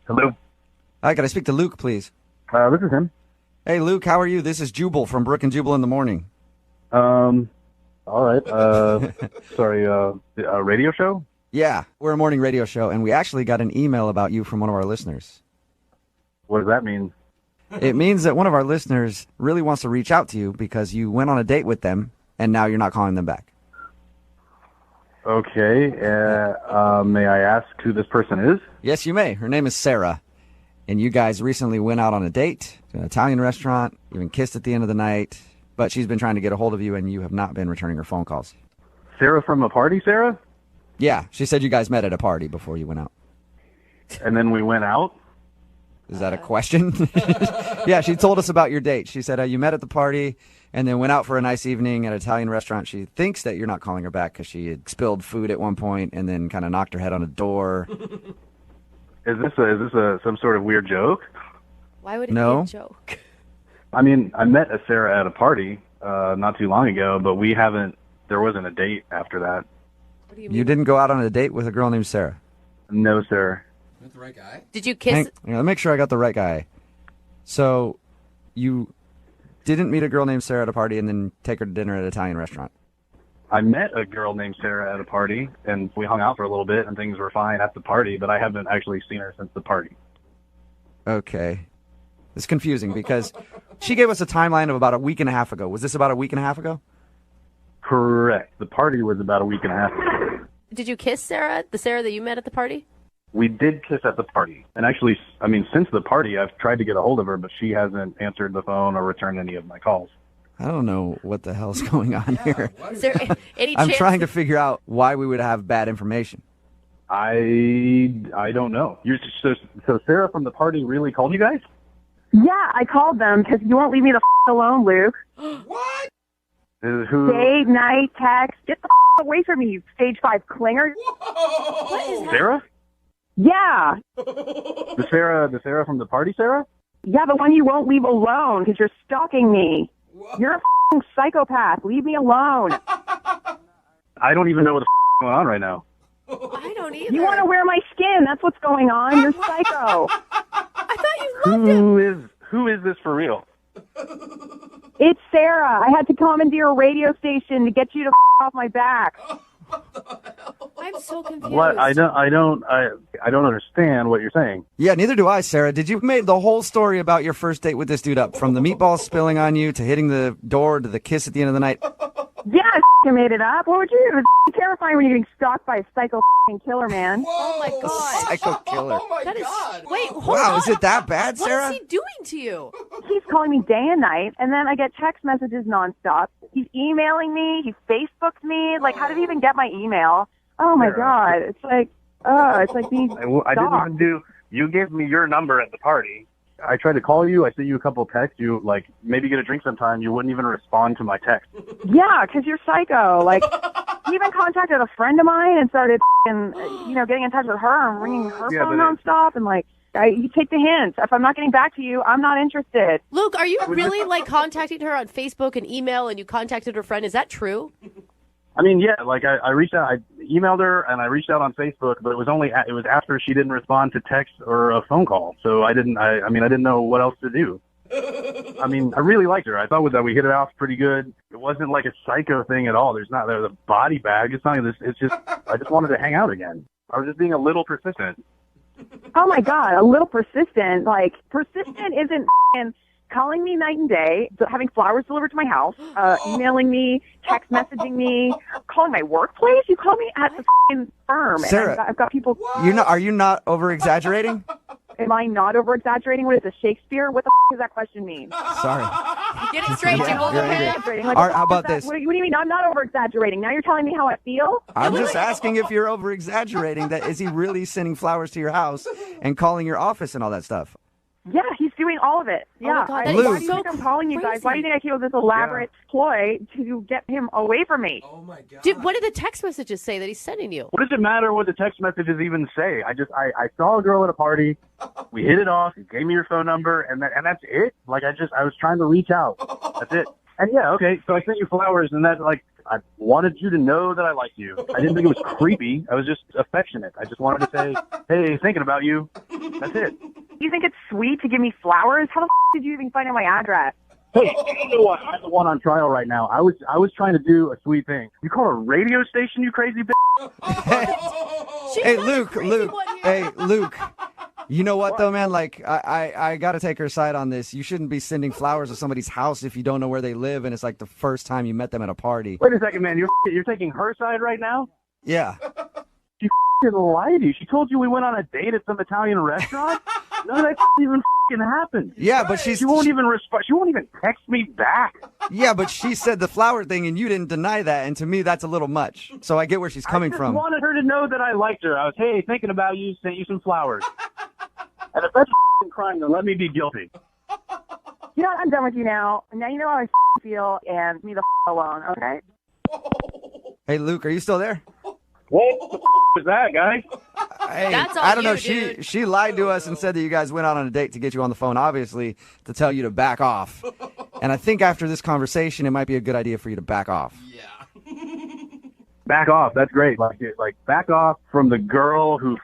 Hello. Hi, can I speak to Luke, please? This is him. Hey, Luke, how are you? This is Jubal from Brooke and Jubal in the morning. All right. Sorry, a radio show? Yeah, we're a morning radio show, and we actually got an email about you from one of our listeners. What does that mean? It means that one of our listeners really wants to reach out to you because you went on a date with them, and now you're not calling them back. Okay. May I ask who this person is? Yes, you may. Her name is Sarah, and you guys recently went out on a date to an Italian restaurant, even kissed at the end of the night, but she's been trying to get a hold of you, and you have not been returning her phone calls. Sarah from a party, Sarah? Yeah, she said you guys met at a party before you went out. And then we went out? Is that a question? Yeah, she told us about your date. She said you met at the party and then went out for a nice evening at an Italian restaurant. She thinks that you're not calling her back because she had spilled food at one point and then kind of knocked her head on a door. Is this some sort of weird joke? Why would it No. be a joke? I mean, I met a Sarah at a party not too long ago, but there wasn't a date after that. What do you You mean? didn't go out on a date with a girl named Sarah? No, sir. That's the right guy. Did you kiss? Hang on, let me make sure I got the right guy. So you didn't meet a girl named Sarah at a party and then take her to dinner at an Italian restaurant? I met a girl named Sarah at a party, and we hung out for a little bit, and things were fine at the party, but I haven't actually seen her since the party. Okay. It's confusing because she gave us a timeline of about a week and a half ago. Was this about a week and a half ago? Correct. The party was about a week and a half ago. Did you kiss Sarah, the Sarah that you met at the party? We did kiss at the party. And actually, I mean, since the party, I've tried to get a hold of her, but she hasn't answered the phone or returned any of my calls. I don't know what the hell's going on here. Is there any I'm chance? trying to figure out why we would have bad information. I don't know. So Sarah from the party really called you guys? Yeah, I called them because you won't leave me the alone, Luke. What? Who? Day, night, text. Get the away from me, you stage 5 clinger. Whoa! Sarah? Yeah. The Sarah from the party, Sarah? Yeah, the one you won't leave alone because you're stalking me. You're a psychopath. Leave me alone. I don't even know what's going on right now. I don't either. You want to wear my skin. That's what's going on. You're psycho. I thought you loved him. Who is this for real? It's Sarah. I had to commandeer a radio station to get you to off my back. I'm so confused. What? I don't understand what you're saying. Yeah, neither do I, Sarah. Did you make the whole story about your first date with this dude up? From the meatballs spilling on you to hitting the door to the kiss at the end of the night? Yeah, I made it up. What would you do? It was terrifying when you're getting stalked by a psycho killer, man. Oh my god. Psycho killer. Oh my That is. God. Wait, hold Wow, on. is it that bad, What Sarah? is he doing to you? He's calling me day and night, and then I get text messages nonstop. He's emailing me. He Facebooked me. Like, how did he even get my email? Oh my God! It's like being I didn't stalked. even do. You gave me your number at the party. I tried to call you. I sent you a couple of texts. You maybe get a drink sometime. You wouldn't even respond to my text. Yeah, because you're psycho. Like, he even contacted a friend of mine and started, getting in touch with her and ringing her Yeah, phone but nonstop. And you take the hint. If I'm not getting back to you, I'm not interested. Luke, are you really contacting her on Facebook and email, and you contacted her friend? Is that true? I mean, yeah. I reached out. I emailed her and I reached out on Facebook, but it was after she didn't respond to text or a phone call. So I didn't know what else to do. I mean, I really liked her. I thought that we hit it off pretty good. It wasn't like a psycho thing at all. There's a body bag. It's not this. It's just I just wanted to hang out again. I was just being a little persistent. Oh my God, a little persistent. Like, persistent isn't calling me night and day, having flowers delivered to my house, emailing me, text messaging me, calling my workplace. You call me at the firm. Sarah, and I've got people. Are you not over exaggerating? Am I not over exaggerating? What is this, Shakespeare? What the does that question mean? Sorry. Get it straight, Jubal. you're Okay. angry. Like, All right, how about this? What do you mean? I'm not over exaggerating. Now you're telling me how I feel? I'm just asking if you're over exaggerating. That is he really sending flowers to your house and calling your office and all that stuff? Yeah, he's doing all of it. Yeah. God, that is why do you so think I'm calling you guys? Why do you crazy. think I came up with this elaborate ploy to get him away from me? Oh my God. What did the text messages say that he's sending you? What does it matter what the text messages even say? I saw a girl at a party. We hit it off. You gave me your phone number, and that's it. I was trying to reach out. That's it. And yeah, okay, so I sent you flowers, and that, like, I wanted you to know that I liked you. I didn't think it was creepy. I was just affectionate. I just wanted to say, hey, thinking about you. That's it. You think it's sweet to give me flowers? How the did you even find out my address? Hey, you know what? I'm the one on trial right now. I was trying to do a sweet thing. You call a radio station, you crazy bitch? She's Hey, not the Luke, crazy Luke. one here. Hey, Luke. You know what, though, man? Like, I got to take her side on this. You shouldn't be sending flowers to somebody's house if you don't know where they live, and it's like the first time you met them at a party. Wait a second, man. You're taking her side right now? Yeah. She lied to you. She told you we went on a date at some Italian restaurant? None of that even happened. Yeah, but She won't even respond. She won't even text me back. Yeah, but she said the flower thing, and you didn't deny that, and to me, that's a little much. So I get where she's coming from. I wanted her to know that I liked her. I was, hey, thinking about you, sent you some flowers. And if that's a crime, then let me be guilty. You know what? I'm done with you now. Now you know how I feel, and leave me the alone, okay? Hey, Luke, are you still there? What the was that, guy? Hey, That's on I don't you, know. dude. She lied to us and said that you guys went out on a date to get you on the phone, obviously, to tell you to back off. And I think after this conversation, it might be a good idea for you to back off. Yeah. Back off. That's great. Like back off from the girl who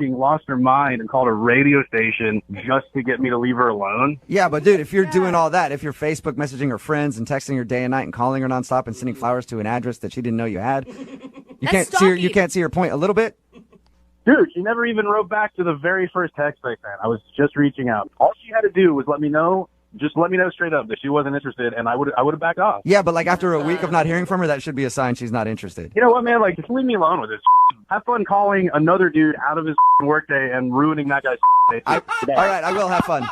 lost her mind and called a radio station just to get me to leave her alone. Yeah, but dude, if you're doing all that, if you're Facebook messaging her friends and texting her day and night and calling her nonstop and sending flowers to an address that she didn't know you had, you That's can't see her point a little bit. Dude, she never even wrote back to the very first text I sent. I was just reaching out. All she had to do was let me know straight up that she wasn't interested, and I would have backed off. Yeah, but like after a week of not hearing from her, that should be a sign she's not interested. You know what, man? Like, just leave me alone with this. Have fun calling another dude out of his workday and ruining that guy's day. All right, I will have fun.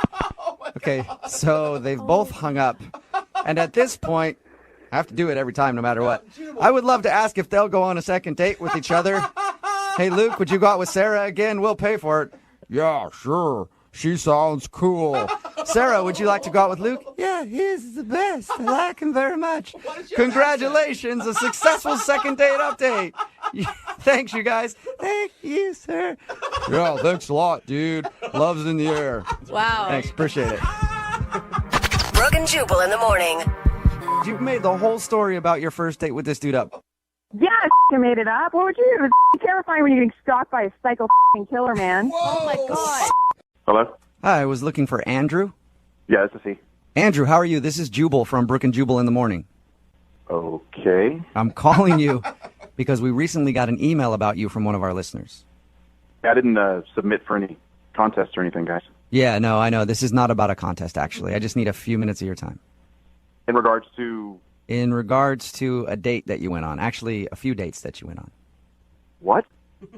Okay, so they've both hung up, and at this point, I have to do it every time, no matter what. I would love to ask if they'll go on a second date with each other. Hey, Luke, would you go out with Sarah again? We'll pay for it. Yeah, sure. She sounds cool. Sarah, would you like to go out with Luke? Yeah, he's the best. I like him very much. Congratulations, a successful second date update. Thanks, you guys. Thank you, sir. Yeah, thanks a lot, dude. Love's in the air. Wow. Thanks, appreciate it. Brooke and Jubal in the morning. You made the whole story about your first date with this dude up. Yeah, I made it up. What would you do? It's terrifying when you're getting stalked by a psycho killer, man. Oh my God. Hello? Hi, I was looking for Andrew. Yeah, this is he. Andrew, how are you? This is Jubal from Brooke and Jubal in the morning. Okay. I'm calling you because we recently got an email about you from one of our listeners. I didn't submit for any contests or anything, guys. Yeah, no, I know. This is not about a contest, actually. I just need a few minutes of your time. In regards to In regards to a date that you went on. Actually, a few dates that you went on. what?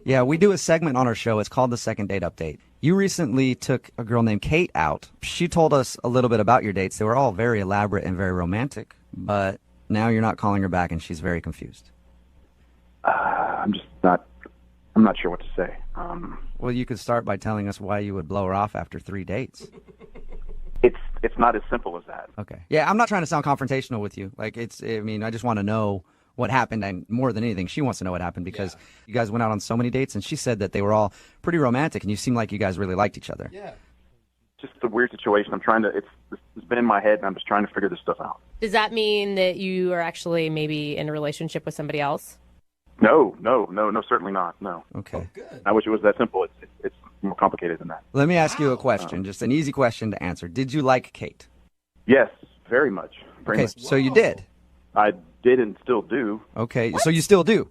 Yeah, we do a segment on our show. It's called the Second Date Update. You recently took a girl named Kate out. She told us a little bit about your dates. They were all very elaborate and very romantic, but now you're not calling her back and she's very confused. I'm not sure what to say. Well, you could start by telling us why you would blow her off after 3 dates. It's not as simple as that. Okay. Yeah, I'm not trying to sound confrontational with you. Like, I just want to know what happened, and more than anything, she wants to know what happened because you guys went out on so many dates, and she said that they were all pretty romantic, and you seemed like you guys really liked each other. Yeah. Just a weird situation. It's been in my head, and I'm just trying to figure this stuff out. Does that mean that you are actually maybe in a relationship with somebody else? No, certainly not. No. Okay. I wish it was that simple. It's more complicated than that. Let me ask you a question, just an easy question to answer. Did you like Kate? Yes, very much. Very much. So you did. I did and still do. Okay, so you still do.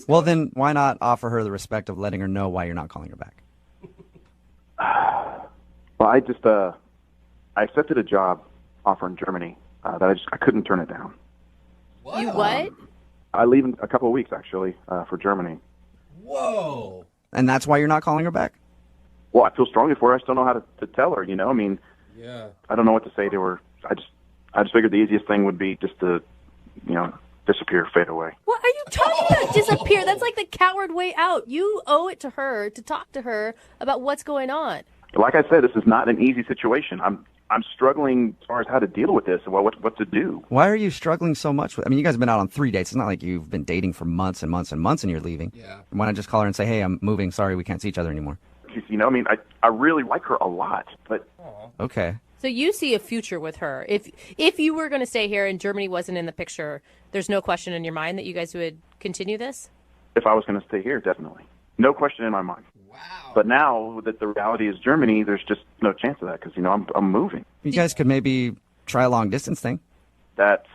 Well, then why not offer her the respect of letting her know why you're not calling her back? Well, I accepted a job offer in Germany that I couldn't turn it down. You what? I leave in a couple of weeks, actually, for Germany. Whoa. And that's why you're not calling her back? Well, I feel strongly for her. I just don't know how to tell her, I mean, Yeah. I don't know what to say to her. I just figured the easiest thing would be just to, disappear, fade away. What are you talking about? Disappear? That's like the coward way out. You owe it to her to talk to her about what's going on. Like I said, this is not an easy situation. I'm struggling as far as how to deal with this and what to do. Why are you struggling so much with? I mean, you guys have been out on 3 dates. It's not like you've been dating for months and months and months and you're leaving. Yeah. Why not just call her and say, hey, I'm moving. Sorry, we can't see each other anymore. I mean, I really like her a lot, but Okay. So you see a future with her. If you were going to stay here and Germany wasn't in the picture, there's no question in your mind that you guys would continue this? If I was going to stay here, definitely. No question in my mind. Wow. But now that the reality is Germany, there's just no chance of that because, I'm moving. You guys could maybe try a long distance thing. That's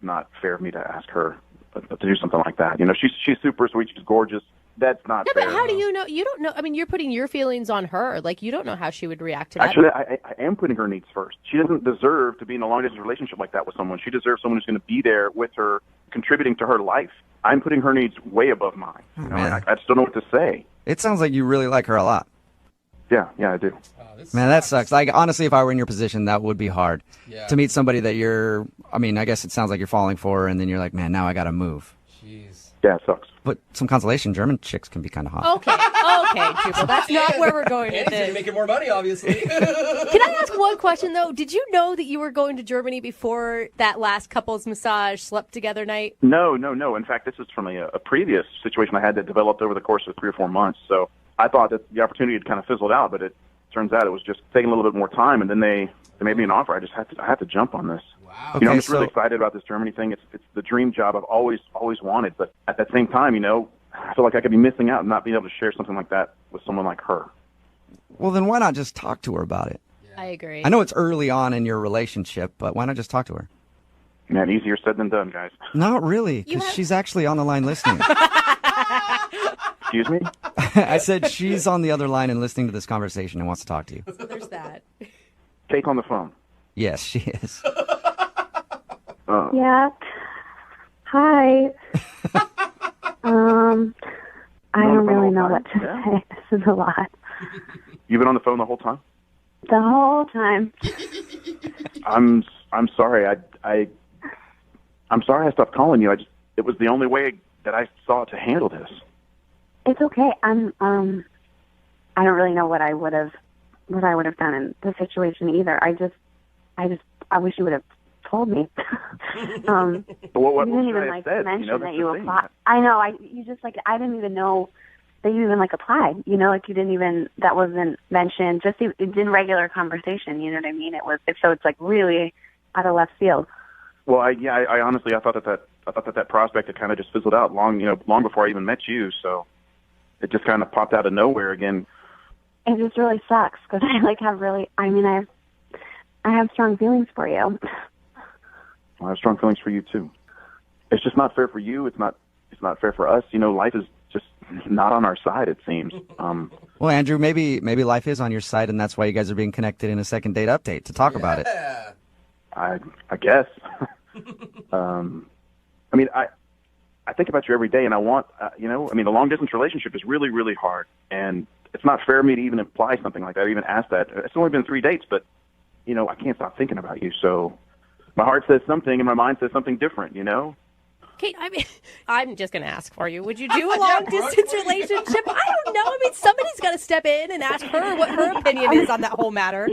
not fair of me to ask her to do something like that. She's super sweet. She's gorgeous. That's not fair. But how do you know? You don't know. I mean, you're putting your feelings on her. Like, you don't know how she would react to that. Actually, I am putting her needs first. She doesn't deserve to be in a long-distance relationship like that with someone. She deserves someone who's going to be there with her, contributing to her life. I'm putting her needs way above mine. I just don't know what to say. It sounds like you really like her a lot. Yeah, I do. Man, that sucks. Like, honestly, if I were in your position, that would be hard. Yeah. To meet somebody that I guess it sounds like you're falling for, and then you're like, man, now I got to move. Jeez. Yeah, it sucks. But some consolation, German chicks can be kind of hot. Okay, Jubal, that's not where we're going with And he's this. making more money, obviously. Can I ask one question, though? Did you know that you were going to Germany before that last couples massage slept together night? No. In fact, this is from a previous situation I had that developed over the course of 3 or 4 months. So I thought that the opportunity had kind of fizzled out, but it turns out it was just taking a little bit more time, and then they made me an offer. I had to jump on this. Wow. Okay, I'm just really excited about this Germany thing. It's the dream job I've always wanted, but at that same time, I feel like I could be missing out and not being able to share something like that with someone like her. Well, then why not just talk to her about it? I agree. I know it's early on in your relationship, but why not just talk to her? Man, easier said than done, guys. Not really, because she's actually on the line listening. Excuse me? I said she's on the other line and listening to this conversation and wants to talk to you. So there's that. Kate on the phone. Yes, she is. Yeah. Hi. I don't really know what to say. This is a lot. You've been on the phone the whole time? The whole time. I'm sorry. I'm sorry I stopped calling you. It was the only way that I saw to handle this. It's okay. I don't really know what I would have done in the situation either. I wish you would have told me. What you didn't even mention that you applied. I know. I didn't even know that you even applied. You didn't even, that wasn't mentioned. Just in regular conversation. You know what I mean? It's really out of left field. Well, I honestly thought that prospect had kind of just fizzled out long before I even met you. So it just kind of popped out of nowhere again. It just really sucks because I have strong feelings for you. I have strong feelings for you too. It's just not fair for you. It's not fair for us. Life is just not on our side, it seems. Well, Andrew, maybe life is on your side, and that's why you guys are being connected in a second date update to talk about it. I guess. I think about you every day, and I want, a long distance relationship is really, really hard, and it's not fair of me to even imply something like that, or even ask that. It's only been 3 dates, but I can't stop thinking about you. So my heart says something, and my mind says something different. Kate, I'm just going to ask for you. Would you do a long-distance relationship? I don't know. Somebody's got to step in and ask her what her opinion is on that whole matter.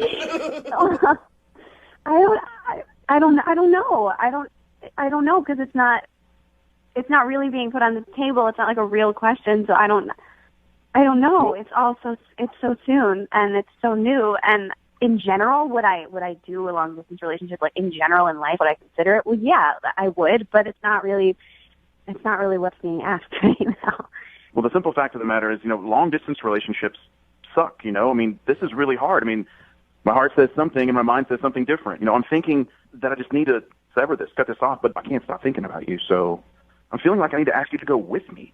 I don't know because it's not really being put on the table. It's not like a real question, so I don't know. It's so soon and it's so new. And in general, would I do a long distance relationship? Like in general in life, would I consider it? Well, yeah, I would, but it's not really what's being asked right now. Well, the simple fact of the matter is, long distance relationships suck. This is really hard. My heart says something and my mind says something different. I'm thinking that I just need to sever this, cut this off, but I can't stop thinking about you. So I'm feeling like I need to ask you to go with me.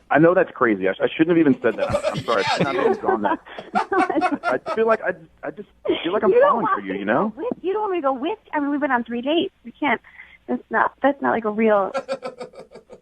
I know that's crazy. I shouldn't have even said that. I'm sorry. I should not have even gone that. I feel like I just feel like I'm falling for you. You don't want me to go with? We've been on 3 dates. We can't. That's not like a real.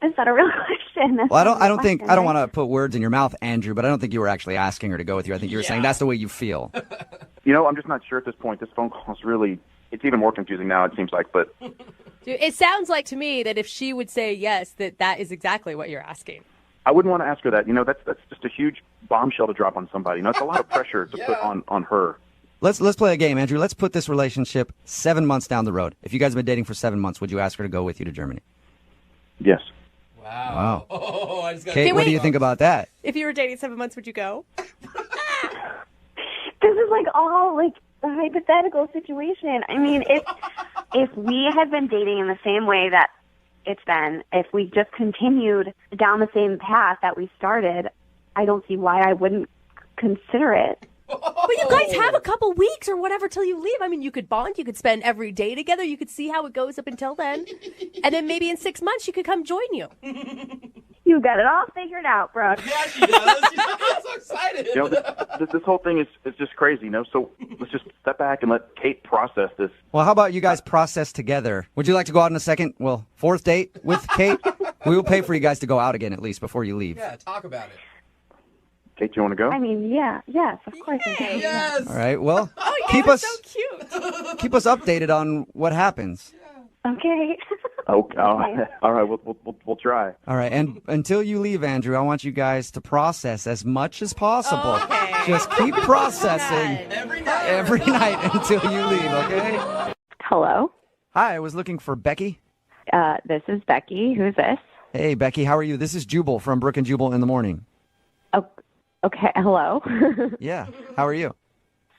That's not a real question. Well, I don't want to put words in your mouth, Andrew, but I don't think you were actually asking her to go with you. I think you were saying that's the way you feel. I'm just not sure at this point. This phone call is really, it's even more confusing now, it seems like. But Dude, it sounds like to me that if she would say yes, that is exactly what you're asking. I wouldn't want to ask her that. That's just a huge bombshell to drop on somebody. It's a lot of pressure to put on her. Let's play a game, Andrew. Let's put this relationship 7 months down the road. If you guys have been dating for 7 months, would you ask her to go with you to Germany? Yes. Wow. Oh, I just got Kate, what do you think about that? If you were dating 7 months, would you go? This this is like all like a hypothetical situation. I mean, if we had been dating in the same way that it's been, if we just continued down the same path that we started, I don't see why I wouldn't consider it. But you guys have a couple weeks or whatever till you leave. I mean, you could bond, you could spend every day together, you could see how it goes up until then. And then maybe in 6 months she could come join you. You got it all figured out, Brooke. Yeah, she does. I'm so excited. You know, this whole thing is just crazy, you know? So let's just step back and let Kate process this. Well, how about you guys process together? Would you like to go out on a second, fourth date with Kate? We will pay for you guys to go out again at least before you leave. Yeah, talk about it. Kate, you want to go? I mean, yes, of course. Yes. All right. Well, Keep us so cute. keep us updated on what happens. Okay. Okay. All right. We'll try. All right. And until you leave, Andrew, I want you guys to process as much as possible. Okay. Just keep processing Every night. every night until you leave, okay? Hello. Hi, I was looking for Becky. This is Becky. Who's this? Hey, Becky, how are you? This is Jubal from Brooke and Jubal in the morning. Oh, okay. Hello. Yeah. How are you?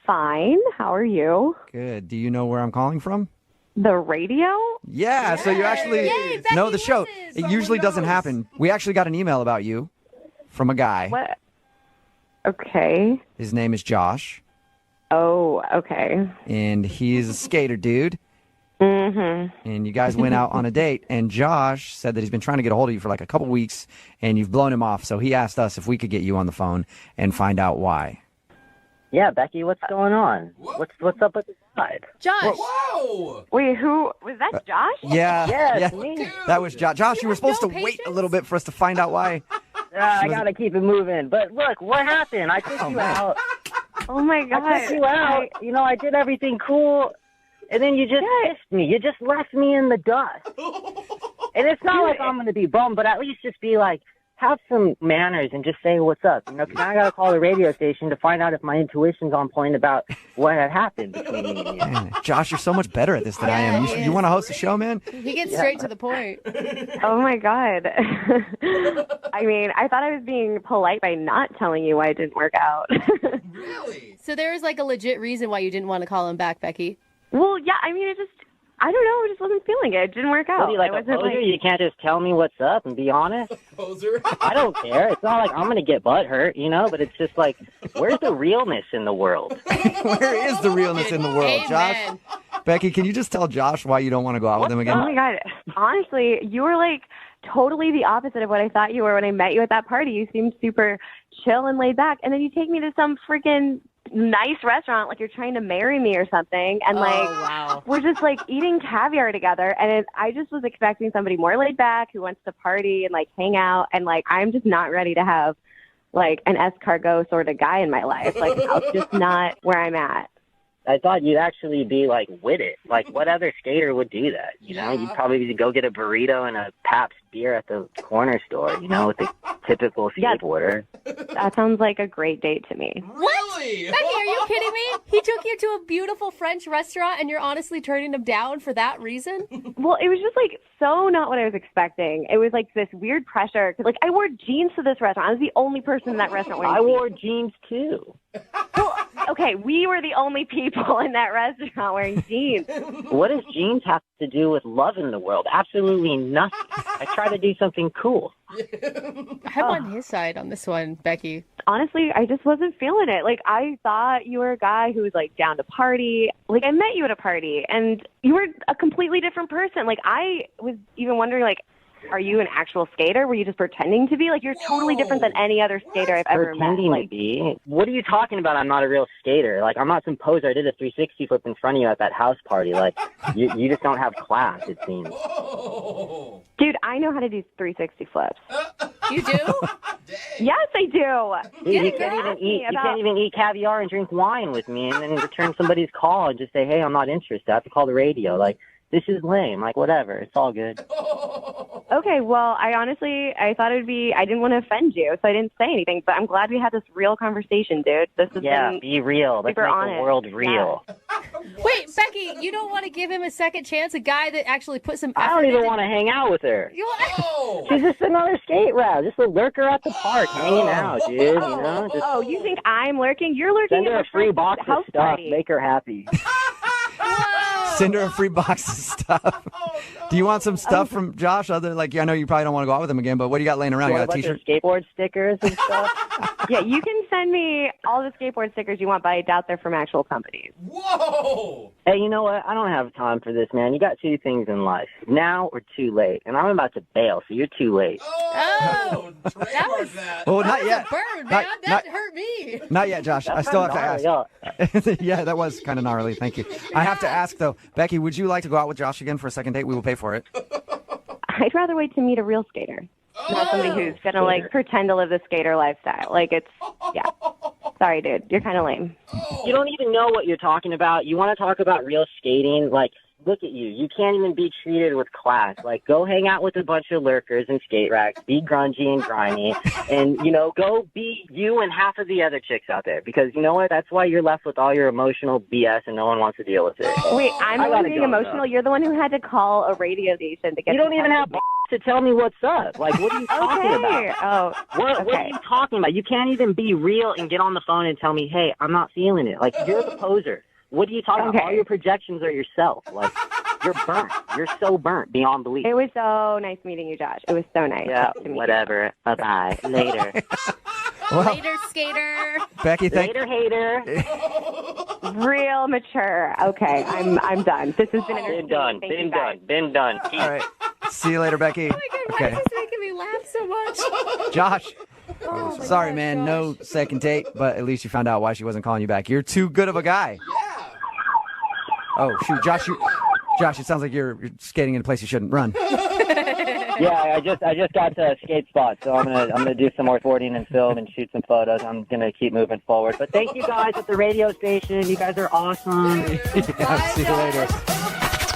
Fine. How are you? Good. Do you know where I'm calling from? The radio? Yeah, so you actually Yay, Becky know the show. listens. It usually doesn't happen. We actually got an email about you from a guy. What? Okay. His name is Josh, Oh, okay. and he's a skater dude. Mm-hmm. And you guys went out on a date, and Josh said that he's been trying to get a hold of you for like a couple weeks, and you've blown him off. So he asked us if we could get you on the phone and find out why. Yeah, Becky, what's going on? What's up with the side? Josh. Whoa. Wait, who was that? Josh? Yeah, Yes, yeah, me. that was Josh. Josh, you were supposed to no wait a patience? little bit for us to find out why. I gotta keep it moving. But look, what happened? I took you out. Oh my God. I took you out. You know, I did everything cool, and then you just missed me. You just left me in the dust. And it's not like I'm gonna be bummed, but at least just be like, have some manners and just say what's up. You know, 'cause I gotta call the radio station to find out if my intuition's on point about what had happened between me and you. Man, Josh, you're so much better at this than I am. You want to host a show, man? He gets straight to the point. Oh my God. I mean, I thought I was being polite by not telling you why it didn't work out. Really? So there is like a legit reason why you didn't want to call him back, Becky. Well, yeah, I mean, I don't know, I just wasn't feeling it. It didn't work out. What are you, like I a wasn't poser? You can't just tell me what's up and be honest? Poser. I don't care. It's not like I'm going to get butt hurt, you know, but it's just like, where's the realness in the world? Where is the realness in the world, Josh? Amen. Becky, can you just tell Josh why you don't want to go out with him Oh again? my God. Honestly, you were like totally the opposite of what I thought you were when I met you at that party. You seemed super chill and laid back. And then you take me to some freaking nice restaurant like you're trying to marry me or something. And like, wow. we're just like eating caviar together. And I just was expecting somebody more laid back who wants to party and like hang out. And like, I'm just not ready to have like an escargot sort of guy in my life. Like, that's just not where I'm at. I thought you'd actually be, like, with it. Like, what other skater would do that, you know? You'd probably go get a burrito and a Pabst beer at the corner store, you know, with the typical skateboarder. That sounds like a great date to me. Really? Becky, are you kidding me? He took you to a beautiful French restaurant and you're honestly turning him down for that reason? Well, it was just like so not what I was expecting. It was like this weird pressure. Like, I wore jeans to this restaurant. I was the only person in that restaurant wearing I jeans. wore jeans, too. Well, okay, we were the only people in that restaurant wearing jeans. What does jeans have to do with love in the world? Absolutely nothing. I try to do something cool. I'm on his side on this one, Becky. Honestly, I just wasn't feeling it. Like, I thought you were a guy who was, like, down to party. Like, I met you at a party, and you were a completely different person. Like, I was even wondering, like, are you an actual skater? Were you just pretending to be? Like, you're totally different than any other skater I've ever met. Pretending Like, to be? What are you talking about? I'm not a real skater. Like, I'm not some poser. I did a 360 flip in front of you at that house party. Like, you just don't have class, it seems. Whoa. dude, I know how to do 360 flips. You do? Yes, I do. Dude, you Get can't even at me eat. You about- can't even eat caviar and drink wine with me, and then return somebody's call and just say, "Hey, I'm not interested. I have to call the radio." Like, this is lame. Like, whatever. It's all good. Okay, well, I thought it would be, I didn't want to offend you, so I didn't say anything, but I'm glad we had this real conversation, dude. This has Yeah, been be real. Let's super make honest. the world real. Wait, Becky, you don't want to give him a second chance? A guy that actually put some effort I don't even into- want to hang out with her. Oh. She's just another skate route, just a lurker at the park, hanging out, dude. You know, just Oh, you think I'm lurking? You're lurking send her at a my free friend's box of house stuff, party. make her happy. Send her a free box of stuff. Do you want some stuff from Josh? Other like, I know you probably don't want to go out with him again, but what do you got laying around? You Want got a a bunch T-shirt? of skateboard stickers and stuff. Yeah, you can send me all the skateboard stickers you want, but I doubt they're from actual companies. Whoa. Hey, you know what? I don't have time for this, man. You got two things in life, now or too late. And I'm about to bail, so you're too late. Oh. Trademark was- that. Well, not yet. Burn, Not- man. not- That hurt me. Not yet, Josh. I still have to ask. Gnarly, Yeah, that was kind of gnarly. Thank you. I have to ask, though. Becky, would you like to go out with Josh again for a second date? We will pay for it. I'd rather wait to meet a real skater, not somebody who's gonna like pretend to live the skater lifestyle. Like it's, yeah. Sorry, dude, you're kind of lame. You don't even know what you're talking about. You want to talk about real skating? Like, look at you. You can't even be treated with class. Like, go hang out with a bunch of lurkers and skate racks. Be grungy and grimy. And, you know, go be you and half of the other chicks out there. Because, you know what? That's why you're left with all your emotional BS and no one wants to deal with it. Wait, I'm I the one gotta being go, emotional. though. You're the one who had to call a radio station to get. You don't even have to tell me what's up. Like, what are you talking Okay. about? Oh, What are okay. you talking about? You can't even be real and get on the phone and tell me, hey, I'm not feeling it. Like, you're the poser. What are you talking about? Okay. All your projections are yourself. Like, you're burnt. You're so burnt beyond belief. It was so nice meeting you, Josh. It was so nice. Yeah, to meet you. whatever. Bye-bye. Later. Later, skater. Becky, thank Later, hater. Real mature. Okay, I'm done. This has been entertaining. Been done. Thank you, Been guys. done. Been done. All right. See you later, Becky. Oh my God, why is this making me laugh so much? Josh. Oh my Sorry, God, man. Josh. No second date, but at least you found out why she wasn't calling you back. You're too good of a guy. Yeah. Oh, shoot. Josh, it sounds like you're skating in a place you shouldn't run. Yeah, I just got to a skate spot, so I'm gonna do some more boarding and film and shoot some photos. I'm gonna keep moving forward. But thank you guys at the radio station. You guys are awesome. Yeah, see you later.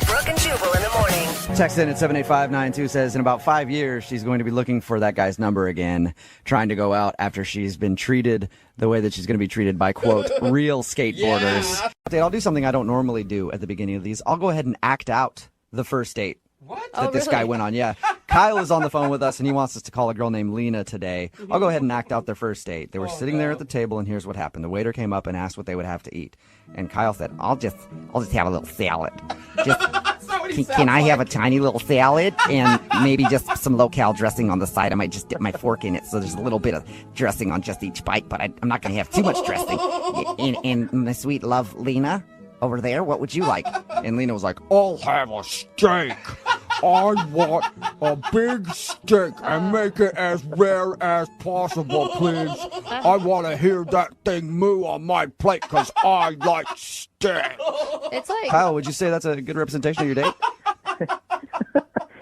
Brooke and Jubal in the morning. Text in at 78592 says in about 5 years, she's going to be looking for that guy's number again, trying to go out after she's been treated the way that she's going to be treated by, quote, real skateboarders. I'll do something I don't normally do at the beginning of these. I'll go ahead and act out the first date What? that this guy went on. Yeah. Kyle is on the phone with us, and he wants us to call a girl named Lena today. I'll go ahead and act out their first date. They were sitting there at the table, and here's what happened. The waiter came up and asked what they would have to eat. And Kyle said, I'll just have a little salad. Just, That's not what he can I sounds have a like. tiny little salad and maybe just some local dressing on the side? I might just dip my fork in it so there's a little bit of dressing on just each bite, but I'm not going to have too much dressing. And my sweet love, Lena, over there, what would you like? And Lena was like, I'll have a steak. I want a big steak and make it as rare as possible, please. I want to hear that thing moo on my plate because I like steak. It's like Kyle, would you say that's a good representation of your date?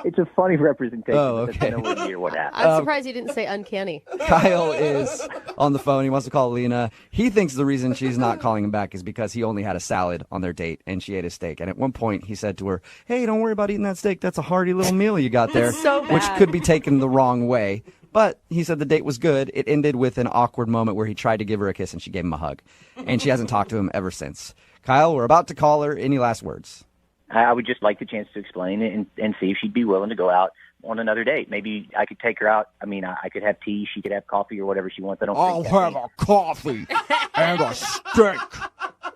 It's a funny representation. Oh, but okay. that's nowhere near what happened. I'm surprised you didn't say uncanny. Kyle is on the phone. He wants to call Lena. He thinks the reason she's not calling him back is because he only had a salad on their date and she ate a steak. And at one point he said to her, hey, don't worry about eating that steak. That's a hearty little meal you got there. So which bad. could be taken the wrong way. But he said the date was good. It ended with an awkward moment where he tried to give her a kiss and she gave him a hug. And she hasn't talked to him ever since. Kyle, we're about to call her. Any last words? I would just like the chance to explain it and see if she'd be willing to go out on another date. Maybe I could take her out. I mean, I could have tea. She could have coffee or whatever she wants. I don't I'll think have a coffee and a steak.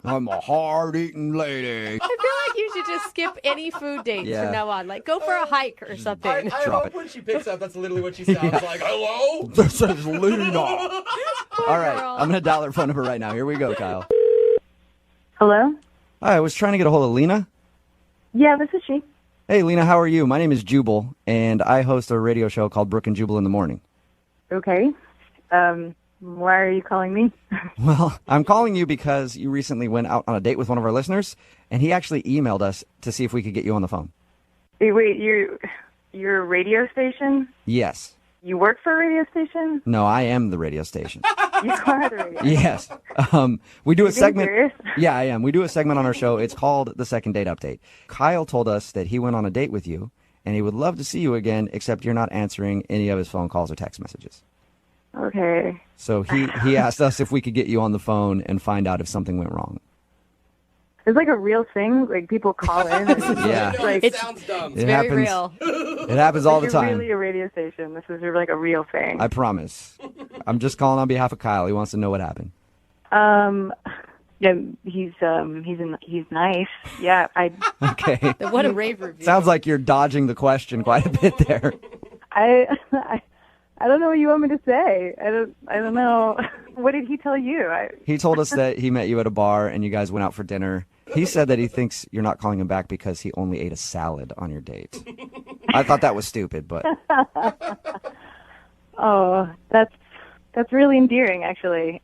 I'm a hard-eating lady. I feel like you should just skip any food dates Yeah. from now on. Like, go for a hike or something. I Drop hope it. when she picks up, that's literally what she sounds like. Hello? This is Lena. All right. I'm going to dial her phone number right now. Here we go, Kyle. Hello? Hi, I was trying to get a hold of Lena. Yeah, this is she. Hey, Lena, how are you? My name is Jubal, and I host a radio show called Brooke and Jubal in the morning. Okay. Why are you calling me? Well, I'm calling you because you recently went out on a date with one of our listeners, and he actually emailed us to see if we could get you on the phone. Wait, you're a radio station? Yes. You work for a radio station? No, I am the radio station. You are the radio. Yes. We do a Are you being segment. serious? Yeah, I am. We do a segment on our show. It's called The Second Date Update. Kyle told us that he went on a date with you, and he would love to see you again, except you're not answering any of his phone calls or text messages. Okay. So he asked us if we could get you on the phone and find out if something went wrong. It's like a real thing. Like people call in. And Yeah. like, It sounds dumb. It Very happens. real. It happens all the you're time. really a radio station. This is like a real thing. I promise. I'm just calling on behalf of Kyle. He wants to know what happened. Yeah, he's nice. Yeah, Okay. What a rave review. Sounds like you're dodging the question quite a bit there. I don't know what you want me to say. I don't know. What did he tell you? He told us that he met you at a bar and you guys went out for dinner. He said that he thinks you're not calling him back because he only ate a salad on your date. I thought that was stupid, but Oh, that's really endearing, actually.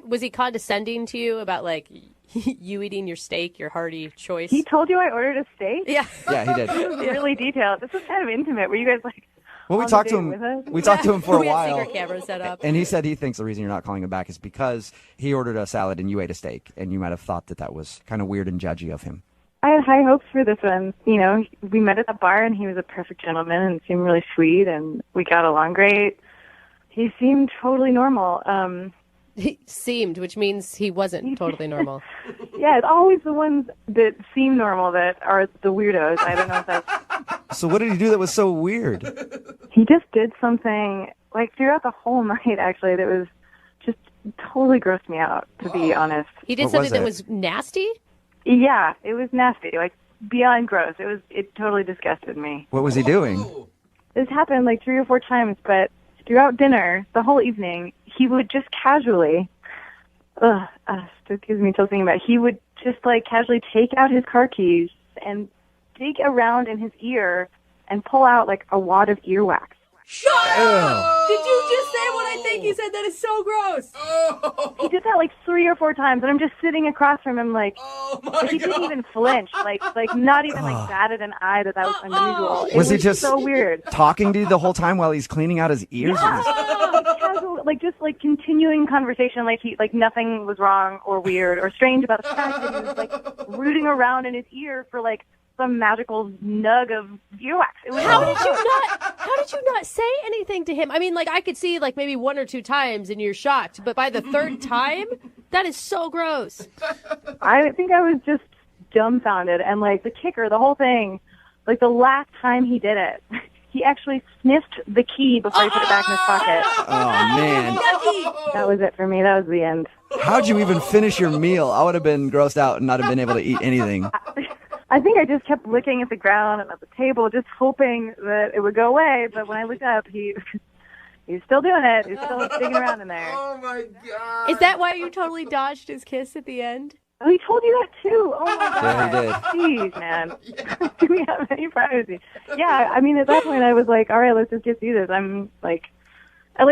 Was he condescending to you about like you eating your steak, your hearty choice? He told you I ordered a steak? Yeah. yeah, he did. This was really detailed. This was kind of intimate. Were you guys like? Well, we on talked the to date him. with us? We talked to him for a We had while, secret cameras set up. and he said he thinks the reason you're not calling him back is because he ordered a salad and you ate a steak, and you might have thought that was kind of weird and judgy of him. I had high hopes for this one. You know, we met at the bar, and he was a perfect gentleman and seemed really sweet, and we got along great. He seemed totally normal. He seemed, which means he wasn't totally normal. Yeah, it's always the ones that seem normal that are the weirdos. I don't know if that's... So what did he do that was so weird? He just did something, like, throughout the whole night, actually, that was just totally grossed me out, to be honest. He did What something was that it? was nasty? Yeah, it was nasty, like, beyond gross. It totally disgusted me. What was he doing? This happened, like, 3 or 4 times, but throughout dinner, the whole evening, he would just casually... still gives me chills thinking about it. He would just, like, casually take out his car keys and dig around in his ear and pull out, like, a wad of earwax. Shut up! Did you just say what I think you said? That is so gross. He did that like 3 or 4 times, and I'm just sitting across from him, like, Oh my like he didn't even flinch, like not even like batted an eye that was unusual. It Was he just so weird? talking to you the whole time while he's cleaning out his ears? Casual, like just like continuing conversation, like nothing was wrong or weird or strange about the fact that he was like rooting around in his ear for like some magical nug of earwax. It was How did you not say anything to him? I mean, like I could see like maybe 1 or 2 times and you're shocked, but by the 3rd time, that is so gross. I think I was just dumbfounded, and like the kicker, the whole thing, like the last time he did it, he actually sniffed the key before he put it back in his pocket. Oh, man. That was it for me. That was the end. How'd you even finish your meal? I would have been grossed out and not have been able to eat anything. I think I just kept looking at the ground and at the table, just hoping that it would go away. But when I looked up, he's still doing it. He's still digging around in there. Oh my god. Is that why you totally dodged his kiss at the end? Oh, he told you that too. Oh my god. Yeah, he did. Jeez, man. Do we have any privacy? Yeah, I mean, at that point, I was like, all right, let's just get through this. I'm like,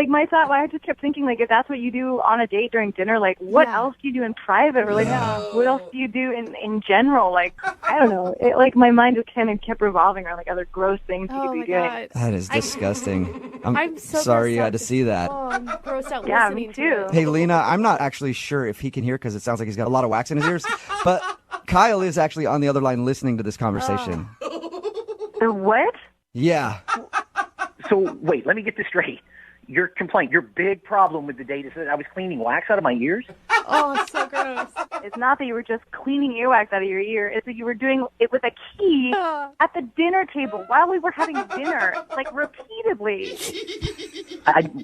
my thought, I just kept thinking, like, if that's what you do on a date during dinner, like, what else do you do in private? Or, like, what else do you do in general? Like, I don't know. My mind just kind of kept revolving around, like, other gross things you could be doing. God. That is disgusting. I'm so sorry you grossed had to out. see that. Oh, I'm grossed out Yeah, listening me to too. it. Hey, Lena, I'm not actually sure if he can hear because it sounds like he's got a lot of wax in his ears, but Kyle is actually on the other line listening to this conversation. The what? Yeah. So wait, let me get this straight. Your complaint, your big problem with the date is that I was cleaning wax out of my ears? Oh, it's so gross. It's not that you were just cleaning earwax out of your ear. It's that you were doing it with a key at the dinner table while we were having dinner, like repeatedly.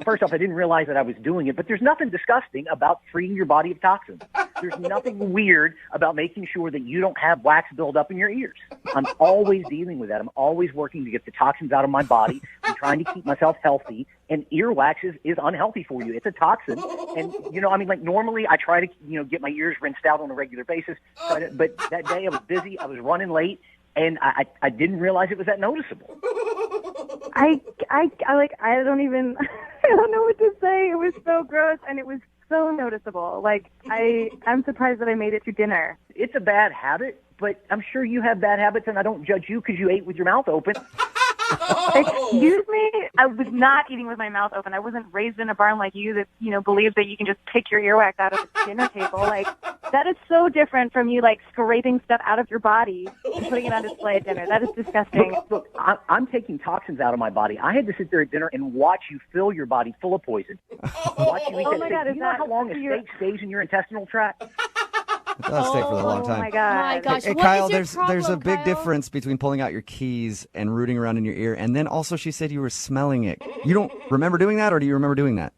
First off, I didn't realize that I was doing it, but there's nothing disgusting about treating your body of toxins. There's nothing weird about making sure that you don't have wax build up in your ears. I'm always dealing with that. I'm always working to get the toxins out of my body. I'm trying to keep myself healthy, and earwax is unhealthy for you. It's a toxin. And, normally I try to, get my ears rinsed out on a regular basis, but that day I was busy, I was running late, and I didn't realize it was that noticeable. I don't even, I don't know what to say. It was so gross, and it was so noticeable. Like, I'm surprised that I made it through dinner. It's a bad habit, but I'm sure you have bad habits, and I don't judge you because you ate with your mouth open. Excuse me? I was not eating with my mouth open. I wasn't raised in a barn like you that, believes that you can just pick your earwax out of the dinner table. Like, that is so different from you, like, scraping stuff out of your body and putting it on display at dinner. That is disgusting. Look, I'm taking toxins out of my body. I had to sit there at dinner and watch you fill your body full of poison. Watch you eat that my steak. God, is You know that how long a steak stays in your intestinal tract? That'll stay for a long time. Oh my god. My gosh, Hey, what Kyle, is your there's problem, a big Kyle? difference between pulling out your keys and rooting around in your ear. And then also she said you were smelling it. You don't remember doing that, or do you remember doing that?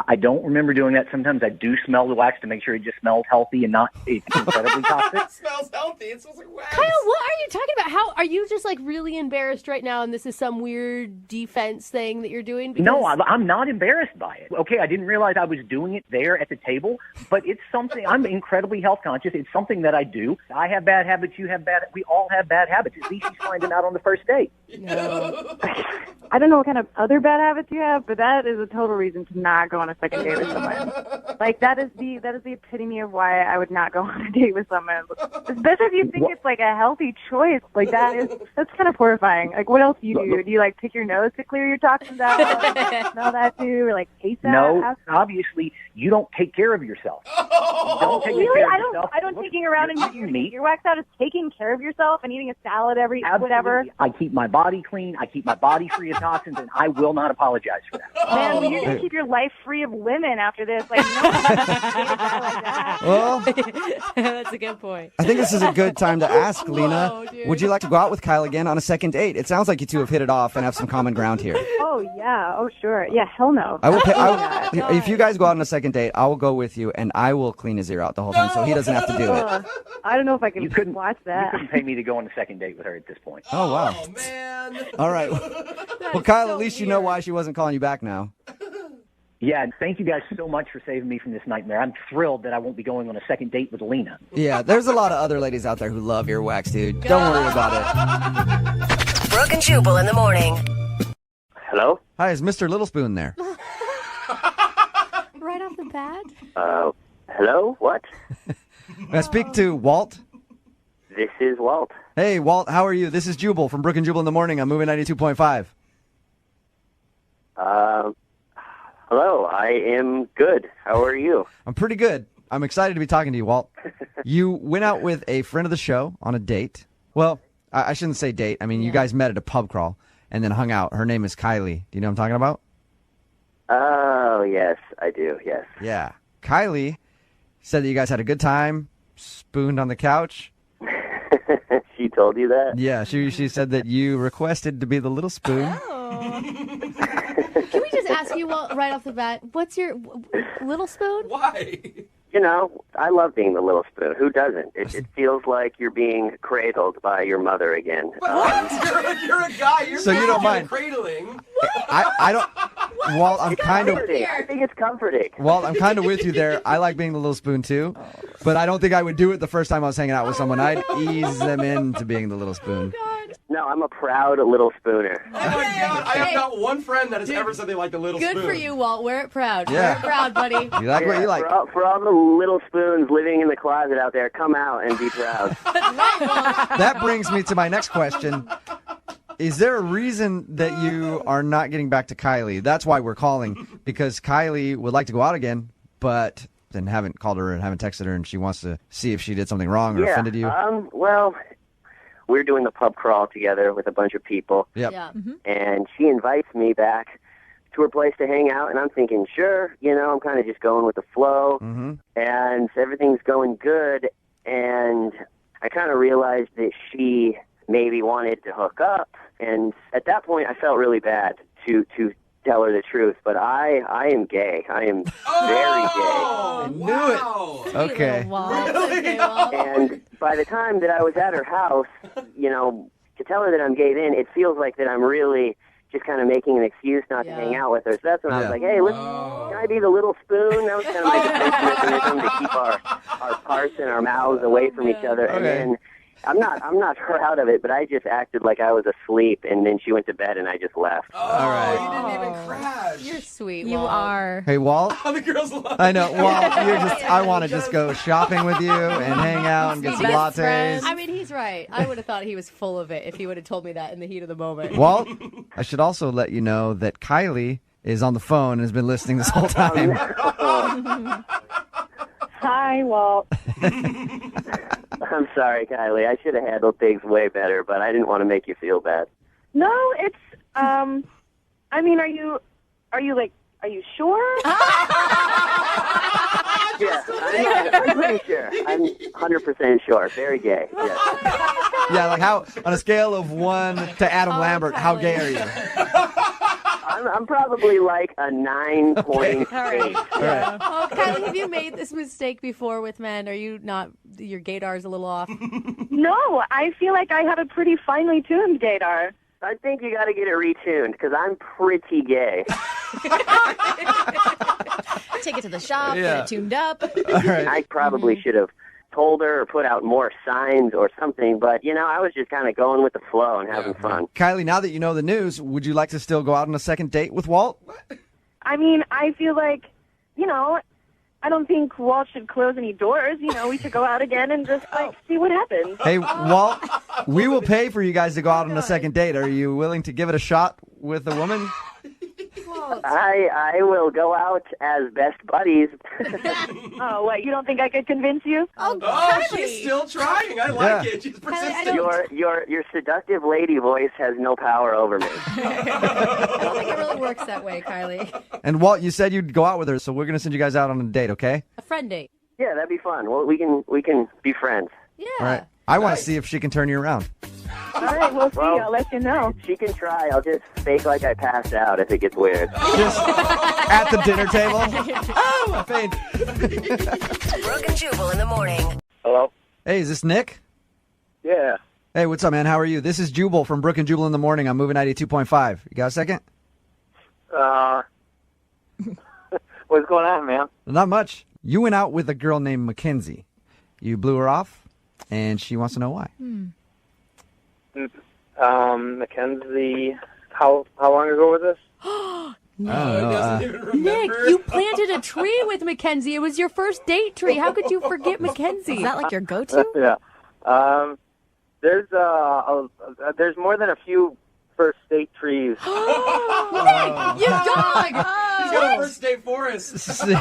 I don't remember doing that. Sometimes I do smell the wax to make sure it just smells healthy and not incredibly toxic. It smells healthy. It smells like wax. Kyle, what are you talking about? How are you just like really embarrassed right now, and this is some weird defense thing that you're doing? Because... No, I'm not embarrassed by it. Okay, I didn't realize I was doing it there at the table, but it's something, I'm incredibly health conscious. It's something that I do. I have bad habits, you have bad, we all have bad habits. At least he's finding out on the first date. No. I don't know what kind of other bad habits you have, but that is a total reason to not go on a second date with someone. Like that is the epitome of why I would not go on a date with someone. Especially if you think it's like a healthy choice. Like that's kind of horrifying. Like what else do you do? Do you like pick your nose to clear your toxins out? Smell that too? Or like taste that? No, obviously you don't take care of yourself. You don't take Really? care of I yourself. don't taking around and You're getting your meat. earwax out is taking care of yourself and eating a salad every Absolutely. whatever. I keep my body clean. I keep my body free of toxins, and I will not apologize for that. Man, well, you're gonna keep your life free of women after this. Like, no one's gonna date a guy like that. Well, That's a good point. I think this is a good time to ask, Whoa, Lena. dude. Would you like to go out with Kyle again on a second date? It sounds like you two have hit it off and have some common ground here. Oh yeah. Oh sure. Yeah. Hell no. I will pay, Oh, if you guys go out on a second date, I will go with you and I will clean his ear out the whole time so he doesn't have to do it. I don't know if I can You couldn't watch You that. couldn't pay me to go on a second date with her at this point. Oh, wow. Oh, man. All right. Well, Kyle, at least you know why she wasn't calling you back now. Yeah, and thank you guys so much for saving me from this nightmare. I'm thrilled that I won't be going on a second date with Lena. Yeah, there's a lot of other ladies out there who love earwax, dude. Don't worry about it. Brooke and Jubal in the morning. Hello? Hi, is Mr. Little Spoon there? Right off the bat? Hello? What? May I speak to Walt? This is Walt. Hey, Walt, how are you? This is Jubal from Brooke and Jubal in the morning. I'm moving 92.5. Hello, I am good. How are you? I'm pretty good. I'm excited to be talking to you, Walt. You went out with a friend of the show on a date. Well, I shouldn't say date. I mean, you guys met at a pub crawl and then hung out. Her name is Kylie. Do you know what I'm talking about? Oh, yes, I do, yes. Yeah. Kylie said that you guys had a good time, spooned on the couch. She told you that? Yeah, she said that you requested to be the little spoon. Oh. Can we just ask you right off the bat, what's your little spoon? Why? You know, I love being the little spoon. Who doesn't? It feels like you're being cradled by your mother again. What? You're a guy. You're So you don't mind. cradling. I don't. Walt, I'm kind of. I think it's comforting. Walt, I'm kind of with you there. I like being the little spoon too, but I don't think I would do it the first time I was hanging out with someone. I'd ease them into being the little spoon. No, I'm a proud little spooner. Oh, my God. I have not one friend that has ever said they like the little Good spoon. for you, Walt. Wear it proud. Yeah. Wear it proud, buddy. You like what you like. For all the little spoons living in the closet out there, come out and be proud. That brings me to my next question. Is there a reason that you are not getting back to Kylie? That's why we're calling, because Kylie would like to go out again, but then haven't called her and haven't texted her, and she wants to see if she did something wrong or offended you. Well, we're doing the pub crawl together with a bunch of people. Yep. Yeah. And she invites me back to her place to hang out, and I'm thinking, sure, I'm kind of just going with the flow, and everything's going good, and I kind of realized that she maybe wanted to hook up, and at that point I felt really bad to tell her the truth, but I am gay. I am very gay. I knew it. Okay. And by the time that I was at her house, to tell her that I'm gay then, it feels like that I'm really just kind of making an excuse not to hang out with her. So that's when I was like, hey, can I be the little spoon? That was kind of like a defense mechanism to keep our parts and our mouths away from each other. And then I'm not proud of it, but I just acted like I was asleep, and then she went to bed, and I just left. All right. You didn't even crash. You're sweet, You Walt. are. Hey, Walt. The girls love I know, Walt. I want to just go shopping with you and hang out and get some Best lattes. friend. I mean, he's right. I would have thought he was full of it if he would have told me that in the heat of the moment. Walt, I should also let you know that Kylie is on the phone and has been listening this whole time. Hi, Walt. I'm sorry, Kylie. I should have handled things way better, but I didn't want to make you feel bad. No, it's I mean, are you sure? Yeah, I'm pretty sure. I'm 100% sure. Very gay. Yes. Yeah, like how, on a scale of 1 to Adam Lambert, how gay are you? I'm probably like a 9.8. All right. All right. Oh, Kylie, have you made this mistake before with men? Are you not, your gaydar is a little off? No, I feel like I have a pretty finely tuned gaydar. I think you got to get it retuned because I'm pretty gay. Take it to the shop, Yeah. get it tuned up. All right. I probably should have told her or put out more signs or something, but, I was just kind of going with the flow and having fun. Kylie, now that you know the news, would you like to still go out on a second date with Walt? I mean, I feel like, I don't think Walt should close any doors. We should go out again and just, see what happens. Hey, Walt, we will pay for you guys to go out on a second date. Are you willing to give it a shot with a woman? I will go out as best buddies. Oh, what? You don't think I could convince you? Oh, she's still trying. I like it. She's persistent. Your seductive lady voice has no power over me. I don't think it really works that way, Kylie. And Walt, you said you'd go out with her, so we're going to send you guys out on a date, okay? A friend date. Yeah, that'd be fun. Well, we can be friends. Yeah. All right. I want to see if she can turn you around. All right, we'll see. I'll let you know. She can try. I'll just fake like I passed out if it gets weird. Just at the dinner table. Oh, I faint. Brooke and Jubal in the morning. Hello? Hey, is this Nick? Yeah. Hey, what's up, man? How are you? This is Jubal from Brooke and Jubal in the morning. I'm moving 92.5. You got a second? What's going on, man? Not much. You went out with a girl named Mackenzie. You blew her off, and she wants to know why. Mackenzie, how long ago was this? Nick, you planted a tree with Mackenzie. It was your first date tree. How could you forget Mackenzie? Is that like your go-to? Yeah. There's more than a few first date trees. Nick, you dog! He's got a first date for us. Oh, no!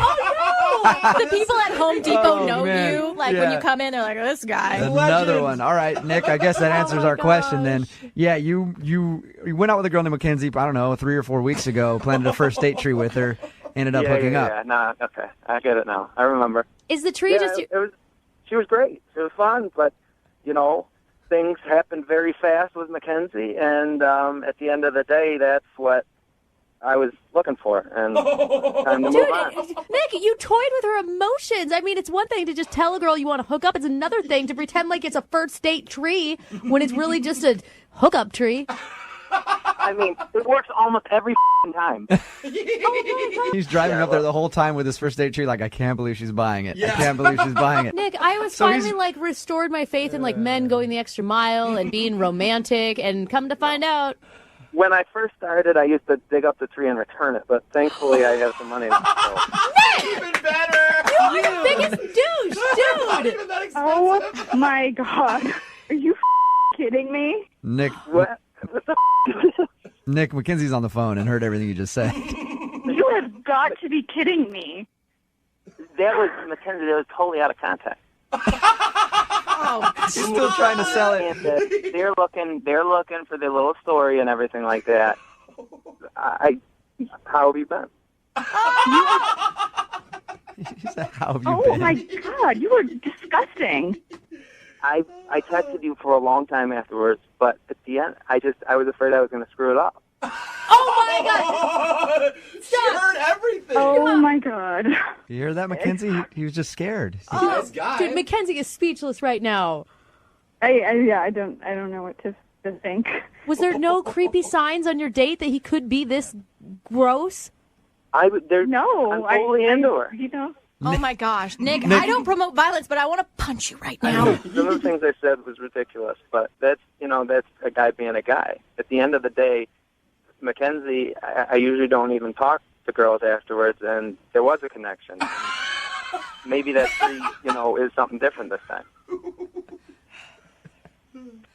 The people at Home Depot know man. you. Like, when you come in, they're like, oh, this guy. Another one. All right, Nick, I guess that answers our question then. Yeah, you went out with a girl named Mackenzie, I don't know, 3 or 4 weeks ago, planted a first date tree with her, ended up hooking up. Yeah, no, okay. I get it now. I remember. Is the tree just... She was great. It was fun, but, things happened very fast with Mackenzie, and at the end of the day, that's what I was looking for, and time to move on. Nick, you toyed with her emotions. I mean, it's one thing to just tell a girl you want to hook up. It's another thing to pretend like it's a first date tree when it's really just a hookup tree. I mean, it works almost every time. He's driving up there the whole time with his first date tree like, I can't believe she's buying it. I can't believe she's buying it. Nick, I was finally restored my faith in men going the extra mile and being romantic, and come to find out. When I first started, I used to dig up the tree and return it, but thankfully I have some money. Even better! You're the biggest douche, dude! Oh, my God. Are you kidding me? Nick, What the Nick, Mackenzie's on the phone and heard everything you just said. You have got to be kidding me. That was Mackenzie. That was totally out of context. She's still trying to sell it. They're looking for their little story and everything like that. How have you been? She said, how have you been? My God, you were disgusting. I texted you for a long time afterwards, but at the end, I was afraid I was going to screw it up. Oh, my God! She heard everything. Oh, my God. You hear that, Mackenzie? He was just scared. Nice guy. Dude, Mackenzie is speechless right now. I don't know what to think. Was there no creepy signs on your date that he could be this gross? I'm totally into her. Oh, my gosh. Nick, I don't promote violence, but I want to punch you right now. Some of the things I said was ridiculous, but that's a guy being a guy. At the end of the day, Mackenzie, I usually don't even talk to girls afterwards, and there was a connection. Maybe that tree, is something different this time.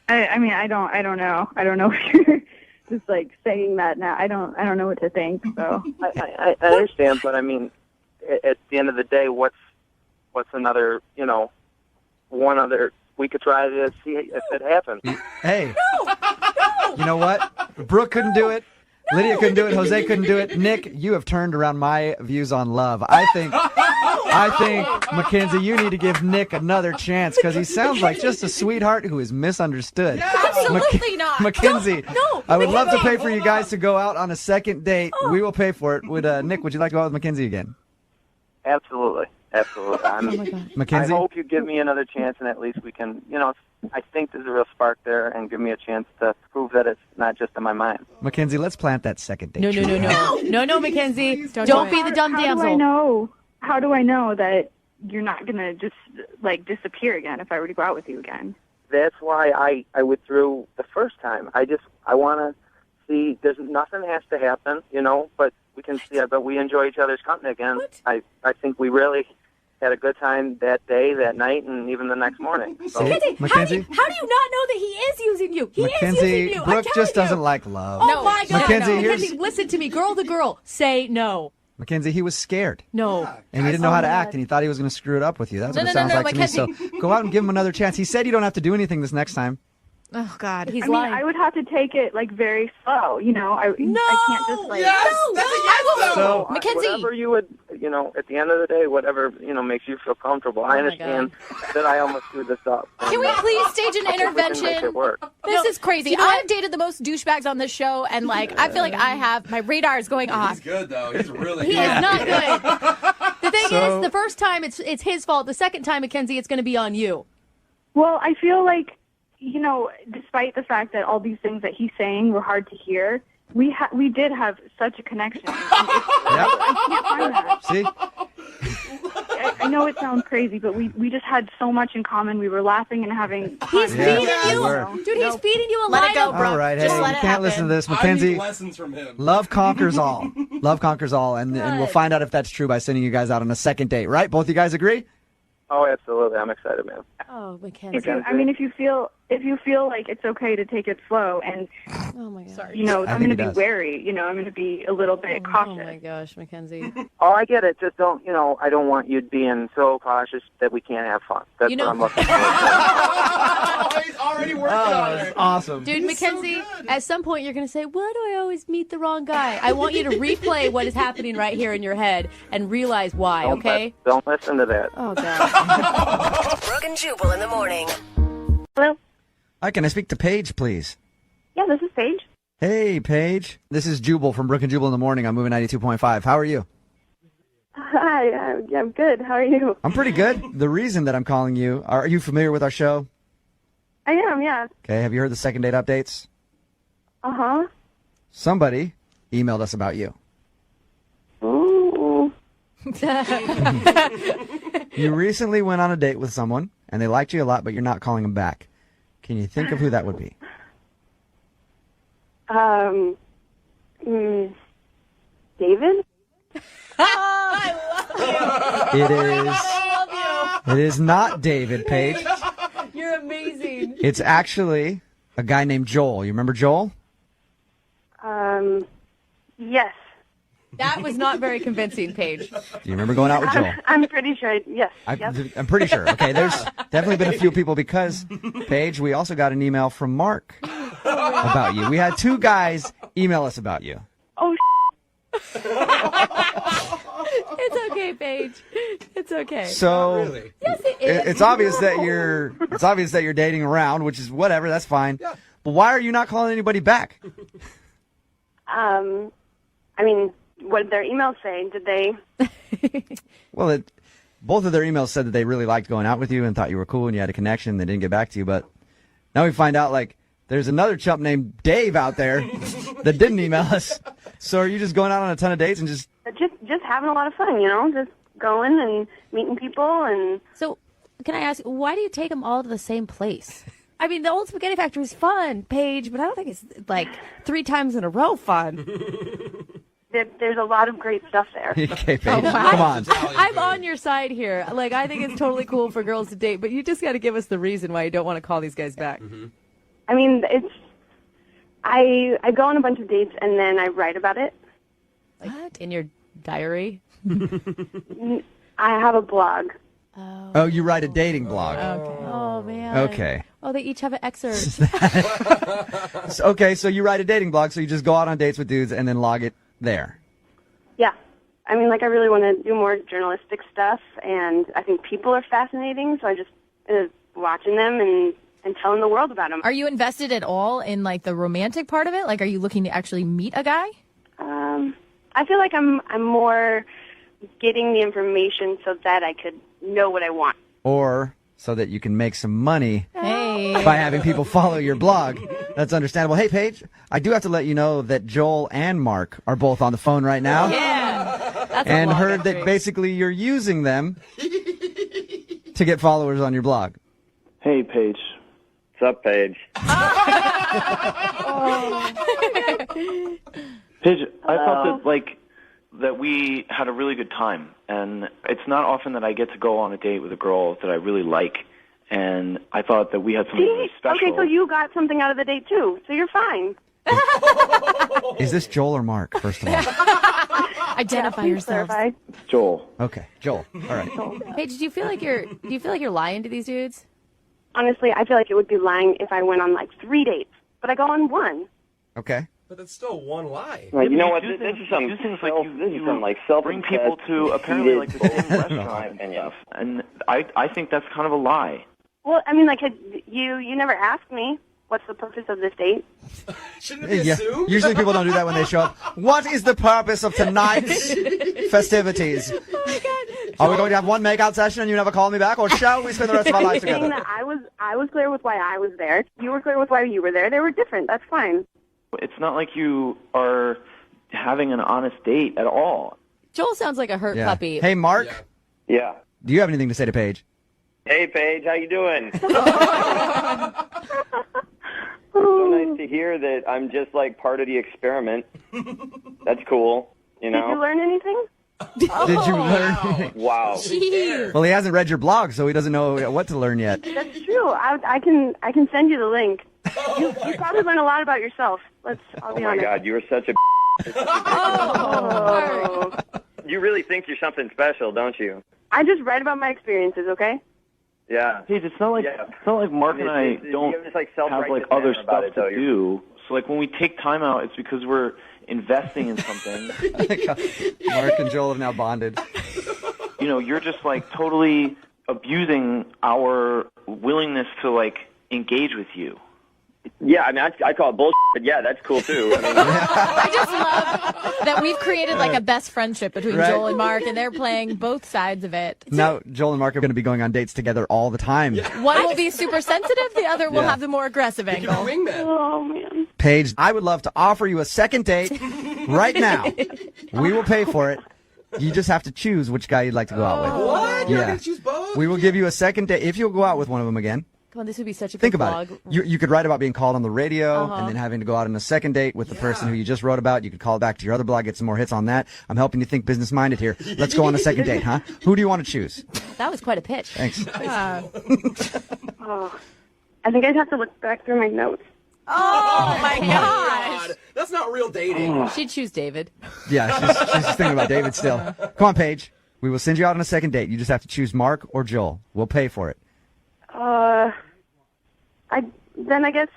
I don't know. I don't know if you're just saying that now. I don't know what to think. So I understand, but I mean, at the end of the day, what's another, one other, we could try to see if it happens. Hey. No! You know what? Brooke couldn't do it. Lydia couldn't do it. Jose couldn't do it. Nick, you have turned around my views on love. I think I think, Mackenzie, you need to give Nick another chance because he sounds like just a sweetheart who is misunderstood. Absolutely not. Mackenzie, No, I would love to Mackenzie. pay for you guys to go out on a second date. We will pay for it. Nick, would you like to go out with Mackenzie again? Absolutely. Absolutely. Mackenzie? I hope you give me another chance, and at least we can, I think there's a real spark there, and give me a chance to prove that it's not just in my mind. Mackenzie, let's plant that second date. No, Mackenzie. Don't be the dumb damsel. How do I know that you're not going to just, disappear again if I were to go out with you again? That's why I withdrew the first time. I want to see, nothing has to happen, but we can see it, but we enjoy each other's company again. I think we really had a good time that day, that night, and even the next morning. So. Mackenzie, how do you not know that he is using you? He is using you. Brooke just doesn't like love. Oh my God. Mackenzie, listen to me. Girl to girl, say no. Mackenzie, he was scared. No. And he didn't know how to act, and he thought he was going to screw it up with you. That's what it sounds like Mackenzie. to me. So go out and give him another chance. He said you don't have to do anything this next time. Oh, God. He's lying. I would have to take it, very slow, I can't just, Mackenzie. Whatever you would, at the end of the day, whatever, makes you feel comfortable. I understand that I almost screwed this up. Can we please stage an Make intervention? it work. This is crazy. I've dated the most douchebags on this show, and, I feel like I have, my radar is going off. He's good, though. He's really He good. is not good. The thing is, the first time, it's his fault. The second time, Mackenzie, it's going to be on you. Well, I feel like, despite the fact that all these things that he's saying were hard to hear, we did have such a connection. I can't find that. See? I know it sounds crazy, but we just had so much in common. We were laughing and having fun. He's feeding you. Dude, he's feeding you a Let line it go, of- Brooke. All right, Just hey, let you it can't happen. listen to this. I Mackenzie, need lessons from him. love conquers all. Love conquers all, and we'll find out if that's true by sending you guys out on a second date, right? Both you guys agree? Oh, absolutely. I'm excited, man. Oh, Mackenzie. If you feel like it's okay to take it slow, and oh my gosh, I'm going to be wary. I'm going to be a little bit cautious. Oh my gosh, Mackenzie. Oh, I get it. Just don't, I don't want you being so cautious that we can't have fun. That's what I'm looking for. He's already working on it. Awesome. Dude, Mackenzie, at some point you're going to say, why do I always meet the wrong guy? I want you to replay what is happening right here in your head and realize why, okay? Don't listen to that. Oh, God. Brooke and Jubal in the morning. Hello? Hi, can I speak to Paige, please? Yeah, this is Paige. Hey, Paige. This is Jubal from Brooke and Jubal in the morning on Moving 92.5. How are you? Hi, I'm good. How are you? I'm pretty good. The reason that I'm calling you, are you familiar with our show? I am, yeah. Okay, have you heard the second date updates? Uh-huh. Somebody emailed us about you. Ooh. You recently went on a date with someone, and they liked you a lot, but you're not calling them back. Can you think of who that would be? David? It is not David, Paige. You're amazing. It's actually a guy named Joel. You remember Joel? Yes. That was not very convincing, Paige. Do you remember going out with Joel? I'm pretty sure, yes. I'm pretty sure. Okay, there's definitely been a few people because, Paige, we also got an email from Mark about you. We had two guys email us about you. Oh, It's okay, Paige. It's okay. So Yes, it is. it's obvious that you're dating around, which is whatever. That's fine. But why are you not calling anybody back? what did their emails say? Did they? Well, both of their emails said that they really liked going out with you and thought you were cool and you had a connection. They didn't get back to you, but now we find out there's another chump named Dave out there that didn't email us. So are you just going out on a ton of dates and just having a lot of fun, just going and meeting people and. So, can I ask, why do you take them all to the same place? I mean, the Old Spaghetti Factory is fun, Paige, but I don't think it's 3 times in a row fun. There's a lot of great stuff there. Okay, Paige, come on. I'm on your side here. I think it's totally cool for girls to date, but you just got to give us the reason why you don't want to call these guys back. Mm-hmm. I go on a bunch of dates and then I write about it. What? In your diary? I have a blog. Oh, you write a dating blog. Okay. Oh, man. Okay. Oh, they each have an excerpt. Okay, so you write a dating blog, so you just go out on dates with dudes and then log it there. Yeah. I mean, like, I really want to do more journalistic stuff, and I think people are fascinating, so I just watching them and telling the world about them. Are you invested at all in, like, the romantic part of it? Like, are you looking to actually meet a guy? I feel like I'm more getting the information so that I could know what I want. Or so that you can make some money Hey. by having people follow your blog. That's understandable. Hey, Paige, I do have to let you know that Joel and Mark are both on the phone right now. Yeah. That's And a lot heard of that things. basically you're using them to get followers on your blog. Hey, Paige. What's up, Paige? Paige, I thought that we had a really good time, and it's not often that I get to go on a date with a girl that I really like, and I thought that we had something really special. Okay, so you got something out of the date, too, so you're fine. Is this Joel or Mark, first of all? Identify yourself. Joel. Okay, Joel. All right. Paige, do you feel like you're lying to these dudes? Honestly, I feel like it would be lying if I went on, like, 3 dates, but I go on 1. Okay. But that's still one lie. Like, you know what? do This things- is some you do things like self, you- this is you some like self bring people to apparently like the same restaurant and stuff, and I think that's kind of a lie. Well, I mean, like, you never asked me what's the purpose of this date. Shouldn't it be Yeah. assumed? Usually people don't do that when they show up. What is the purpose of tonight's festivities? Oh my God. Are we going to have one makeout session and you never call me back, or shall we spend the rest of our lives Saying together? that I was clear with why I was there. You were clear with why you were there. They were different. That's fine. It's not like you are having an honest date at all. Joel sounds like a hurt Yeah. puppy. Hey, Mark, Yeah. do you have anything to say to Paige? Hey, Paige, how you doing? So nice to hear that I'm just like part of the experiment. That's cool. You Did you know? learn anything? Did you learn? Wow. Jeez. Well, he hasn't read your blog, so he doesn't know what to learn yet. That's true. I can send you the link. You probably learn a lot about yourself. I'll Oh be my honest. God, you are such a. Oh. You really think you're something special, don't you? I just read about my experiences, okay? Yeah. Paige, it's not like Mark and I don't you have this, like, have self-righteous like other manner about stuff it, though. to do. So like when we take time out, it's because we're investing in something. Mark and Joel have now bonded. You know, you're just like totally abusing our willingness to like engage with you. Yeah, I mean, I call it bullshit, but yeah, that's cool too. I mean, I just love that we've created like a best friendship between Right. Joel and Mark, and they're playing both sides of it. Now, Joel and Mark are going to be going on dates together all the time. One will be super sensitive, the other will Yeah. have the more aggressive angle. Oh, man. Paige, I would love to offer you a second date right now. We will pay for it. You just have to choose which guy you'd like to go out with. What? You're Yeah. going to choose both? We will give you a second date if you'll go out with one of them again. Come on, this would be such a Think good about blog. it. You could write about being called on the radio Uh-huh. and then having to go out on a second date with the person who you just wrote about. You could call back to your other blog, get some more hits on that. I'm helping you think business-minded here. Let's go on a second date, huh? Who do you want to choose? That was quite a pitch. Thanks. Oh, I think I'd have to look back through my notes. Oh my gosh. God. That's not real dating. She'd choose David. Yeah, she's just thinking about David still. Come on, Paige. We will send you out on a second date. You just have to choose Mark or Joel. We'll pay for it. I guess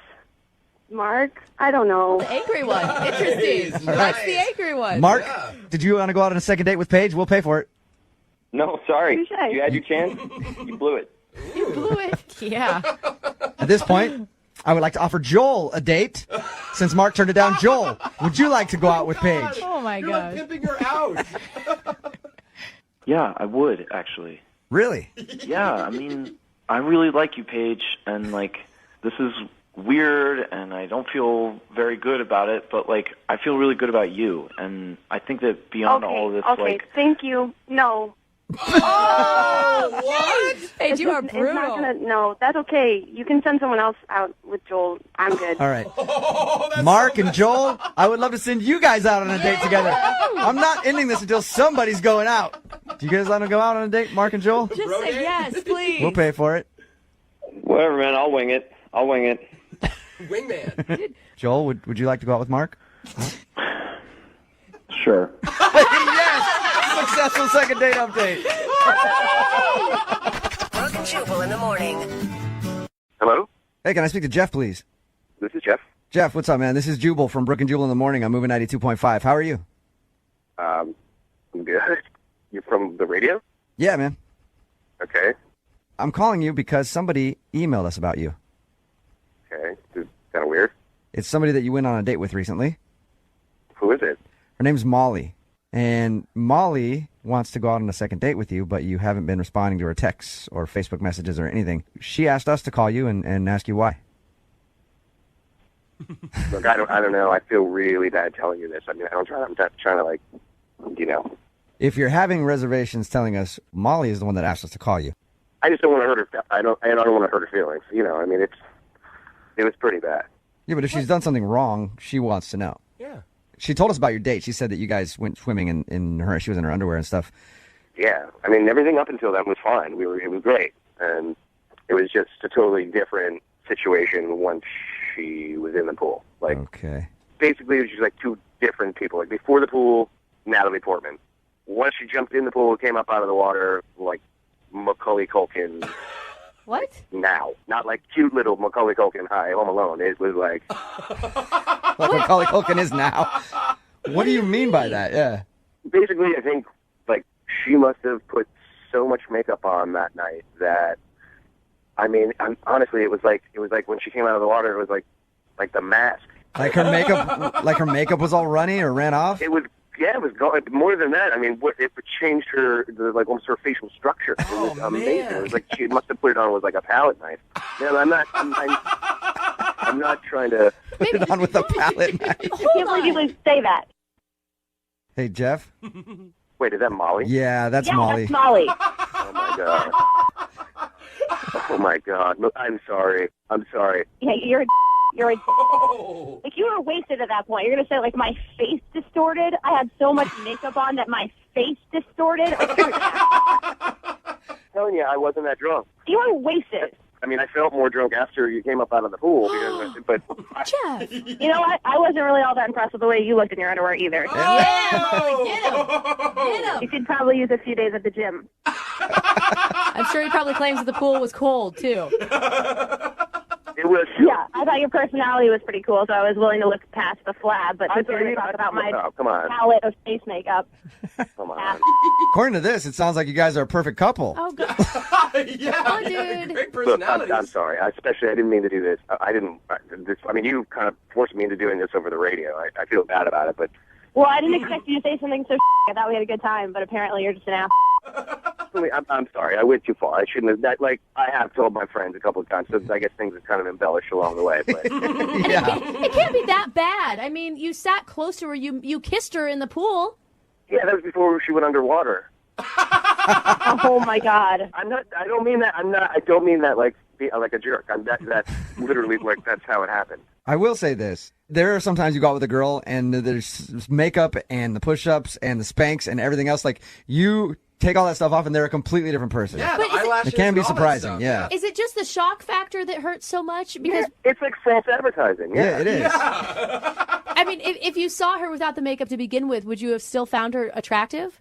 Mark. I don't know. The angry one. Interesting. That's the angry one. Mark, did you want to go out on a second date with Paige? We'll pay for it. no, sorry. Touche. You had your chance. You blew it. You blew it. Yeah. At this point, I would like to offer Joel a date. Since Mark turned it down, Joel, would you like to go out with Paige? Oh my You're like gosh. pimping her out. Yeah, I would actually. Really? Yeah, I mean, I really like you, Paige, and like this is weird, and I don't feel very good about it, but like I feel really good about you, and I think that beyond all of this, okay. like Thank you. No. Oh, what? Paige, you are It's not brutal. no, that's okay. You can send someone else out with Joel. I'm good. All right. Oh, that's Mark and Joel, I would love to send you guys out on a date together. I'm not ending this until somebody's going out. Do you guys want to go out on a date, Mark and Joel? Just Bro say date? yes, please. We'll pay for it. Whatever, man. I'll wing it. Wingman. Joel, would you like to go out with Mark? sure. Yes! Successful second date update. Brooke and Jubal in the morning. Hello, Hey, can I speak to Jeff, please? this is Jeff. Jeff, what's up, man? This is Jubal from Brooke and Jubal in the morning. I'm moving 92.5. How are you? I'm Good. You from the radio? Yeah, man. Okay. I'm calling you because somebody emailed us about you. Okay. It's kind of weird. It's somebody that you went on a date with recently. Who is it? Her name's Molly. And Molly wants to go out on a second date with you, but you haven't been responding to her texts or Facebook messages or anything. She asked us to call you and ask you why. Look, I don't know. I feel really bad telling you this. I mean, I'm not trying to, like, you know. If you're having reservations telling us, Molly is the one that asked us to call you. I just don't want to hurt her. I don't want to hurt her feelings. You know, I mean, it was pretty bad. Yeah, but if she's done something wrong, she wants to know. Yeah. She told us about your date. She said that you guys went swimming she was in her underwear and stuff. Yeah, I mean, everything up until then was fine. It was great, and it was just a totally different situation once she was in the pool. Like, okay. Basically, it was just like two different people. Like, before the pool, Natalie Portman. Once she jumped in the pool, came up out of the water, like Macaulay Culkin. What? Now, not like cute little Macaulay Culkin, hi, Home Alone. It was like like Macaulay Culkin is now. What do you mean by that? Yeah. Basically, I think like she must have put so much makeup on that night that, I mean, honestly, it was like when she came out of the water, it was like the mask. Like her makeup was all runny or ran off? It was. Yeah, it was more than that. I mean, it changed like almost her facial structure. It was amazing. Man. It was like she must have put it on with like a palette knife. Man, I'm not trying to put it on with a palette knife. I can't believe you would say that. Hey, Jeff. Wait, is that Molly? Yeah, that's Molly. That's Molly. Oh my god. Oh my god. Look, I'm sorry. Yeah, you're a like, you were wasted at that point. You're gonna say like my face distorted. I had so much makeup on that my face distorted. Telling you, I wasn't that drunk. You were wasted. I mean, I felt more drunk after you came up out of the pool. But Jeff, you know what? I wasn't really all that impressed with the way you looked in your underwear either. Yeah, You could probably use a few days at the gym. I'm sure he probably claims that the pool was cold, too. It was. Yeah, I thought your personality was pretty cool, so I was willing to look past the flab. But since you're going to talk about my palette of face makeup, come on. According to this, it sounds like you guys are a perfect couple. Oh, God. Yeah, dude. Great Look, personalities. I'm sorry. I didn't mean to do this. I mean, you kind of forced me into doing this over the radio. I feel bad about it, but. Well, I didn't expect you to say something so I thought we had a good time, but apparently you're just an ass. I'm sorry. I went too far. I shouldn't have. That, like, I have told my friends a couple of times, so I guess things have kind of embellished along the way. But yeah. It can't be that bad. I mean, you sat close to her. You kissed her in the pool. Yeah, that was before she went underwater. Oh my God! I don't mean that. I don't mean that like a jerk. That's literally like that's how it happened. I will say this. There are sometimes you go out with a girl and there's makeup and the push-ups and the spanks and everything else. Like, you take all that stuff off and they're a completely different person. Yeah, the eyelashes. It can be and all that surprising, stuff. yeah. Is it just the shock factor that hurts so much? Because it's like false advertising. Yeah, it is. Yeah. I mean, if you saw her without the makeup to begin with, would you have still found her attractive?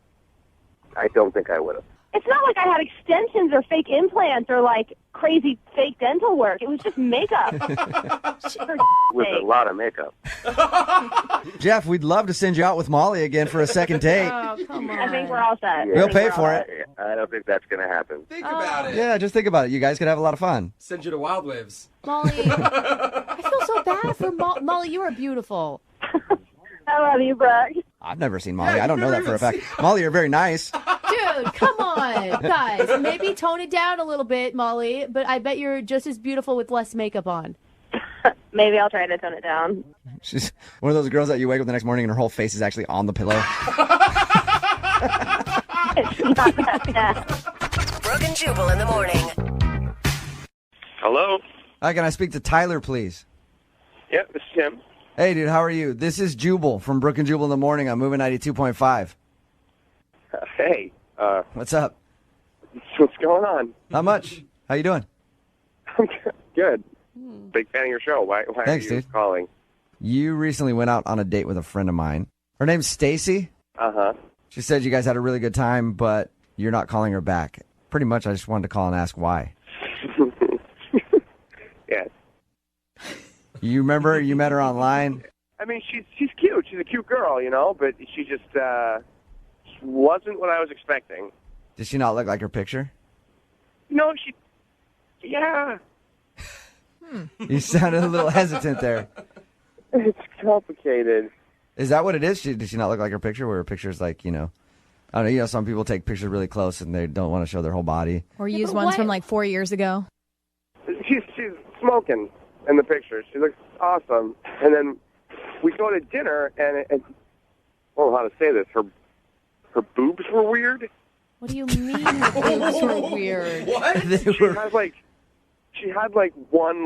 I don't think I would have. It's not like I had extensions or fake implants or like crazy fake dental work. It was just makeup. With a lot of makeup. Jeff, we'd love to send you out with Molly again for a second date. Oh, come on. I think we're all set. We'll pay for it. I don't think that's going to happen. Think about it. Yeah, just think about it. You guys could have a lot of fun. Send you to Wild Waves. Molly, I feel so bad for Molly. You are beautiful. I love you, Brooke. I've never seen Molly. I don't know that for a fact. Molly, you're very nice. Dude, come on, guys. Maybe tone it down a little bit, Molly, but I bet you're just as beautiful with less makeup on. Maybe I'll try to tone it down. She's one of those girls that you wake up the next morning and her whole face is actually on the pillow. It's not that bad. Brooke and Jubal in the morning. Hello? Hi, can I speak to Tyler, please? Yep, this is Tim. Hey, dude, how are you? This is Jubal from Brooke and Jubal in the morning. I'm moving 92.5. Hey. What's up? What's going on? Not much. How you doing? I'm good. Big fan of your show. Why Thanks, are you dude. calling? You recently went out on a date with a friend of mine. Her name's Stacy. Uh-huh. She said you guys had a really good time, but you're not calling her back. Pretty much, I just wanted to call and ask why. Yes. You remember you met her online? I mean, she's cute. She's a cute girl, you know, but she just wasn't what I was expecting. Did she not look like her picture? No, yeah. You sounded a little hesitant there. It's complicated. Is that what it is? Did she not look like her picture? Where her picture's like, I don't know, some people take pictures really close and they don't want to show their whole body. Or use ones from like 4 years ago. She's smoking in the picture. She looks awesome. And then we go to dinner, and I don't know how to say this. Her boobs were weird. What do you mean her boobs were weird? What? She had one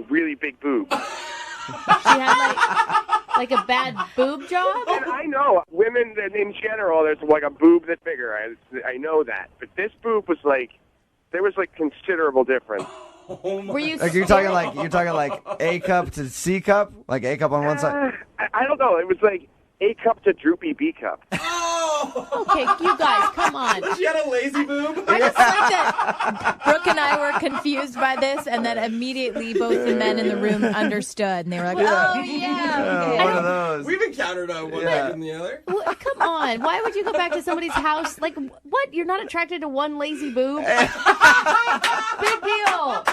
really big boob. She had like a bad boob job? And I know women in general, there's like a boob that's bigger. I know that, but this boob was there was considerable difference. Were you? Like you're talking like A cup to C cup, like A cup on one side. I don't know. It was like A cup to droopy B cup. Okay, you guys, come on. She had a lazy boob. I just like that Brooke and I were confused by this, and then immediately both the men in the room understood, and they were like, "Oh yeah, okay." One of those. We've encountered one better than the other. Well, come on. Why would you go back to somebody's house? Like, what? You're not attracted to one lazy boob? Big deal.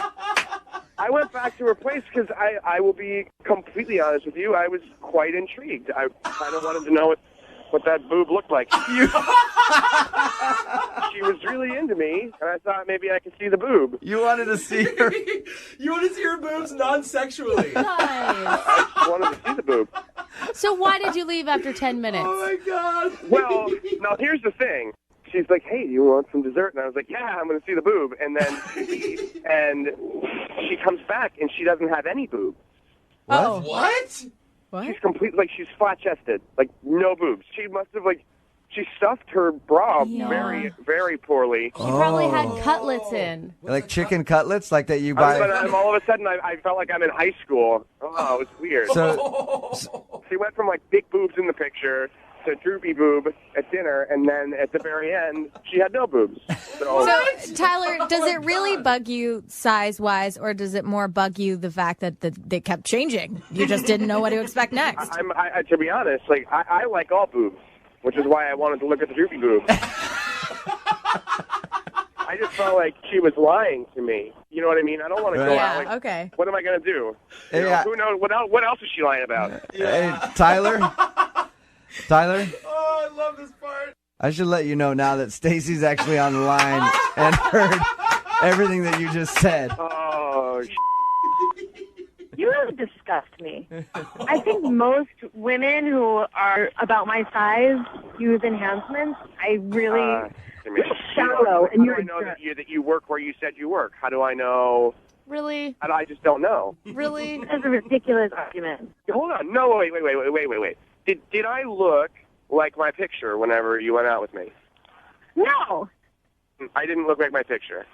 I went back to her place because I will be completely honest with you. I was quite intrigued. I kind of wanted to know what that boob looked like. She was really into me, and I thought maybe I could see the boob. You wanted to see her. You want to see her boobs non-sexually. Nice. I just wanted to see the boob. So why did you leave after 10 minutes? Oh, my God. Well, now here's the thing. She's like, hey, do you want some dessert? And I was like, yeah, I'm going to see the boob. And then and she comes back, and she doesn't have any boobs. Oh, what? What? She's she's flat-chested, no boobs. She must have, she stuffed her bra very, very poorly. She probably had cutlets in. Like chicken cutlets, like that you buy. All of a sudden, I felt like I'm in high school. Oh, it was weird. So she went from, big boobs in the picture to droopy boob at dinner, and then at the very end, she had no boobs. So Tyler, does it really bug you size-wise, or does it more bug you the fact that they kept changing? You just didn't know what to expect next. To be honest, I like all boobs, which is why I wanted to look at the droopy boob. I just felt like she was lying to me. You know what I mean? I don't want to go out. Okay. What am I going to do? Who knows? What else is she lying about? Hey, Tyler. Tyler? Oh, I love this part. I should let you know now that Stacy's actually on the line and heard everything that you just said. Oh, You really disgust me. I think most women who are about my size use enhancements. I really... You're shallow, and you're... How do I know that you work where you said you work? How do I know... Really? I just don't know. Really? That's a ridiculous argument. Hold on. No, wait. Did I look like my picture whenever you went out with me? No. I didn't look like my picture.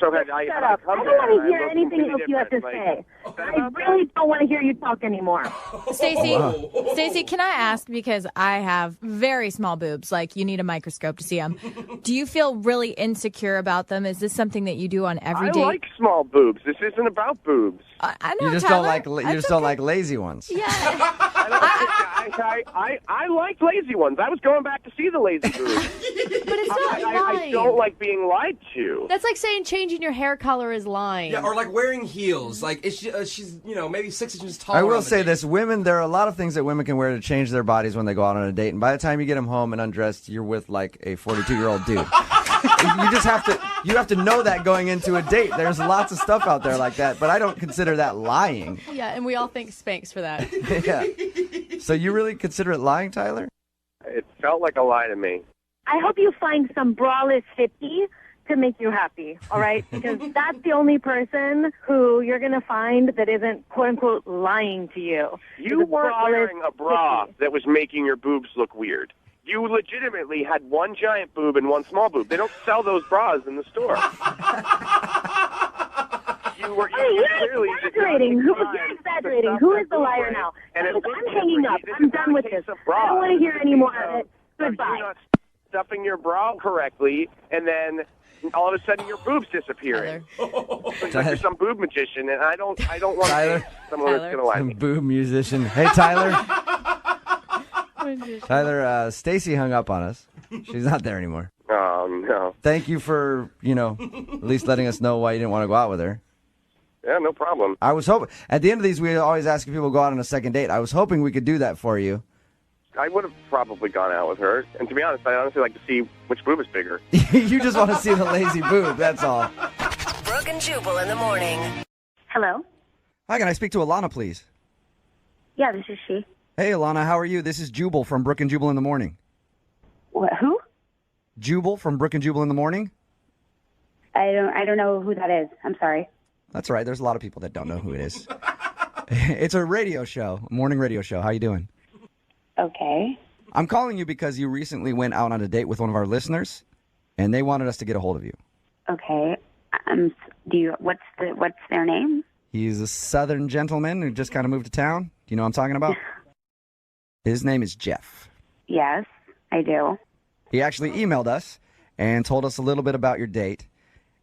So Shut up. I don't want to hear anything else you have to say. I really don't want to hear you talk anymore. Stacey, can I ask, because I have very small boobs, you need a microscope to see them. Do you feel really insecure about them? Is this something that you do on every date? I like small boobs. This isn't about boobs. I know, You just Tyler. don't like lazy ones. Yeah. I like lazy ones. I was going back to see the lazy boobs. But it's not lying. I don't like being lied to. That's like saying changing your hair color is lying. Yeah, or wearing heels. She's maybe 6 inches taller. I will say this: there are a lot of things that women can wear to change their bodies when they go out on a date, and by the time you get them home and undressed, you're with a 42-year-old dude. You have to know that going into a date. There's lots of stuff out there like that, but I don't consider that lying. Yeah, and we all thank Spanx for that. Yeah. So you really consider it lying, Tyler? It felt like a lie to me. I hope you find some braless hippie to make you happy, all right? Because that's the only person who you're going to find that isn't, quote-unquote, lying to you. You weren't wearing a bra that was making your boobs look weird. You legitimately had one giant boob and one small boob. They don't sell those bras in the store. You're exaggerating. You're exaggerating. Who is the liar now? I'm hanging up. I'm done with this. I don't want to hear any more of it. Goodbye. You're not stuffing your bra correctly, and then all of a sudden your boobs disappearing. Like you're some boob magician, and I don't want to be someone that's going to lie to Some me. boob musician. Hey, Tyler. Tyler, Stacy hung up on us. She's not there anymore. Oh, no. Thank you for, at least letting us know why you didn't want to go out with her. Yeah, no problem. I was hoping, at the end of these, we always ask if people go out on a second date. I was hoping we could do that for you. I would have probably gone out with her. And to be honest, I honestly like to see which boob is bigger. You just want to see the lazy boob, that's all. Brooke and Jubal in the morning. Hello? Hi, can I speak to Alana, please? Yeah, this is she. Hey, Alana, how are you? This is Jubal from Brooke and Jubal in the morning. What, who? Jubal from Brooke and Jubal in the morning? I don't know who that is. I'm sorry. That's all right. There's a lot of people that don't know who it is. It's a radio show, a morning radio show. How you doing? Okay. I'm calling you because you recently went out on a date with one of our listeners, and they wanted us to get a hold of you. Okay. What's their name? He's a southern gentleman who just kind of moved to town. Do you know what I'm talking about? His name is Jeff. Yes, I do. He actually emailed us and told us a little bit about your date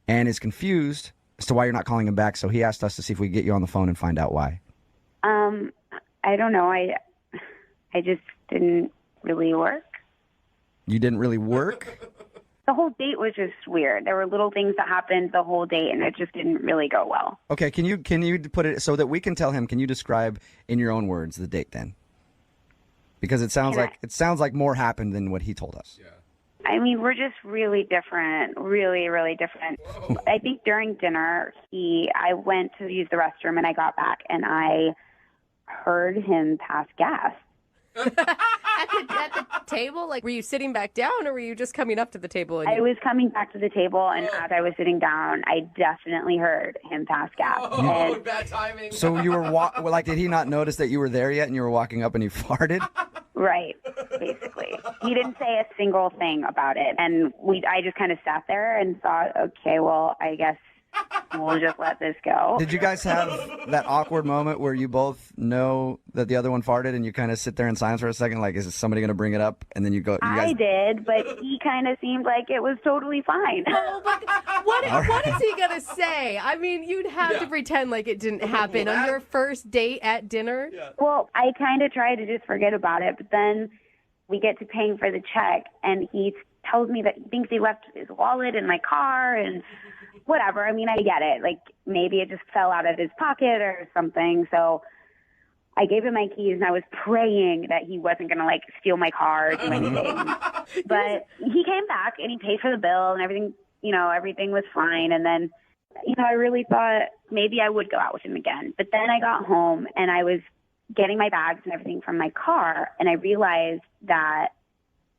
and is confused as to why you're not calling him back, so he asked us to see if we could get you on the phone and find out why. I don't know. I just didn't really work. You didn't really work? The whole date was just weird. There were little things that happened the whole date, and it just didn't really go well. Okay, can you put it so that we can tell him, can you describe in your own words the date then? Because it sounds like more happened than what he told us. Yeah. I mean, we're just really different, really, really different. Whoa. I think during dinner, I went to use the restroom, and I got back, and I heard him pass gas. At the table? Like, were you sitting back down, or were you just coming up to the table? I was coming back to the table, and as I was sitting down, I definitely heard him pass gas. Oh, bad timing. So you were did he not notice that you were there yet, and you were walking up and he farted? Right, basically. He didn't say a single thing about it, and I just kind of sat there and thought, okay, well, I guess we'll just let this go. Did you guys have that awkward moment where you both know that the other one farted and you kind of sit there in silence for a second, like, is somebody going to bring it up? And then you go, I did, but he kind of seemed like it was totally fine. Oh, but what is he going to say? I mean, you'd have to pretend like it didn't happen on your first date at dinner. Yeah. Well, I kind of tried to just forget about it, but then we get to paying for the check, and he tells me that he thinks he left his wallet in my car, and whatever. I mean, I get it. Like, maybe it just fell out of his pocket or something. So I gave him my keys, and I was praying that he wasn't going to, steal my car or do anything. But he came back, and he paid for the bill, and everything, everything was fine. And then, I really thought maybe I would go out with him again. But then I got home, and I was getting my bags and everything from my car, and I realized that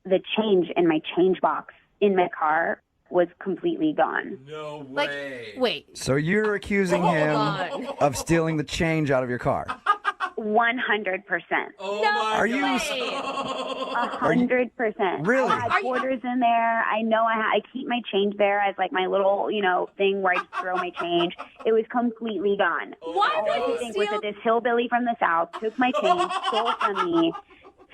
the change in my change box in my car was completely gone. No way. Wait. So you're accusing him of stealing the change out of your car? 100%. Oh, no my Are you? 100%. Really? I had quarters in there. I know I keep my change there as my little, thing where I just throw my change. It was completely gone. Why All I would could you think steal? was that this hillbilly from the South took my change, stole from me.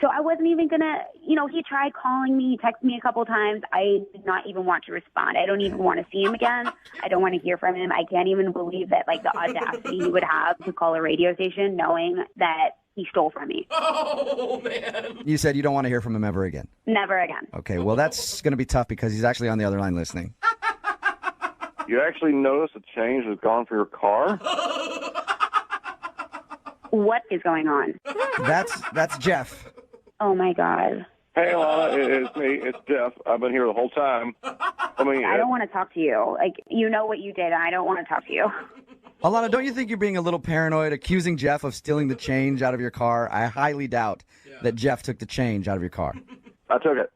So I wasn't even going to, he tried calling me, he texted me a couple times. I did not even want to respond. I don't even want to see him again. I don't want to hear from him. I can't even believe that, the audacity he would have to call a radio station knowing that he stole from me. Oh, man. You said you don't want to hear from him ever again. Never again. Okay, well, that's going to be tough because he's actually on the other line listening. You actually noticed a change was gone for your car? What is going on? That's Jeff. Oh, my God. Hey, Alana, it's me. It's Jeff. I've been here the whole time. I don't want to talk to you. You know what you did. I don't want to talk to you. Alana, don't you think you're being a little paranoid, accusing Jeff of stealing the change out of your car? I highly doubt that Jeff took the change out of your car. I took it.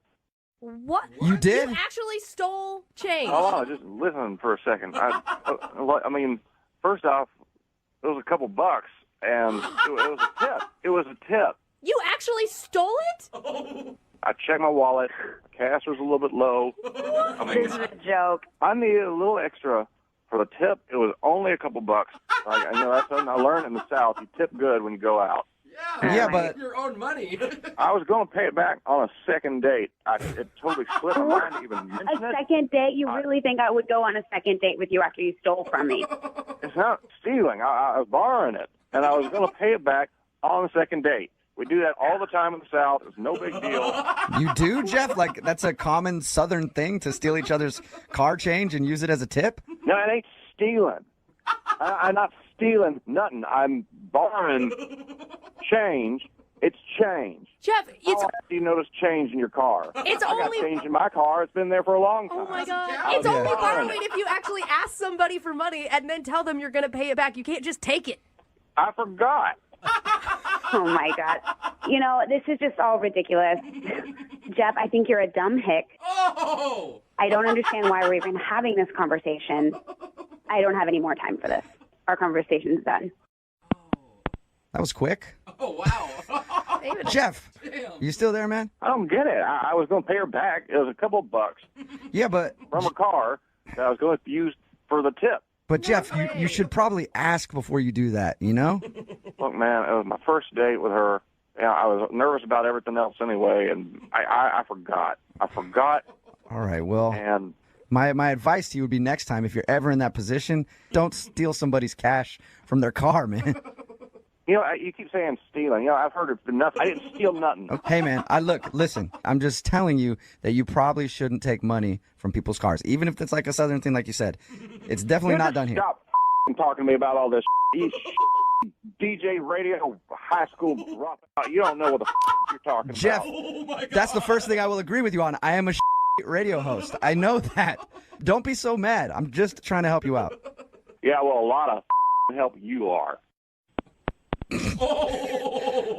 What? You did? You actually stole change. Alana, just listen for a second. First off, it was a couple bucks, and it was a tip. It was a tip. You actually stole it? I checked my wallet. Cash was a little bit low. This is a joke. I needed a little extra for the tip. It was only a couple bucks. That's something I learned in the South. You tip good when you go out. Yeah, but your own money. I was going to pay it back on a second date. It totally slipped my mind to even mention it. Second date? You really think I would go on a second date with you after you stole from me? It's not stealing. I was borrowing it, and I was going to pay it back on the second date. We do that all the time in the South. It's no big deal. You do, Jeff? Like, that's a common Southern thing to steal each other's car change and use it as a tip? No, it ain't stealing. I'm not stealing nothing. I'm borrowing change. It's change. Jeff, it's... How often do you notice change in your car? It's I got only... change in my car. It's been there for a long time. Oh, my God. It's only borrowing if you actually ask somebody for money and then tell them you're going to pay it back. You can't just take it. I forgot. Oh, my God. You know, this is just all ridiculous. Jeff, I think you're a dumb hick. Oh! I don't understand why we're even having this conversation. I don't have any more time for this. Our conversation's done. That was quick. Oh, wow. Jeff, you still there, man? I don't get it. I was going to pay her back. It was a couple of bucks. Yeah, but... From a car that I was going to use for the tip. But, Jeff, you should probably ask before you do that, you know? Look, man, it was my first date with her. Yeah, I was nervous about everything else anyway, and I forgot. I forgot. All right, well... And... My advice to you would be next time, if you're ever in that position, don't steal somebody's cash from their car, man. You know, you keep saying stealing. You know, I've heard it enough. I didn't steal nothing. Hey, man, listen, I'm just telling you that you probably shouldn't take money from people's cars, even if it's like a Southern thing like you said. It's definitely not done here. Stop talking to me about all this. You DJ radio high school dropout. You don't know what the you're talking Jeff, about. Jeff, that's the first thing I will agree with you on. I am a radio host. I know that. Don't be so mad. I'm just trying to help you out. Yeah, well, a lot of help you are. Did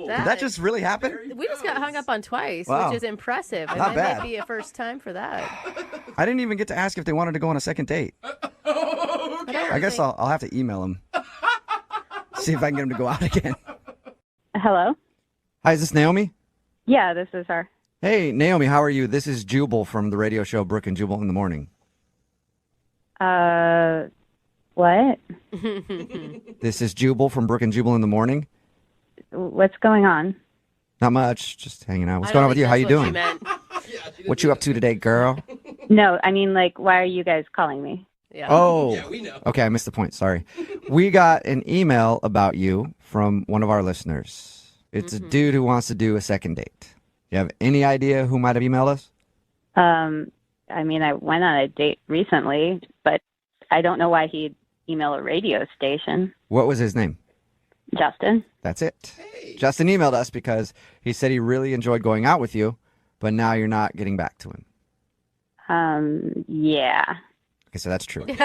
that just really happen? We just got hung up on twice, Wow. which is impressive. And Not that bad. might be a first time for that. I didn't even get to ask if they wanted to go on a second date. I guess I'll have to email them. See if I can get them to go out again. Hello? Hi, is this Naomi? Yeah, this is her. Hey, Naomi, how are you? This is Jubal from the radio show Brooke and Jubal in the Morning. What? This is Jubal from Brooke and Jubal in the Morning. What's going on? Not much, just hanging out. What's going on with you? How you doing? What you up to today, girl? No, I mean, like, why are you guys calling me? Yeah. Oh, Yeah, we know. Okay, I missed the point. Sorry. We got an email about you from one of our listeners. It's a dude who wants to do a second date. You have any idea who might have emailed us? I mean, I went on a date recently, but I don't know why he'd email a radio station. What was his name? Justin. That's it. Justin emailed us because he said he really enjoyed going out with you, but now you're not getting back to him. Yeah. Okay, so that's true. So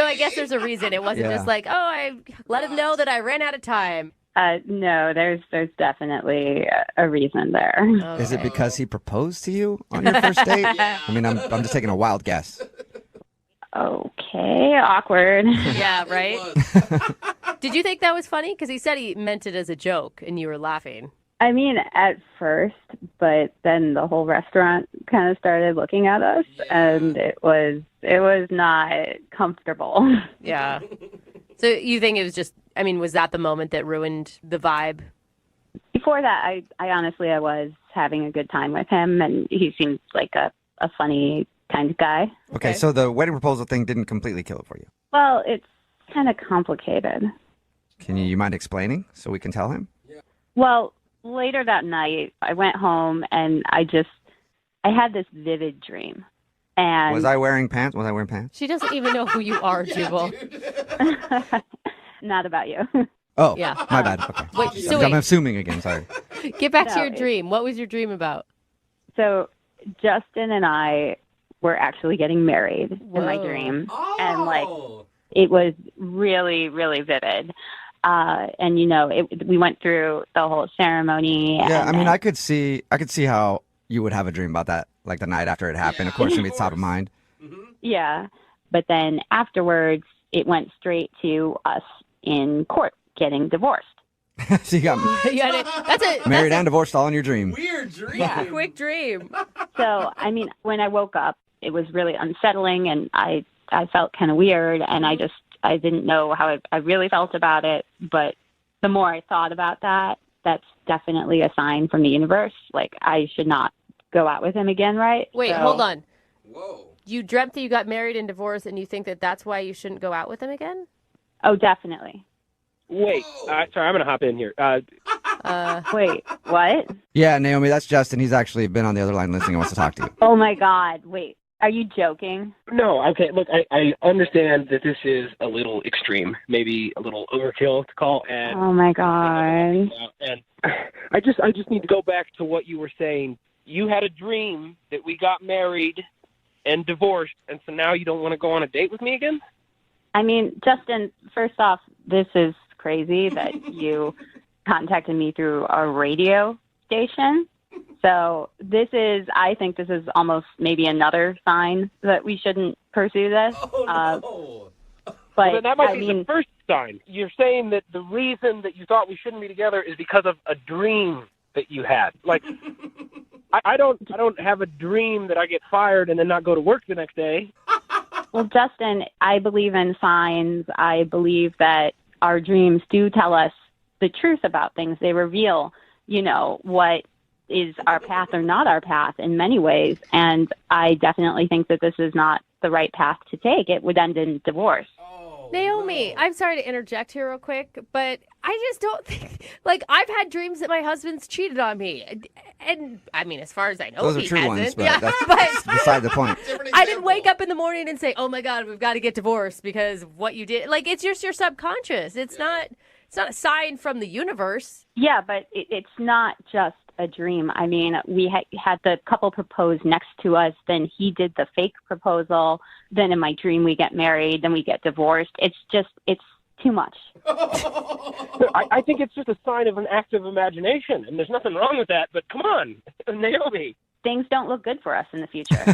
I guess there's a reason. It wasn't Yeah. just like, oh, I let him know that I ran out of time. No, there's definitely a reason there. Is it because he proposed to you on your first date? I mean, I'm just taking a wild guess. Okay, awkward. Yeah, right? Did you think that was funny? Because he said he meant it as a joke and you were laughing. I mean, at first, but then the whole restaurant kind of started looking at us, and it was not comfortable. Yeah. So you think it was just, I mean, was that the moment that ruined the vibe? Before that, I honestly was having a good time with him, and he seemed like a funny kind of guy. Okay, so the wedding proposal thing didn't completely kill it for you. Well, it's kind of complicated. Can you mind explaining so we can tell him? Well, later that night, I went home, and I had this vivid dream. And Was I wearing pants? Was I wearing pants? She doesn't even know who you are, Jubal. Not about you. Oh, Yeah. my bad. Okay. Wait, so I'm wait. assuming again, sorry. Get back to No, your dream. What was your dream about? So Justin and I were actually getting married in my dream. And, like, it was really, really vivid. And, you know, we went through the whole ceremony. Yeah, and I mean, then- I could see how you would have a dream about that, like the night after it happened. Of course, it's top of mind. Yeah. But then afterwards, it went straight to us in court getting divorced. So you got That's it. married and divorced all in your dream. Weird dream. Yeah. Quick dream. So, I mean, when I woke up, it was really unsettling, and I felt kind of weird, and I didn't know how I really felt about it. But the more I thought about that, that's definitely a sign from the universe. Like, I should not go out with him again, right? Wait, So- hold on. Whoa. You dreamt that you got married and divorced, and you think that that's why you shouldn't go out with him again? Oh, definitely. Wait, sorry, I'm going to hop in here. Wait, what? Yeah, Naomi, that's Justin. He's actually been on the other line listening and wants to talk to you. Oh my God! Wait, are you joking? No, okay, look, I understand that this is a little extreme, maybe a little overkill to call, and Oh my God! and I just need to go back to what you were saying. You had a dream that we got married and divorced, and so now you don't want to go on a date with me again? I mean, Justin, first off, this is crazy that you contacted me through a radio station. So I think this is almost maybe another sign that we shouldn't pursue this. But Well, then that might be the first sign. You're saying that the reason that you thought we shouldn't be together is because of a dream that you had. Like, I don't have a dream that I get fired and then not go to work the next day. Well, Justin, I believe in signs. I believe that our dreams do tell us the truth about things. They reveal, what is our path or not our path in many ways. And I definitely think that this is not the right path to take. It would end in divorce. Naomi, I'm sorry to interject here real quick, but I just don't think, I've had dreams that my husband's cheated on me. And I mean, as far as I know, Those are he true hasn't. ones, but that's beside the point. I didn't wake up in the morning and say, oh my God, we've got to get divorced because of what you did. It's just your subconscious. It's not a sign from the universe. Yeah, but it's not just a dream. I mean, we had the couple propose next to us, then he did the fake proposal, then in my dream we get married, then we get divorced. It's too much. I think it's just a sign of an active imagination, and there's nothing wrong with that, but come on, Naomi. Things don't look good for us in the future.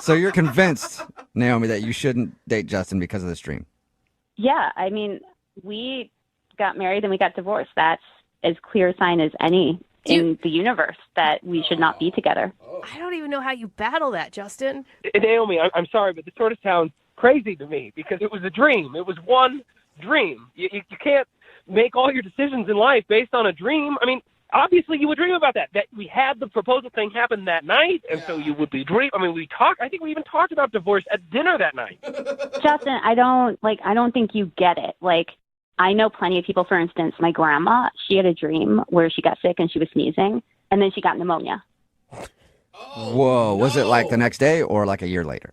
So you're convinced, Naomi, that you shouldn't date Justin because of this dream? Yeah, I mean, we got married and we got divorced. That's as clear a sign as any in the universe that we should not be together. I don't even know how you battle that, Justin. Naomi, I'm sorry, but this sort of sounds crazy to me because it was a dream. It was one dream. You can't make all your decisions in life based on a dream. I mean, obviously you would dream about that we had the proposal thing happen that night, and so you would be dream. I mean, I think we even talked about divorce at dinner that night. Justin, I don't think you get it. I know plenty of people, for instance, my grandma, she had a dream where she got sick and she was sneezing, and then she got pneumonia. Whoa. Was it like the next day or like a year later?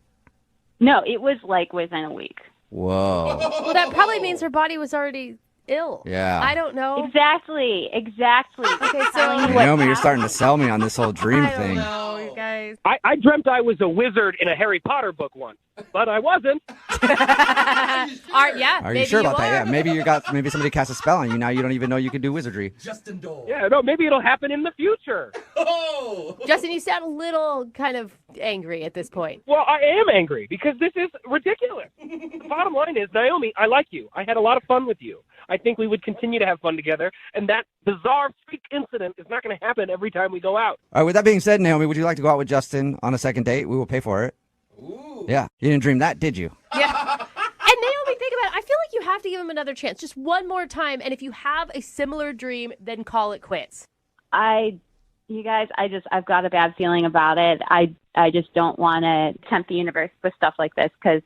No, it was within a week. Whoa. Well, that probably means her body was already ill. Yeah. I don't know. Exactly. Okay, so Naomi, you're starting to sell me on this whole dream thing. No, you guys. I dreamt I was a wizard in a Harry Potter book once, but I wasn't. Are you sure about that? Yeah, maybe somebody cast a spell on you. Now you don't even know you can do wizardry. Justin Dole. Yeah, no, maybe it'll happen in the future. Justin, you sound a little kind of angry at this point. Well, I am angry because this is ridiculous. The bottom line is, Naomi, I like you. I had a lot of fun with you. I think we would continue to have fun together, and that bizarre freak incident is not going to happen every time we go out. All right, with that being said, Naomi, would you like to go out with Justin on a second date? We will pay for it. Ooh. Yeah, you didn't dream that, did you? Yeah. And Naomi, think about it. I feel like you have to give him another chance, just one more time, and if you have a similar dream, then call it quits. You guys, I've got a bad feeling about it. I just don't want to tempt the universe with stuff like this because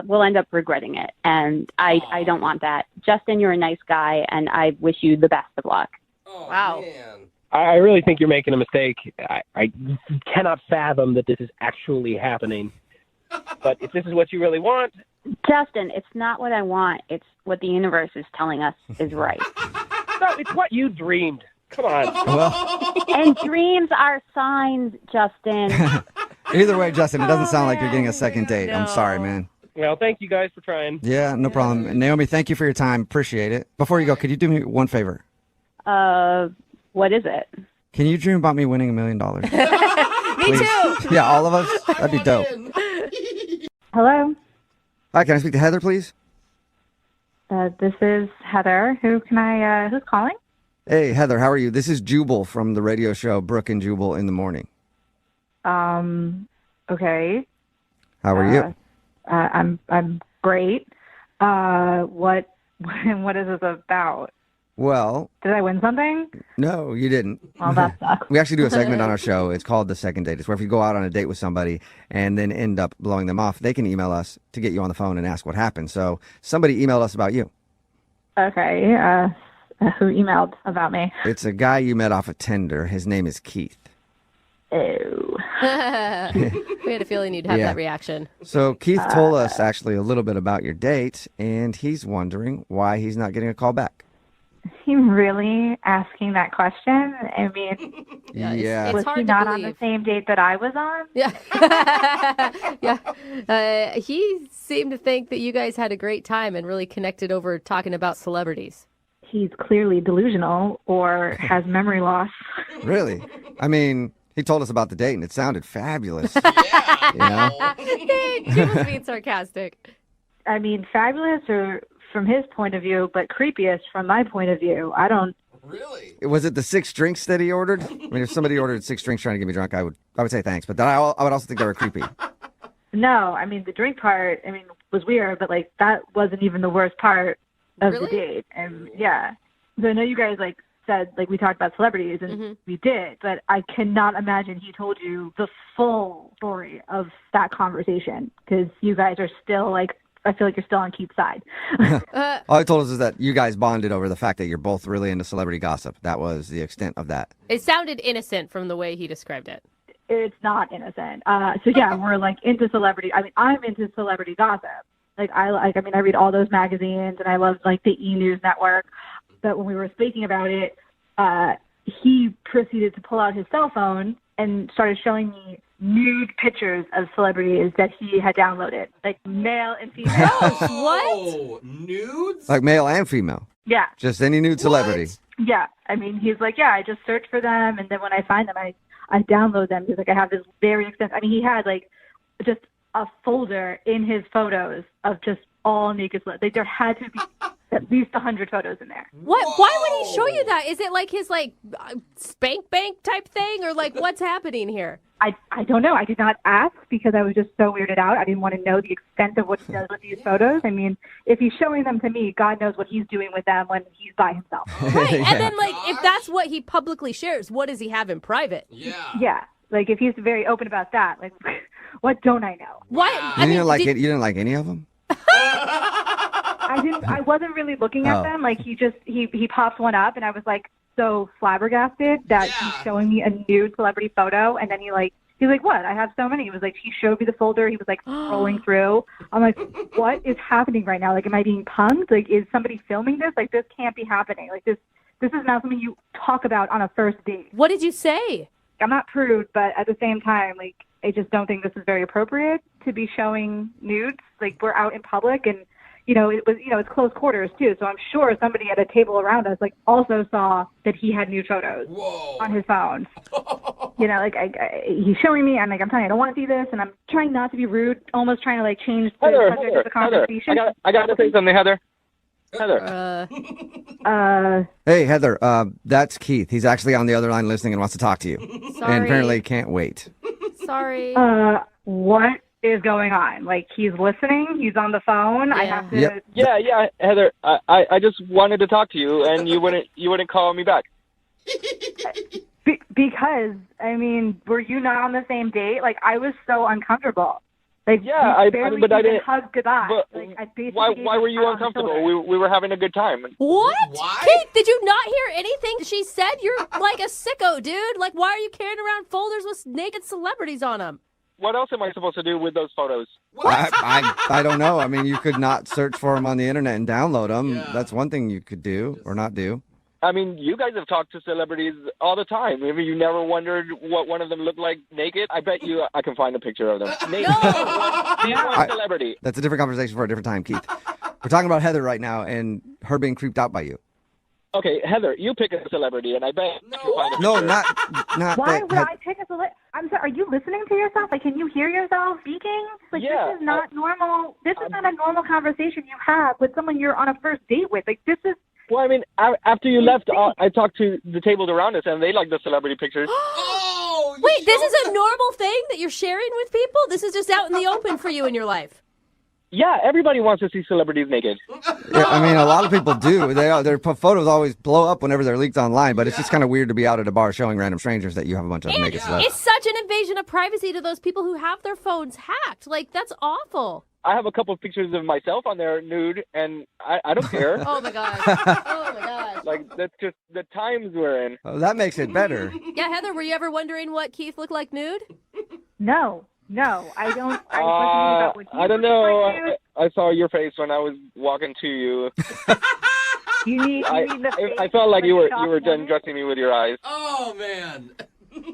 we'll end up regretting it. And I don't want that. Justin, you're a nice guy, and I wish you the best of luck. Wow. Man. I really think you're making a mistake. I cannot fathom that this is actually happening. But if this is what you really want... Justin, it's not what I want. It's what the universe is telling us is right. No, it's what you dreamed. Come on. And dreams are signs, Justin. Either way, Justin, it doesn't sound like you're getting a second date. I'm sorry, man. Well, thank you guys for trying. Yeah, no problem. And Naomi, thank you for your time. Appreciate it. Before you go, could you do me one favor? What is it? Can you dream about me winning $1 million? Me too. Yeah, all of us? That'd be dope. Hello? Hi, can I speak to Heather, please? This is Heather. Who's calling? Hey, Heather, how are you? This is Jubal from the radio show Brooke and Jubal in the Morning. Okay. How are you? I'm great. What is this about? Well, did I win something? No, you didn't. Well, that sucks. We actually do a segment on our show. It's called The Second Date. It's where if you go out on a date with somebody and then end up blowing them off, they can email us to get you on the phone and ask what happened. So somebody emailed us about you. Okay. who emailed about me. It's a guy you met off of Tinder. His name is Keith. Oh. We had a feeling you'd have Yeah. that reaction. So Keith told us actually a little bit about your date, and he's wondering why he's not getting a call back. He really asking that question? I mean, Yeah. was he not on the same date that I was on? Yeah. Yeah. He seemed to think that you guys had a great time and really connected over talking about celebrities. He's clearly delusional or has memory loss. Really? I mean, he told us about the date, and it sounded fabulous. Jubal's being sarcastic. I mean, fabulous or from his point of view, but creepiest from my point of view. I don't. Was it the 6 drinks that he ordered? I mean, if somebody ordered 6 drinks trying to get me drunk, I would say thanks. But then I would also think they were creepy. No, I mean, the drink part, I mean, was weird, but, like, that wasn't even the worst part of the date. And, yeah. So I know you guys, like, said, like, we talked about celebrities, and we did, but I cannot imagine he told you the full story of that conversation, because you guys are still, like, I feel like you're still on Keith's side. All he told us is that you guys bonded over the fact that you're both really into celebrity gossip. That was the extent of that. It sounded innocent from the way he described it. It's not innocent. So yeah, we're like into celebrity. I mean, I'm into celebrity gossip. I read all those magazines, and I love like the E! News Network. But when we were speaking about it, he proceeded to pull out his cell phone and started showing me nude pictures of celebrities that he had downloaded, like male and female. What? Nudes? Like male and female. Yeah. Just any nude celebrity. Yeah. I mean, he's like, yeah, I just search for them, and then when I find them, I download them. He's like, I have this very extensive. I mean, he had like just a folder in his photos of just all naked celebrities. Like, there had to be at least 100 photos in there. What? Why would he show you that? Is it like his spank bank type thing, or like what's happening here? I don't know. I did not ask because I was just so weirded out. I didn't want to know the extent of what he does with these photos. I mean, if he's showing them to me, God knows what he's doing with them when he's by himself. Right. And then, like, if that's what he publicly shares, what does he have in private? Yeah. Like, if he's very open about that, like, what don't I know? What? You didn't like any of them? I wasn't really looking at them. Like, he popped one up, and I was like so flabbergasted that he's showing me a nude celebrity photo, and then he's like, what? I have so many. He was like, he showed me the folder. He was like scrolling through. I'm like, what is happening right now? Like, am I being punked? Like, is somebody filming this? Like, this can't be happening. Like, this is not something you talk about on a first date. What did you say? I'm not prude, but at the same time, like, I just don't think this is very appropriate to be showing nudes. Like, we're out in public, and it's close quarters too. So I'm sure somebody at a table around us like also saw that he had nude photos on his phone. He's showing me. I'm like, I'm telling you, I don't want to see this, and I'm trying not to be rude, almost trying to like change the subject of the conversation. I got to say something, Heather. Hey, Heather, that's Keith. He's actually on the other line listening and wants to talk to you. Sorry. And apparently can't wait. Sorry. What is going on? Like, he's listening, he's on the phone. Yeah. I have to. Yep. Yeah, Heather. I just wanted to talk to you, and you wouldn't call me back. Because I mean, were you not on the same date? Like, I was so uncomfortable. Like, Yeah, we I barely but I even didn't. hugged goodbye. But Like, I basically why gave were him you a pat on the uncomfortable? shoulder. We were having a good time. What? Kate, did you not hear anything she said? You're like a sicko, dude. Like, why are you carrying around folders with naked celebrities on them? What else am I supposed to do with those photos? I don't know. I mean, you could not search for them on the internet and download them. Yeah. That's one thing you could do or not do. I mean, you guys have talked to celebrities all the time. Maybe you never wondered what one of them looked like naked. I bet you I can find a picture of them. Name one celebrity. That's a different conversation for a different time, Keith. We're talking about Heather right now and her being creeped out by you. Okay, Heather, you pick a celebrity, and I bet you can find a picture. No, not Why that. would I pick a celebrity? I'm sorry, are you listening to yourself? Like, can you hear yourself speaking? Like, Yeah, this is not normal. This is not a normal conversation you have with someone you're on a first date with. Like, this is. Well, I mean, after you left, I talked to the tables around us, and they like the celebrity pictures. Wait, this is a normal thing that you're sharing with people? This is just out in the open for you in your life? Yeah, everybody wants to see celebrities naked. Yeah, I mean, a lot of people do. Their photos always blow up whenever they're leaked online, but it's just kind of weird to be out at a bar showing random strangers that you have a bunch of naked celebrities. It's such an invasion of privacy to those people who have their phones hacked. Like, that's awful. I have a couple of pictures of myself on there nude, and I don't care. Oh my gosh. Oh my gosh. Like, that's just the times we're in. Oh, that makes it better. Yeah, Heather, were you ever wondering what Keith looked like nude? No, I don't. I was wondering about what I don't know. I saw your face when I was walking to you. You need the face. I felt like you were done dressing me with your eyes. Oh, man.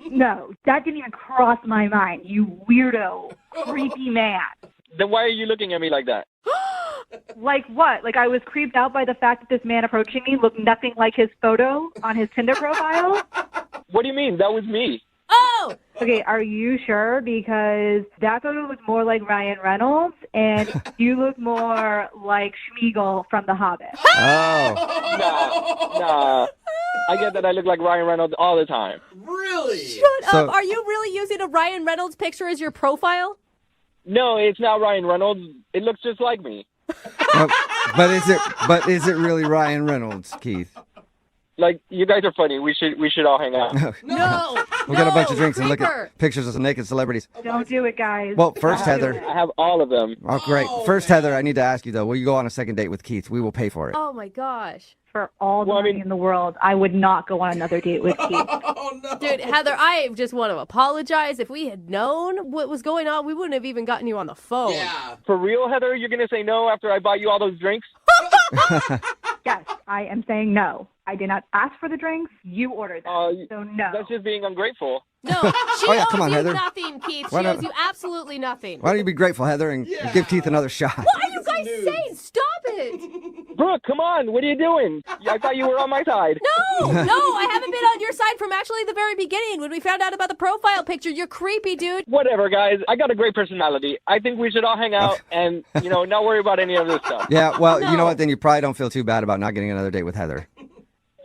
No, that didn't even cross my mind. You weirdo, creepy man. Then why are you looking at me like that? Like what? Like I was creeped out by the fact that this man approaching me looked nothing like his photo on his Tinder profile? What do you mean? That was me. Oh! Okay, are you sure? Because that photo was more like Ryan Reynolds, and you look more like Schmeagol from The Hobbit. Oh. Nah. I get that I look like Ryan Reynolds all the time. Really? Shut up. Are you really using a Ryan Reynolds picture as your profile? No, it's not Ryan Reynolds. It looks just like me. But is it really Ryan Reynolds, Keith? Like, you guys are funny. We should all hang out. No. We'll get a bunch of drinks and look at pictures of some naked celebrities. Don't do it, guys. Well, first, Heather. I have all of them. Oh, great. First, Heather, I need to ask you, though. Will you go on a second date with Keith? We will pay for it. Oh, my gosh. For all the money in the world, I would not go on another date with Keith. Oh, no. Dude, Heather, I just want to apologize. If we had known what was going on, we wouldn't have even gotten you on the phone. Yeah. For real, Heather? You're going to say no after I buy you all those drinks? Yes, I am saying no. I did not ask for the drinks. You ordered them. So no. That's just being ungrateful. No, she owes come on, you Heather. nothing, Keith. She Why not- owes you absolutely nothing. Why don't you be grateful, Heather, and give Keith another shot? What are you guys saying? Stop it. Brooke, come on. What are you doing? I thought you were on my side. No, I haven't been on your side from actually the very beginning. When we found out about the profile picture, you're creepy, dude. Whatever, guys. I got a great personality. I think we should all hang out and, not worry about any of this stuff. Yeah, well, you know what? Then you probably don't feel too bad about not getting another date with Heather.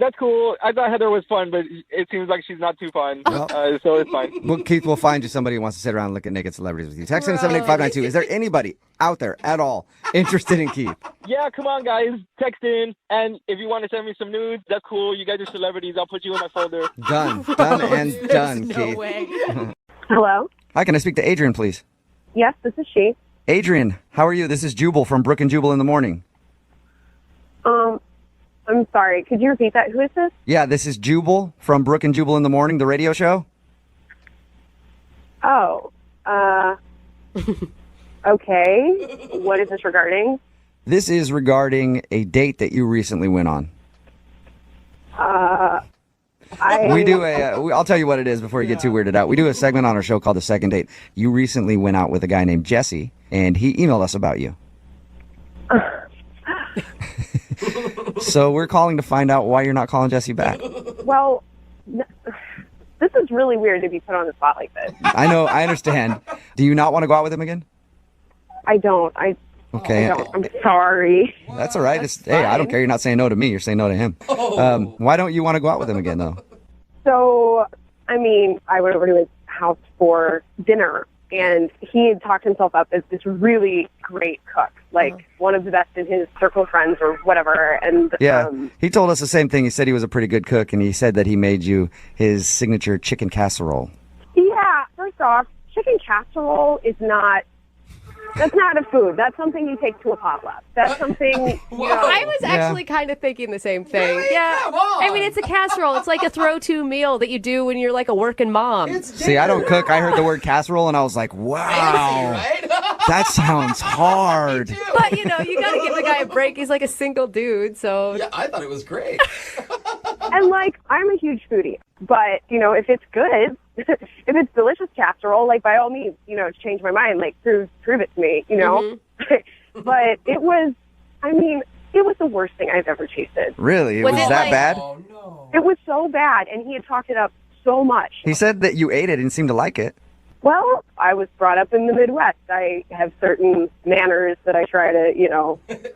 That's cool. I thought Heather was fun, but it seems like she's not too fun, so it's fine. Well, Keith will find you somebody who wants to sit around and look at naked celebrities with you. Text in 78592. Is there anybody out there at all interested in Keith? Yeah, come on, guys. Text in, and if you want to send me some nudes, that's cool. You guys are celebrities. I'll put you in my folder. Done and done, Keith. Way. Hello? Hi, can I speak to Adrian, please? Yes, this is she. Adrian, how are you? This is Jubal from Brooke and Jubal in the morning. I'm sorry. Could you repeat that? Who is this? Yeah, this is Jubal from Brooke and Jubal in the morning, the radio show. Oh, okay. What is this regarding? This is regarding a date that you recently went on. We do I'll tell you what it is before you get too weirded out. We do a segment on our show called The Second Date. You recently went out with a guy named Jesse, and he emailed us about you. So we're calling to find out why you're not calling Jesse back. Well, this is really weird to be put on the spot like this. I know, I understand. Do you not want to go out with him again? I don't. Okay. I'm sorry. That's all right. Hey, I don't care. You're not saying no to me. You're saying no to him. Why don't you want to go out with him again, though? So, I went over to his house for dinner, and he had talked himself up as this really great cook, like one of the best in his circle of friends or whatever. And yeah, he told us the same thing. He said he was a pretty good cook, and he said that he made you his signature chicken casserole. Yeah, first off, chicken casserole is not. That's not a food. That's something you take to a potluck. That's something. I was actually kind of thinking the same thing. Really? Yeah. Come on. I mean, it's a casserole. It's like a throw-to meal that you do when you're like a working mom. See, I don't cook. I heard the word casserole, and I was like, wow. That sounds hard. But, you got to give the guy a break. He's like a single dude, so. Yeah, I thought it was great. And, I'm a huge foodie. But, if it's good, if it's delicious casserole, by all means, change my mind. Prove it to me, Mm-hmm. But it was the worst thing I've ever tasted. Really? It was that bad? Oh, no. It was so bad, and he had talked it up so much. He said that you ate it and seemed to like it. Well, I was brought up in the Midwest. I have certain manners that I try to,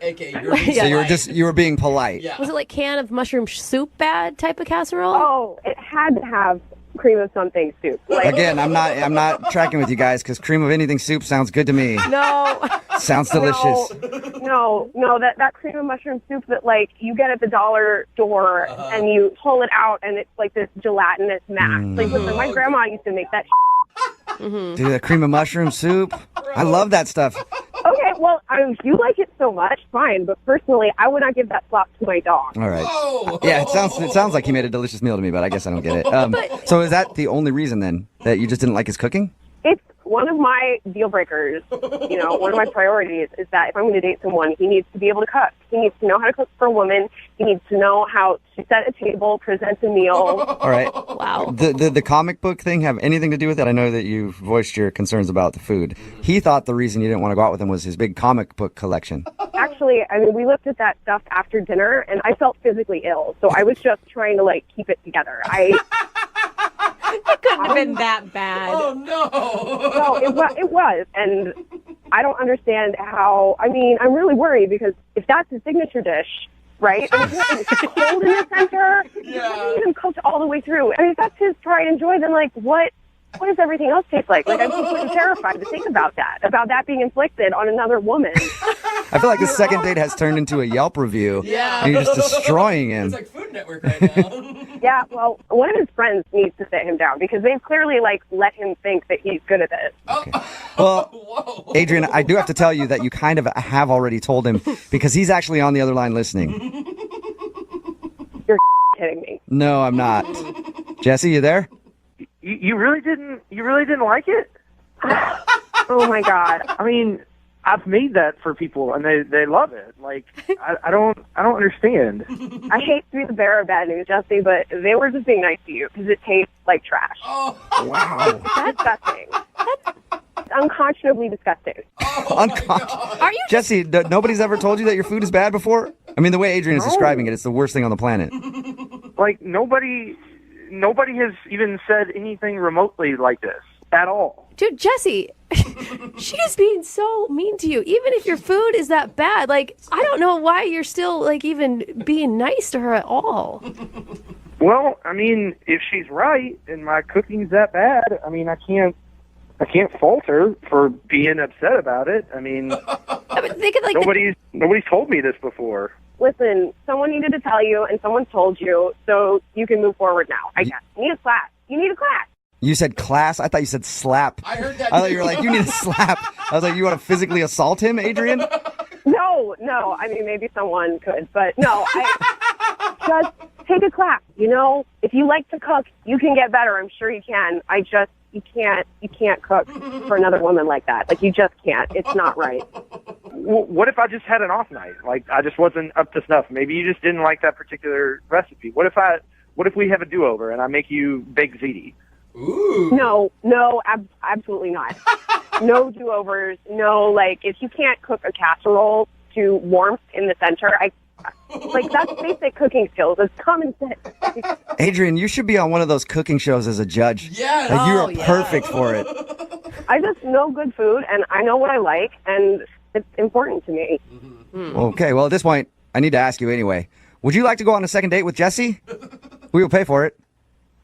AKA, you're being So you were being polite. Yeah. Was it like can of mushroom soup bad type of casserole? Oh, it had to have cream of something soup. Again, I'm not tracking with you guys because cream of anything soup sounds good to me. No. Sounds delicious. No, that cream of mushroom soup that you get at the dollar store and you pull it out and it's like this gelatinous mass. Listen, my grandma used to make that. Dude, that cream of mushroom soup. I love that stuff. Okay, well, if you like it so much, fine. But personally, I would not give that slop to my dog. All right. Yeah, it sounds like he made a delicious meal to me, but I guess I don't get it. So is that the only reason then that you just didn't like his cooking? It's one of my deal breakers. One of my priorities is that if I'm going to date someone, he needs to be able to cook. He needs to know how to cook for a woman. He needs to know how to set a table, present a meal. All right. Wow. The comic book thing have anything to do with it? I know that you voiced your concerns about the food. He thought the reason you didn't want to go out with him was his big comic book collection. Actually, we looked at that stuff after dinner, and I felt physically ill. So I was just trying to, keep it together. It couldn't have been that bad. Oh, no. No, it was. And I don't understand how. I'm really worried because if that's his signature dish, right? It's cold in the center. Yeah. It wasn't even cooked all the way through. If that's his pride and joy, then, what does everything else taste like? I'm completely terrified to think about that being inflicted on another woman. I feel like the second date has turned into a Yelp review. Yeah. And you're just destroying him. It's like Food Network right now. Yeah, well, one of his friends needs to sit him down because they've clearly, let him think that he's good at this. Okay. Well, Adrian, I do have to tell you that you kind of have already told him because he's actually on the other line listening. You're kidding me. No, I'm not. Jesse, you there? You really didn't like it? Oh my God. I've made that for people and they love it. I don't understand. I hate to be the bearer of bad news, Jesse, but they were just being nice to you because it tastes like trash. Oh. Wow. That's disgusting. That's unconscionably disgusting. Are you Jesse, nobody's ever told you that your food is bad before? The way Adrian is describing it, it's the worst thing on the planet. Nobody has even said anything remotely like this at all. Dude, Jesse, she is being so mean to you. Even if your food is that bad, I don't know why you're still, even being nice to her at all. Well, if she's right and my cooking's that bad, I can't fault her for being upset about it. Think of nobody's told me this before. Listen, someone needed to tell you, and someone told you, so you can move forward now. I guess. You need a class. You need a class. You said class? I thought you said slap. I heard that. I thought you were like, you need a slap. I was like, you want to physically assault him, Adrian? No. Maybe someone could, but no. Just take a class. If you like to cook, you can get better. I'm sure you can. You can't cook for another woman like that. You just can't. It's not right. What if I just had an off night? I just wasn't up to snuff. Maybe you just didn't like that particular recipe. What if we have a do-over and I make you baked ziti? Ooh. No, absolutely not. No do-overs. No, if you can't cook a casserole to warmth in the center, that's basic cooking skills. It's common sense. Adrian, you should be on one of those cooking shows as a judge. Yes. You are perfect for it. I just know good food, and I know what I like, and it's important to me. Mm-hmm. Okay, well, at this point, I need to ask you anyway. Would you like to go on a second date with Jesse? We will pay for it.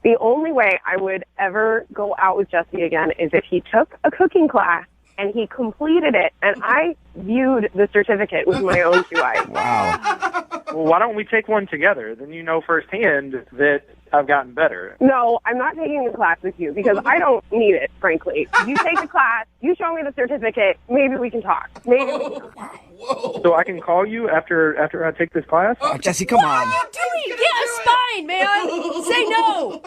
The only way I would ever go out with Jesse again is if he took a cooking class and he completed it, and I viewed the certificate with my own two eyes. Wow. Well, why don't we take one together? Then you know firsthand that I've gotten better. No, I'm not taking the class with you because I don't need it, frankly. You take the class, you show me the certificate, maybe we can talk. So I can call you after I take this class? Oh, Jesse, come on. What are you doing? Get a spine, man. Say no.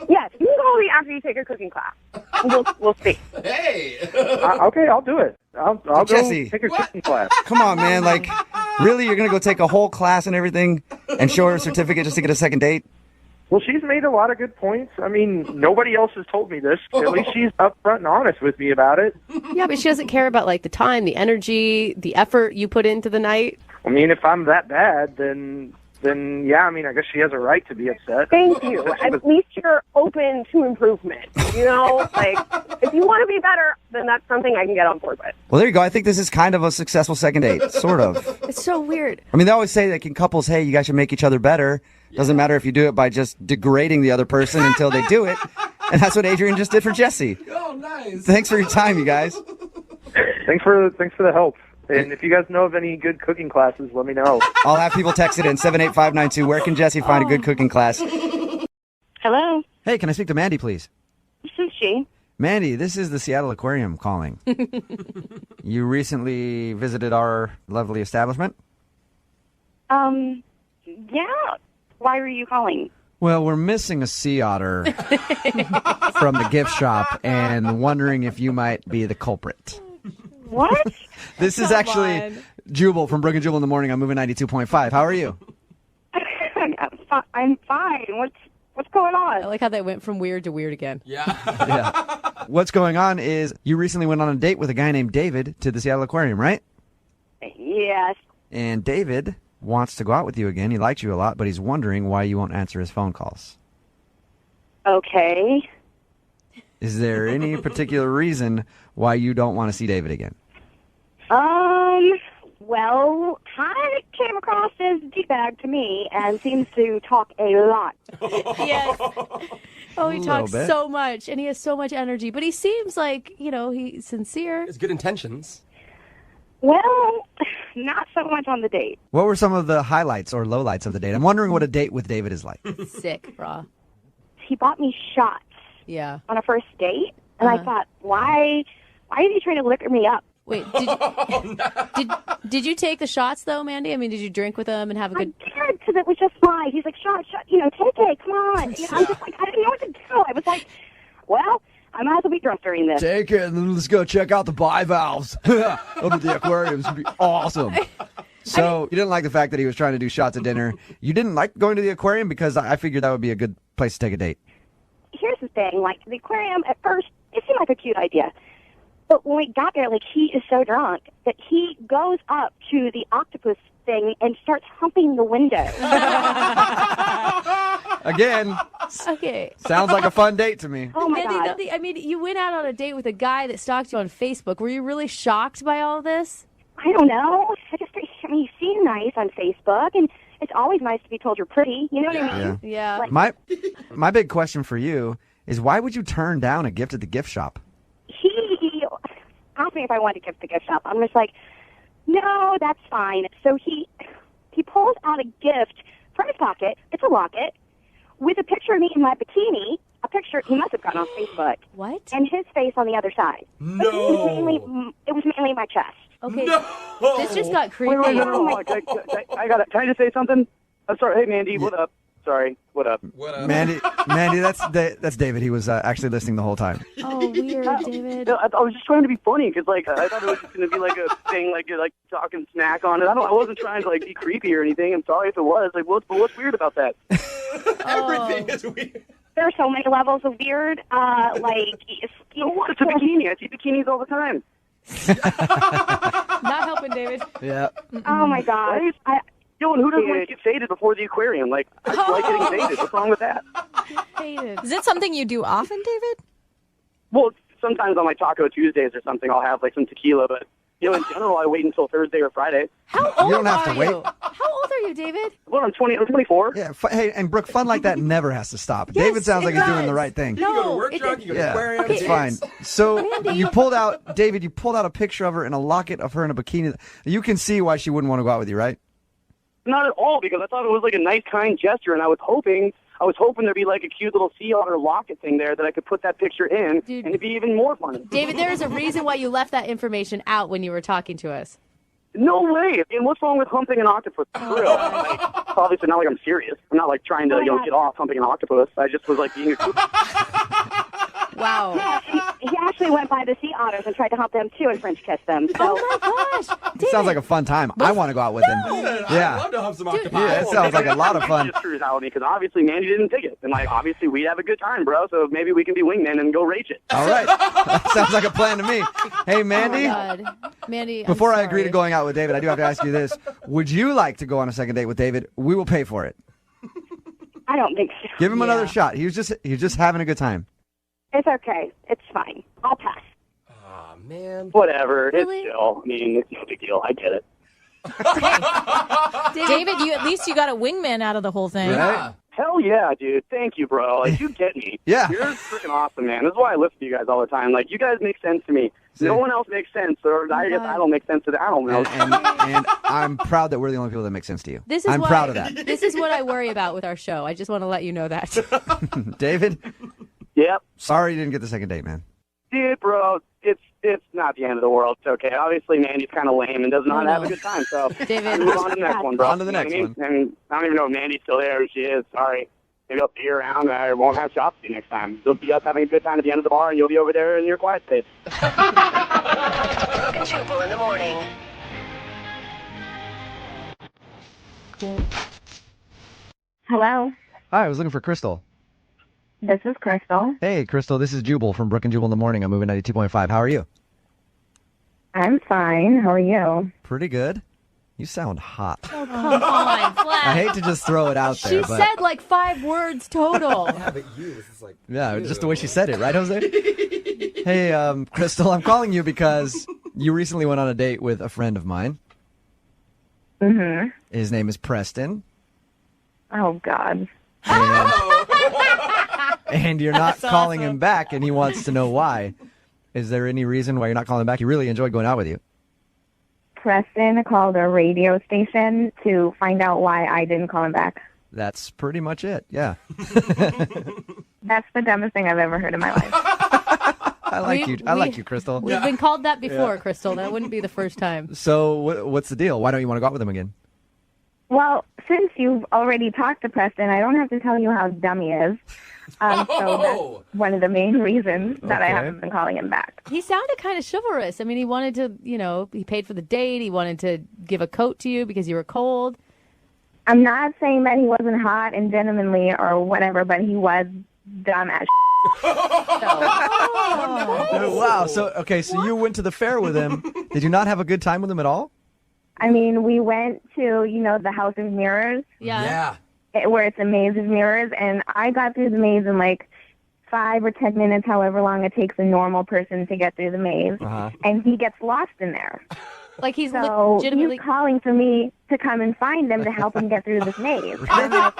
Yes, you can call me after you take a cooking class. We'll see. Hey. Okay, I'll do it. I'll go Jesse, take a cooking class. Come on, man. Really? You're going to go take a whole class and everything and show her a certificate just to get a second date? Well, she's made a lot of good points. Nobody else has told me this. At least she's upfront and honest with me about it. Yeah, but she doesn't care about the time, the energy, the effort you put into the night. If I'm that bad, then yeah, I guess she has a right to be upset. Thank you. At least you're open to improvement. If you want to be better, then that's something I can get on board with. Well, there you go. I think this is kind of a successful second date, sort of. It's so weird. They always say in couples, hey, you guys should make each other better. Doesn't matter if you do it by just degrading the other person until they do it. And that's what Adrian just did for Jesse. Oh, nice. Thanks for your time, you guys. Thanks for the help. And if you guys know of any good cooking classes, let me know. I'll have people text it in 78592. Where can Jesse find a good cooking class? Hello, Hey, can I speak to Mandy, please? this is she. Mandy, this is the Seattle Aquarium calling. You recently visited our lovely establishment? Yeah. Why were you calling? Well, we're missing a sea otter from the gift shop and wondering if you might be the culprit. What? This is actually Jubal from Brooke and Jubal in the morning. I'm moving 92.5. How are you? I'm fine. What's going on? I like how that went from weird to weird again. Yeah. What's going on is you recently went on a date with a guy named David to the Seattle Aquarium, right? Yes. And David wants to go out with you again. He likes you a lot, but he's wondering why you won't answer his phone calls. Okay. Is there any particular reason why you don't want to see David again? Well, I came across as D-bag to me and seems to talk a lot. Yes. Oh, he A talks little bit. so much, and he has so much energy, but he seems like, he's sincere. It's good intentions. Well, not so much on the date. What were some of the highlights or lowlights of the date? I'm wondering what a date with David is like. Sick, brah. He bought me shots Yeah. on a first date, and I thought, why is he trying to liquor me up? Wait, did you take the shots, though, Mandy? I mean, did you drink with him and have a good... I did, because it was just light. He's like, shot, take it, come on. I'm just like, I didn't know what to do. I was like, well, I might as well be drunk during this. Take it and then let's go check out the bivalves over at the aquarium. It's going to be awesome. So you didn't like the fact that he was trying to do shots at dinner. You didn't like going to the aquarium because I figured that would be a good place to take a date. Here's the thing, like, the aquarium, at first, it seemed like a cute idea. But when we got there, like, he is so drunk that he goes up to the octopus thing and starts humping the window. Again, Okay. sounds like a fun date to me. Oh, my God. I mean, you went out on a date with a guy that stalked you on Facebook. Were you really shocked by all this? I don't know. You seem nice on Facebook, and it's always nice to be told you're pretty. You know what I mean? Yeah. Like, My big question for you is why would you turn down a gift at the gift shop? he asked me if I wanted to gift the gift shop. I'm just like, no, that's fine. So he pulls out a gift from his pocket. It's a locket with a picture of me in my bikini. A picture he must have gotten on Facebook. What? And his face on the other side. No. But it was mainly my chest. Okay. No. This just got creepy. Wait, no. I got it. Can I just say something? I'm sorry. Hey, Mandy, what up? Sorry, what up? What up? Mandy, that's David. He was actually listening the whole time. Oh, weird, David. No, I was just trying to be funny because, like, I thought it was just going to be like a thing, like you're like talking smack on it. I wasn't trying to like be creepy or anything. I'm sorry if it was. Like, what's weird about that? Everything is weird. There are so many levels of weird. It's a bikini. I see bikinis all the time. Not helping, David. Yeah. Oh my God. Yo, and who doesn't want to get faded before the aquarium? Like, I like getting faded. What's wrong with that? Is it something you do often, David? Well, sometimes on like Taco Tuesdays or something, I'll have like some tequila, but in general, I wait until Thursday or Friday. How old You don't have are to wait. you? How old are you, David? Well, I'm 24. Yeah. Hey, and Brooke, fun like that never has to stop. David sounds like he's doing the right thing. You can go to work drunk, you go to the Yeah, aquarium. it's fine. So Mandy, you pulled out a picture of her in a locket of her in a bikini. You can see why she wouldn't want to go out with you, right? Not at all, because I thought it was like a nice, kind gesture, and I was hoping there'd be like a cute little sea otter locket thing there that I could put that picture in, and it'd be even more fun. David, there is a reason why you left that information out when you were talking to us. No way! And what's wrong with humping an octopus? For real. Like, obviously, not like I'm serious. I'm not like trying to get off humping an octopus. I just was like being a Wow. Yeah, he actually went by the sea otters and tried to hump them too and French kiss them. So. Oh my gosh. It sounds like a fun time. I want to go out with him. Yeah. I'd love to hump some octopi. Yeah, it sounds like a lot of fun. Just screws out with me because obviously Mandy didn't take it, and like obviously we'd have a good time, bro. So maybe we can be wingmen and go rage it. All right. That sounds like a plan to me. Hey, Mandy. Oh my God. Mandy, Before I'm I agree to sorry. going out with David, I do have to ask you this. Would you like to go on a second date with David? We will pay for it. I don't think so. Give him another shot. He was just having a good time. It's okay. It's fine. I'll pass. Aw, man. Whatever. Really? It's chill. I mean, it's no big deal. I get it. David, at least you got a wingman out of the whole thing. Right? Hell yeah, dude. Thank you, bro. Like, you get me. Yeah. You're freaking awesome, man. This is why I listen to you guys all the time. Like, you guys make sense to me. No one else makes sense, or I guess I don't make sense to them. I don't know. And I'm proud that we're the only people that make sense to you. I'm proud of that. This is what I worry about with our show. I just want to let you know that. David? Yep. Sorry you didn't get the second date, man. dude, bro, it's not the end of the world. It's okay. Obviously, Mandy's kind of lame and does not have a good time. So David, move on to the next one, bro. On to the next one. I mean, I don't even know if Mandy's still there. If she is, sorry. Maybe I'll see you around. I won't have shops to you next time. You'll be us having a good time at the end of the bar, and you'll be over there in your quiet space. Brooke and Jubal in the morning. Hello, Hi, I was looking for Crystal. this is Crystal. Hey, Crystal, this is Jubal from Brooke and Jubal in the morning. I'm moving 92.5. How are you? I'm fine. How are you? Pretty good. You sound hot. Oh, come on, Flash. I hate to just throw it out there, She but said like 5 words total. But you, this is like. yeah, just the way she said it, right, Jose? Hey, Crystal, I'm calling you because you recently went on a date with a friend of mine. Mm-hmm. His name is Preston. Oh, God. And you're not That's calling awesome. him back, and he wants to know why. Is there any reason why you're not calling him back? He really enjoyed going out with you. Preston called a radio station to find out why I didn't call him back. That's pretty much it, yeah. That's the dumbest thing I've ever heard in my life. I like you, Crystal. We've been called that before, Crystal. That wouldn't be the first time. So what's the deal? Why don't you want to go out with him again? Well, since you've already talked to Preston, I don't have to tell you how dumb he is. So that's one of the main reasons that I Okay. haven't been calling him back. He sounded kind of chivalrous. I mean, he wanted to, he paid for the date. He wanted to give a coat to you because you were cold. I'm not saying that he wasn't hot and gentlemanly or whatever, but he was dumb as Oh, wow. So you went to the fair with him. Did you not have a good time with him at all? I mean, we went to, the House of Mirrors. Yeah. Where it's a maze of mirrors, and I got through the maze in like 5 or 10 minutes, however long it takes a normal person to get through the maze, and he gets lost in there. Like he's so legitimately he's calling for me to come and find him to help him get through this maze. And I'm like,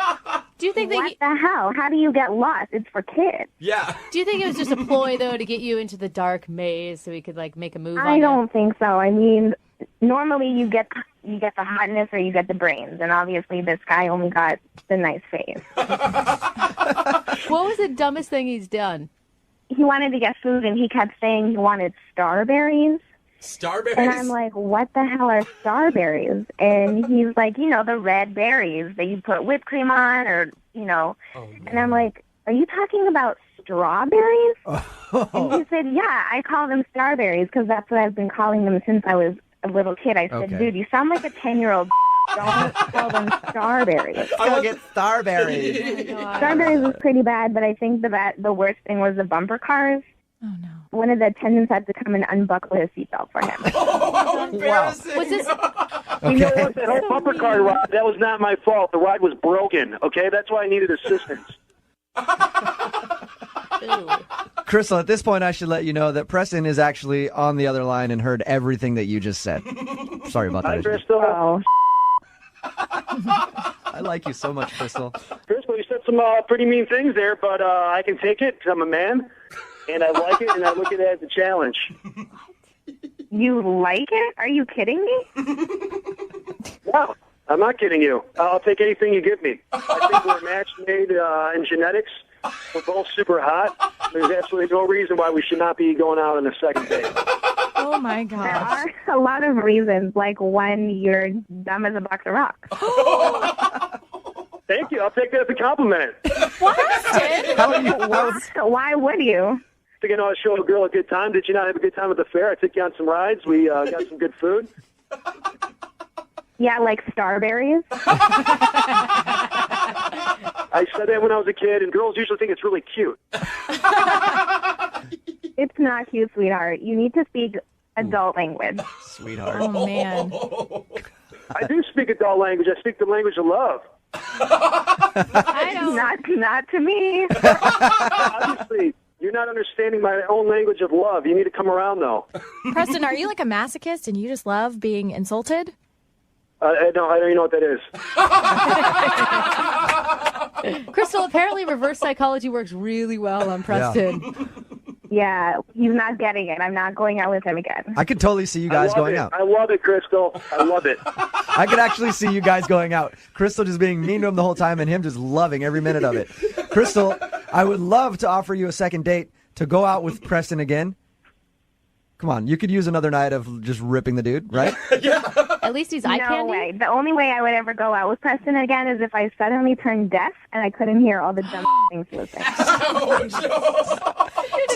do you think what the hell? How do you get lost? It's for kids. Yeah. Do you think it was just a ploy though to get you into the dark maze so he could like make a move on I you? don't think so. I mean, normally you get the hotness or you get the brains, and obviously this guy only got the nice face. What was the dumbest thing he's done? He wanted to get food, and he kept saying he wanted starberries. Starberries? And I'm like, what the hell are starberries? And he's like, the red berries that you put whipped cream on, or, and I'm like, are you talking about strawberries? And he said, yeah, I call them starberries because that's what I've been calling them since I was a little kid. I said, Okay. dude, you sound like a 10-year-old. Don't call them starberries. Go get starberries. Starberries was pretty bad, but I think the worst thing was the bumper cars. Oh, no. One of the attendants had to come and unbuckle his seatbelt for him. Embarrassing. Was this? You know what? That whole bumper car ride, that was not my fault. The ride was broken, okay? That's why I needed assistance. Crystal, at this point, I should let you know that Preston is actually on the other line and heard everything that you just said. Sorry about Hi, that. Crystal. Oh, I like you so much, Crystal. Crystal, you said some pretty mean things there, but I can take it because I'm a man, and I like it, and I look at it as a challenge. you like it? Are you kidding me? No, I'm not kidding you. I'll take anything you give me. I think we're a match made in genetics. We're both super hot. There's absolutely no reason why we should not be going out on a second date. Oh, my There gosh. are a lot of reasons, like one, you're dumb as a box of rocks. Thank you. I'll take that as a compliment. Why would you? Thinking I'll show a girl a good time. Did you not have a good time at the fair? I took you on some rides. We got some good food. Yeah, like starberries. I said that when I was a kid, and girls usually think it's really cute. It's not cute, sweetheart. You need to speak adult language. Sweetheart. Oh, man. I do speak adult language. I speak the language of love. I don't. Not to me. Obviously, you're not understanding my own language of love. You need to come around, though. Preston, are you like a masochist and you just love being insulted? No, I don't even know what that is. Crystal, apparently reverse psychology works really well on Preston. Yeah, he's not getting it. I'm not going out with him again. I could totally see you guys going out. I love it, Crystal. I love it. I could actually see you guys going out. Crystal just being mean to him the whole time and him just loving every minute of it. Crystal, I would love to offer you a second date to go out with Preston again. Come on, you could use another night of just ripping the dude, right? At least he's eye No candy. way. The only way I would ever go out with Preston again is if I suddenly turned deaf and I couldn't hear all the dumb things he was saying.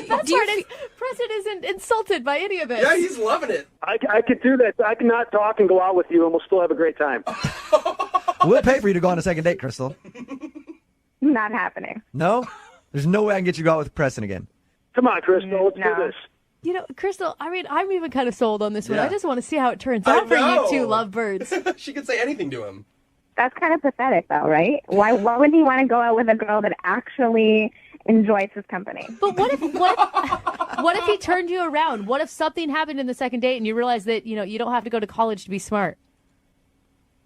That's right. Preston isn't insulted by any of this. Yeah, he's loving it. I could do that. I can not talk and go out with you, and we'll still have a great time. We'll pay for you to go on a second date, Crystal. Not happening. No? There's no way I can get you to go out with Preston again. Come on, Crystal. Let's do this. You know, Crystal, I mean, I'm even kind of sold on this one. Yeah. I just want to see how it turns out for you two lovebirds. She could say anything to him. That's kind of pathetic, though, right? Why would he want to go out with a girl that actually enjoys his company? But what if he turned you around? What if something happened in the second date and you realize that, you know, you don't have to go to college to be smart?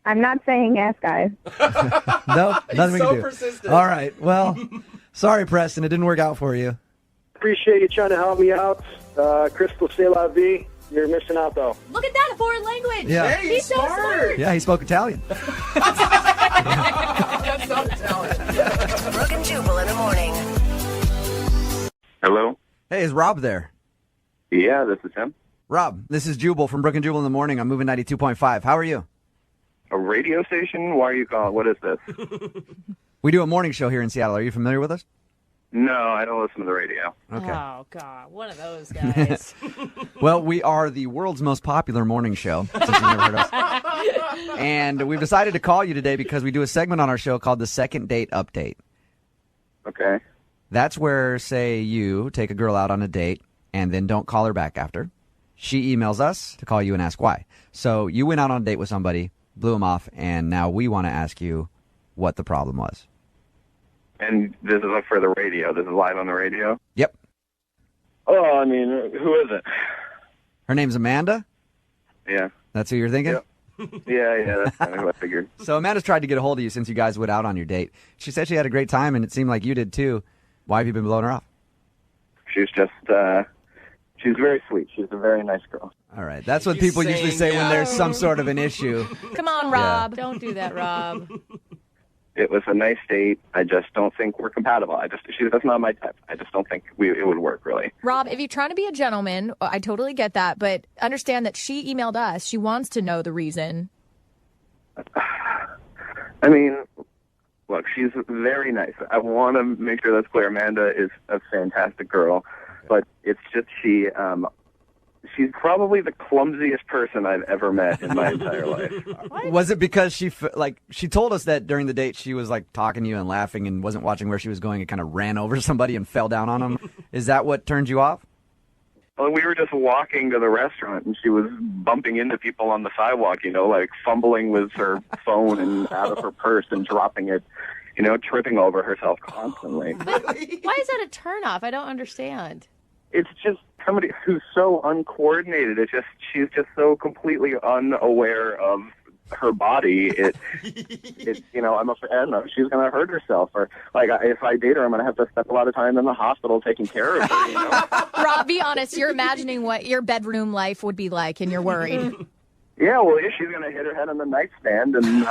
I'm not saying yes, guys. No, nothing we so can do. persistent. All right. Well, sorry, Preston. It didn't work out for you. Appreciate you trying to help me out. Crystal, c'est la vie. You're missing out, though. Look at that, a foreign language. Yeah. Hey, He's so smart. Yeah, he spoke Italian. That's not Italian. Brooke and Jubal in the morning. Hello? Hey, is Rob there? Yeah, this is him. Rob, this is Jubal from Brooke and Jubal in the morning. I'm moving 92.5. How are you? A radio station? Why are you calling? What is this? We do a morning show here in Seattle. Are you familiar with us? No, I don't listen to the radio. Okay. Oh, God. One of those guys. Well, we are the world's most popular morning show, since you've never heard of us. And we've decided to call you today because we do a segment on our show called the Second Date Update. Okay. That's where, say, you take a girl out on a date and then don't call her back after. She emails us to call you and ask why. So you went out on a date with somebody, blew them off, and now we want to ask you what the problem was. And this is for the radio. This is live on the radio? Yep. Oh, I mean, who is it? Her name's Amanda? Yeah. That's who you're thinking? Yep. Yeah, that's kind of what I figured. So Amanda's tried to get a hold of you since you guys went out on your date. She said she had a great time, and it seemed like you did too. Why have you been blowing her off? She's just, she's very sweet. She's a very nice girl. All right. That's what people usually say when there's some sort of an issue. Come on, Rob. Don't do that, Rob. It was a nice date. I just don't think we're compatible. That's not my type. I just don't think it would work, really. Rob, if you're trying to be a gentleman, I totally get that, but understand that she emailed us. She wants to know the reason. I mean, look, she's very nice. I want to make sure that's clear. Amanda is a fantastic girl, but it's just she's probably the clumsiest person I've ever met in my entire life. Was it because she told us that during the date she was like talking to you and laughing and wasn't watching where she was going and kind of ran over somebody and fell down on them? Is that what turned you off? Well, we were just walking to the restaurant, and she was bumping into people on the sidewalk, like fumbling with her phone and out of her purse and dropping it, tripping over herself constantly. Why is that a turnoff? I don't understand. It's just somebody who's so uncoordinated. She's just so completely unaware of her body. I'm afraid, I don't know, she's going to hurt herself. Or, if I date her, I'm going to have to spend a lot of time in the hospital taking care of her, Rob, be honest. You're imagining what your bedroom life would be like, and you're worried. Yeah, well, if she's going to hit her head on the nightstand and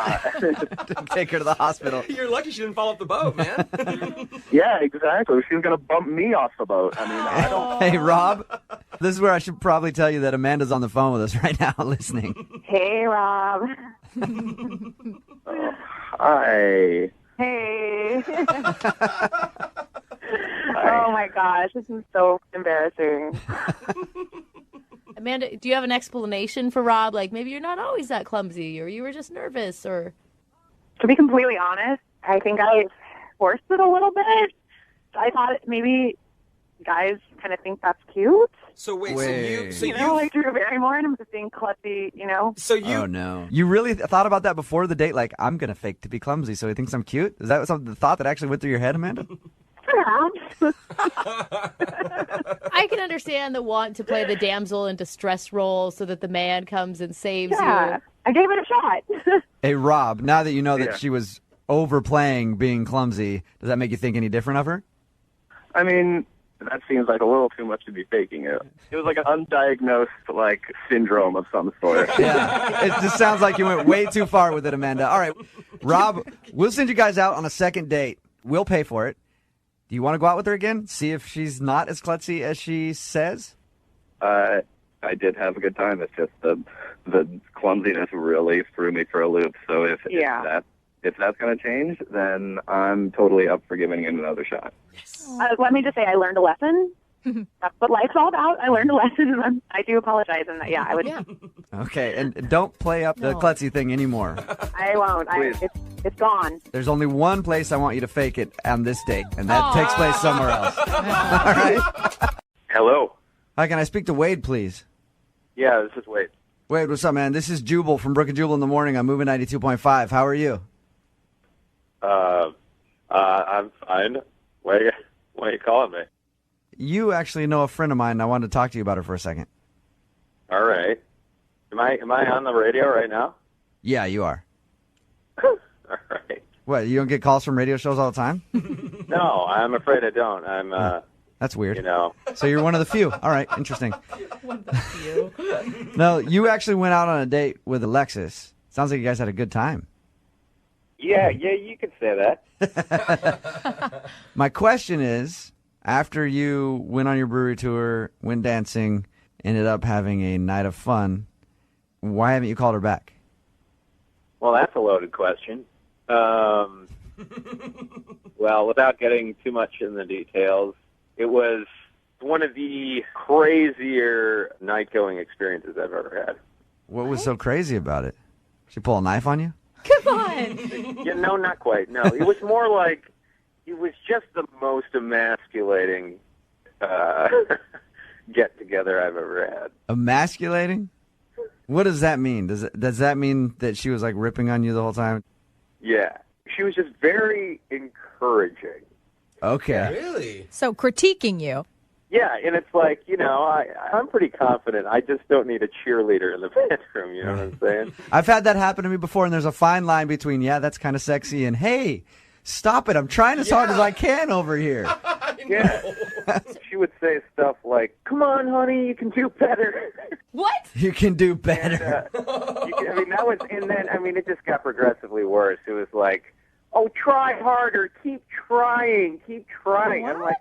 take her to the hospital. You're lucky she didn't fall off the boat, man. Yeah, exactly. She's going to bump me off the boat. I mean, I don't... Hey, Rob, this is where I should probably tell you that Amanda's on the phone with us right now listening. Hey, Rob. Hi. Hey. Oh, my gosh. This is so embarrassing. Amanda, do you have an explanation for Rob? Like, maybe you're not always that clumsy, or you were just nervous, or... To be completely honest, I think I forced it a little bit. I thought maybe guys kind of think that's cute. So wait. Like Drew Barrymore, and I'm just being klutzy, So you... Oh, no. You really thought about that before the date? Like, I'm going to fake to be clumsy so he thinks I'm cute? Is that the thought that actually went through your head, Amanda? I can understand the want to play the damsel in distress role so that the man comes and saves you. I gave it a shot. Hey, Rob, now that you know that she was overplaying being clumsy, does that make you think any different of her? I mean, that seems like a little too much to be faking it. It was like an undiagnosed, syndrome of some sort. Yeah, it just sounds like you went way too far with it, Amanda. All right, Rob, we'll send you guys out on a second date. We'll pay for it. Do you want to go out with her again? See if she's not as klutzy as she says? I did have a good time. It's just the clumsiness really threw me for a loop. So if that's going to change, then I'm totally up for giving it another shot. Let me just say, I learned a lesson. That's what life's all about. I learned a lesson, and I do apologize. And I would. Yeah. Okay, and don't play up the klutzy thing anymore. I won't. It's gone. There's only one place I want you to fake it on this date, and that takes place somewhere else. All right. Hello. Hi, can I speak to Wade, please? Yeah, this is Wade. Wade, what's up, man? This is Jubal from Brooke and Jubal in the morning. I'm moving 92.5. How are you? I'm fine. Why are you calling me? You actually know a friend of mine, and I wanted to talk to you about her for a second. All right. Am I on the radio right now? Yeah, you are. All right. What, you don't get calls from radio shows all the time? No, I'm afraid I don't. I'm That's weird. You know. So you're one of the few. All right, interesting. One of the few. No, you actually went out on a date with Alexis. Sounds like you guys had a good time. Yeah, you could say that. My question is, after you went on your brewery tour, went dancing, ended up having a night of fun, why haven't you called her back? Well, that's a loaded question. Well, without getting too much in the details, it was one of the crazier night-going experiences I've ever had. What was so crazy about it? She pull a knife on you? Come on. Yeah, no, not quite. No, it was more like it was just the most emasculating get-together I've ever had. Emasculating? What does that mean? Does that mean that she was like ripping on you the whole time? Yeah, she was just very encouraging. Okay. Really? So critiquing you. Yeah, and it's like, I'm pretty confident. I just don't need a cheerleader in the bedroom, you know what I'm saying? I've had that happen to me before, and there's a fine line between, yeah, that's kind of sexy, and hey, stop it. I'm trying as hard as I can over here. Yeah. She would say stuff like, come on, honey, you can do better. What? You can do better. And, it just got progressively worse. It was like, oh, try harder, keep trying. What? I'm like...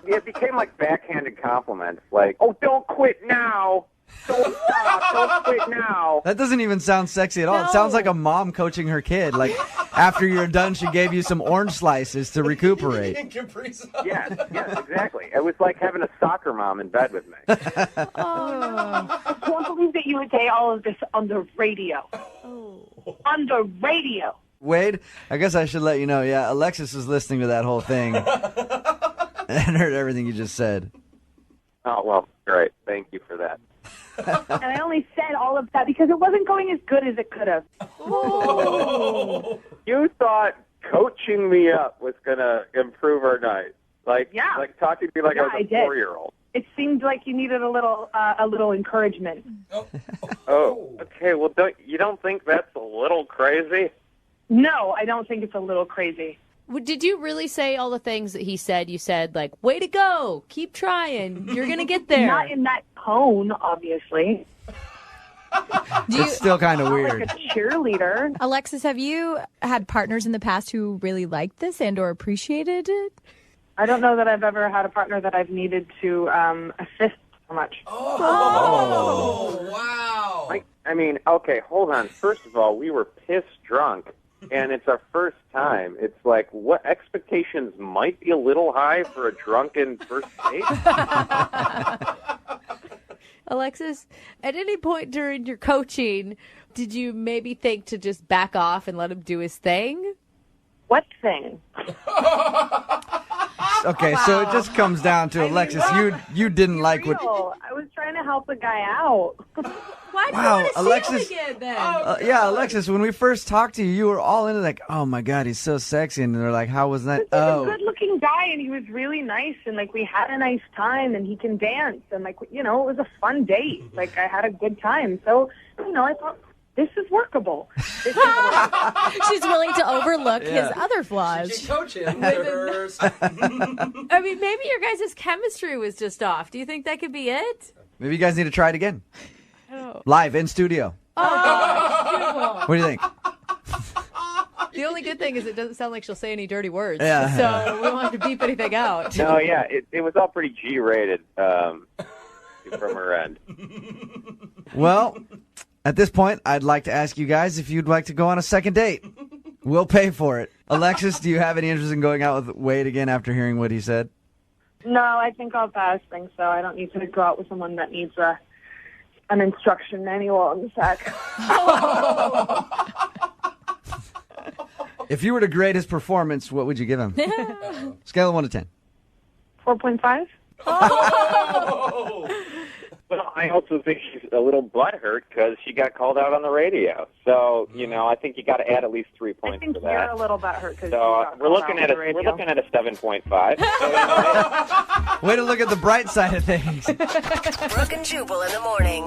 It became like backhanded compliments, like, oh, don't quit now. Don't stop. Don't quit now. That doesn't even sound sexy at all. No. It sounds like a mom coaching her kid. Like, after you're done, she gave you some orange slices to recuperate. Yes, exactly. It was like having a soccer mom in bed with me. I can't believe that you would say all of this on the radio. On the radio. Wade, I guess I should let you know, yeah, Alexis was listening to that whole thing and heard everything you just said. Oh, well, great. Thank you for that. And I only said all of that because it wasn't going as good as it could have. You thought coaching me up was going to improve our night. Like talking to me like I was a 4-year-old. It seemed like you needed a little encouragement. Oh, okay. Well, you don't think that's a little crazy? No, I don't think it's a little crazy. Did you really say all the things that he said? You said, like, way to go, keep trying, you're going to get there. Not in that tone, obviously. It's still kind of weird. Like a cheerleader. Alexis, have you had partners in the past who really liked this and or appreciated it? I don't know that I've ever had a partner that I've needed to assist so much. Oh, wow. Okay, hold on. First of all, we were piss drunk. And it's our first time. It's like, what expectations might be a little high for a drunken first date? Alexis, at any point during your coaching, did you maybe think to just back off and let him do his thing? What thing? Okay, so it just comes down to Alexis. You didn't like what. I was trying to help a guy out. Why do you want to Alexis, see him again then? Yeah, Alexis, when we first talked to you, you were all into like, oh my God, he's so sexy. And they're like, how was that? He's a good-looking guy, and he was really nice, and like we had a nice time, and he can dance, and like it was a fun date. Like I had a good time, so I thought this is workable. She's willing to overlook his other flaws. She can coach him. I mean, maybe your guys' chemistry was just off. Do you think that could be it? Maybe you guys need to try it again. Oh. Live in studio. Oh, What do you think? the only good thing is it doesn't sound like she'll say any dirty words. Yeah. So we won't have to beep anything out. No, yeah, it was all pretty G-rated. from her end. Well, at this point, I'd like to ask you guys if you'd like to go on a second date. We'll pay for it. Alexis, do you have any interest in going out with Wade again after hearing what he said? No, I think I'll pass. Think so. I don't need to go out with someone that needs an instruction manual on the sack. If you were to grade his performance, what would you give him? Scale of 1 to 10. 4.5. Well, I also think she's a little butthurt because she got called out on the radio. So, I think you got to add at least 3 points I think for that. you're a little butthurt because So we're looking at radio. we're looking at a 7.5. Way to look at the bright side of things. Brooke and Jubal in the morning.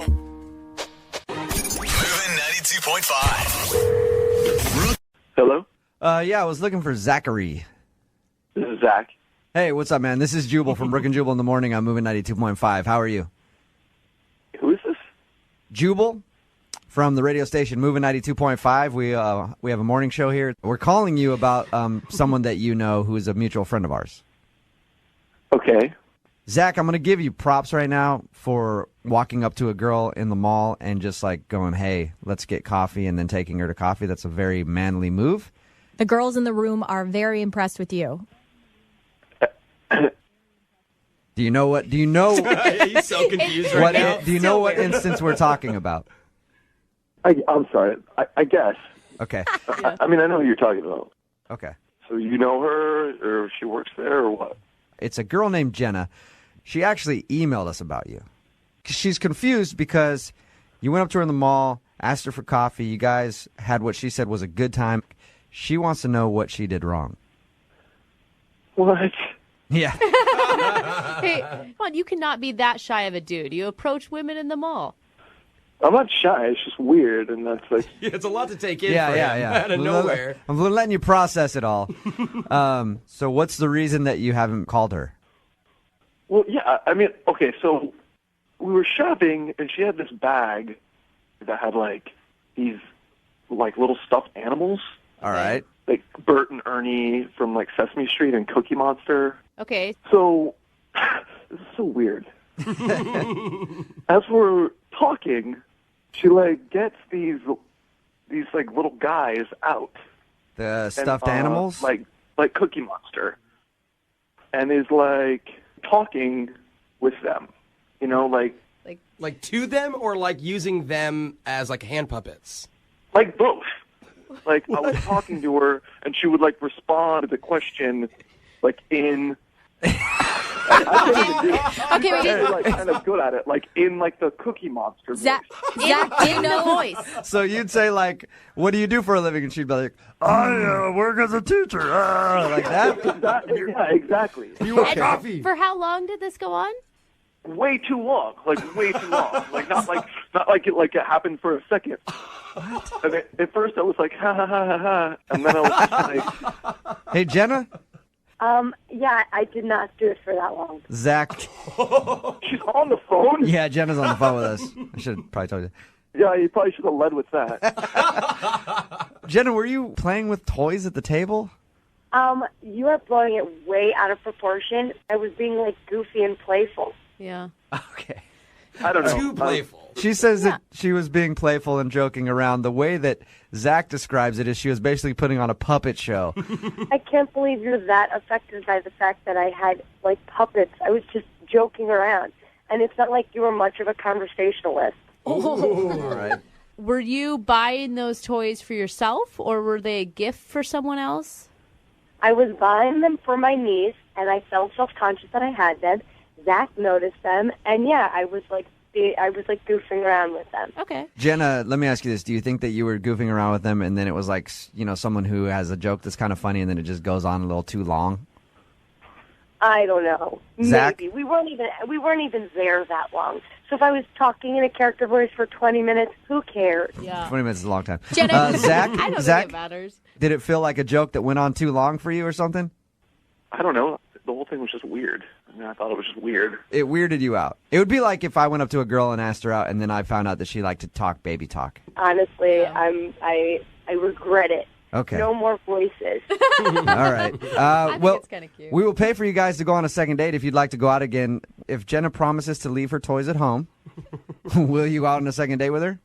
Moving 92.5. Hello? Yeah, I was looking for Zachary. This is Zach. Hey, what's up, man? This is Jubal from Brooke and Jubal in the morning. I'm moving 92.5. How are you? Who is this? Jubal from the radio station Moving 92.5. We have a morning show here. We're calling you about someone that you know who is a mutual friend of ours. Okay. Zach, I'm going to give you props right now for walking up to a girl in the mall and just like going, hey, let's get coffee, and then taking her to coffee. That's a very manly move. The girls in the room are very impressed with you. Do you know? He's so confused right now. Do you know what instance we're talking about? I'm sorry. I guess. Okay. I mean, I know who you're talking about. Okay. So you know her, or she works there, or what? It's a girl named Jenna. She actually emailed us about you. She's confused because you went up to her in the mall, asked her for coffee. You guys had what she said was a good time. She wants to know what she did wrong. What? Yeah. Hey, come on, you cannot be that shy of a dude. You approach women in the mall. I'm not shy. It's just weird, and that's like... It's a lot to take in Yeah. out of nowhere. I'm letting you process it all. So what's the reason that you haven't called her? Well, yeah, I mean, okay, so we were shopping, and she had this bag that had, like, these, like, little stuffed animals. All right. Like Bert and Ernie from, like, Sesame Street and Cookie Monster. Okay. So, this is so weird. As we're talking, she, like, gets these like, little guys out. The stuffed animals? Like Cookie Monster. And is, like, talking with them. You know, like to them, or like using them as like hand puppets? Like both. Like I was talking to her, and she would like respond to the question, like in. I Okay, wait. like kind of good at it, like in like the Cookie Monster. Zach, do you know voice? So you'd say like, "What do you do for a living?" And she'd be like, "I work as a teacher," like that. Yeah, exactly. You want coffee? For how long did this go on? Way too long, like way too long, like not like it happened for a second. What? And at first I was like ha ha ha ha ha, and then I was like, "Hey Jenna." Yeah, I did not do it for that long. Zach. She's on the phone? Yeah, Jenna's on the phone with us. I should have probably told you. Yeah, you probably should have led with that. Jenna, were you playing with toys at the table? You are blowing it way out of proportion. I was being like goofy and playful. Yeah. Okay. I don't know. Too playful. She says that she was being playful and joking around. The way that Zach describes it is she was basically putting on a puppet show. I can't believe you're that affected by the fact that I had like puppets. I was just joking around. And it's not like you were much of a conversationalist. All right. Were you buying those toys for yourself, or were they a gift for someone else? I was buying them for my niece, and I felt self-conscious that I had them. Zach noticed them, and yeah, I was like goofing around with them. Okay. Jenna, let me ask you this. Do you think that you were goofing around with them and then it was like, someone who has a joke that's kind of funny and then it just goes on a little too long? I don't know. Zach? Maybe. We weren't even there that long. So if I was talking in a character voice for 20 minutes, who cares? Yeah. 20 minutes is a long time. Jenna, Zach, I don't Zach, think it matters. Did it feel like a joke that went on too long for you or something? I don't know. The whole thing was just weird. I mean, I thought it was just weird. It weirded you out. It would be like if I went up to a girl and asked her out and then I found out that she liked to talk baby talk. Honestly, I regret it Okay. No more voices. All right. Well, it's kinda cute. we will pay for you guys to go on a second date if you'd like to go out again. If Jenna promises to leave her toys at home, will you go out on a second date with her?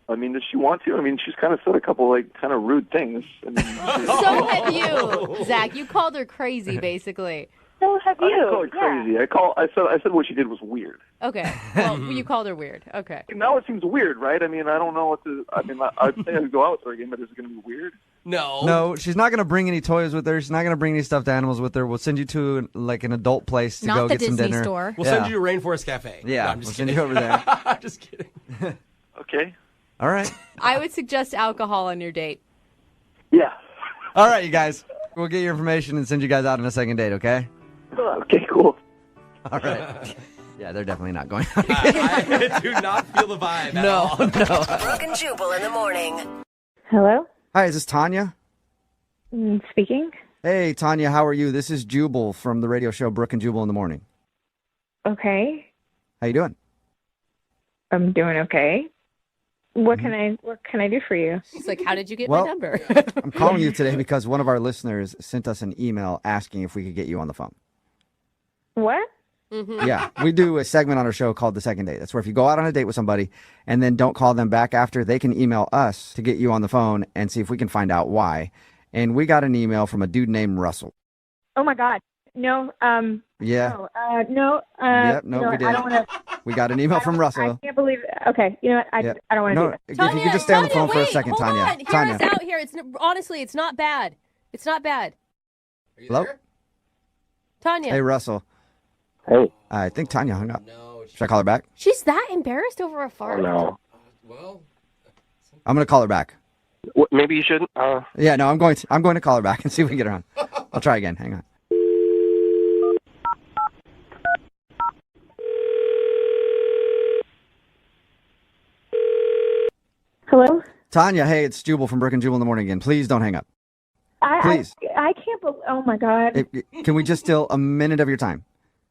I mean, does she want to? I mean, she's kind of said a couple, like, kind of rude things. I mean, So have you, Zach. You called her crazy, basically. So have I you. didn't call her crazy. I said what she did was weird. Okay. Well, you called her weird. Okay. Now it seems weird, right? I mean, I don't know what to. I mean, I'd say I'd go out with her again, but is it going to be weird? No, she's not going to bring any toys with her. She's not going to bring any stuffed animals with her. We'll send you to like an adult place to go get some dinner. Store. We'll send you to Rainforest Cafe. Yeah, No, I'm we'll just send kidding. you over there. I'm just kidding. Okay. All right. I would suggest alcohol on your date. Yeah. All right, you guys. We'll get your information and send you guys out on a second date, okay? Okay, cool. All right. Yeah, they're definitely not going out. I do not feel the vibe at all. No. Brooke and Jubal in the morning. Hello? Hi, is this Tanya? Speaking? Hey, Tanya, how are you? This is Jubal from the radio show Brooke and Jubal in the morning. Okay. How you doing? I'm doing okay. What can I do for you? She's like, how did you get Well- my number? I'm calling you today because one of our listeners sent us an email asking if we could get you on the phone. What? Yeah, we do a segment on our show called The Second Date. That's where if you go out on a date with somebody and then don't call them back after, they can email us to get you on the phone and see if we can find out why. And we got an email from a dude named Russell. Oh my God. No. Yeah. No. Yep, no, we did. I don't want to. We got an email from I Russell. can't believe. Okay. You know what? I don't want to No, do if this. you could just stay on the phone for a wait, second, hold Tanya. on. Hear Tanya. us out here. Honestly, it's not bad. It's not bad. Hello? Tanya. Hey, Russell. Hey. I think Tanya hung up. Should I call her back? She's that embarrassed over a fart. No. Well, I'm going to call her back. Maybe you shouldn't. Yeah, no, I'm going to call her back and see if we can get her on. I'll try again. Hang on. Hello? Tanya, hey, it's Jubal from Brooke and Jubal in the morning again. Please don't hang up. Please. I can't believe. Oh my God. Can we just steal a minute of your time?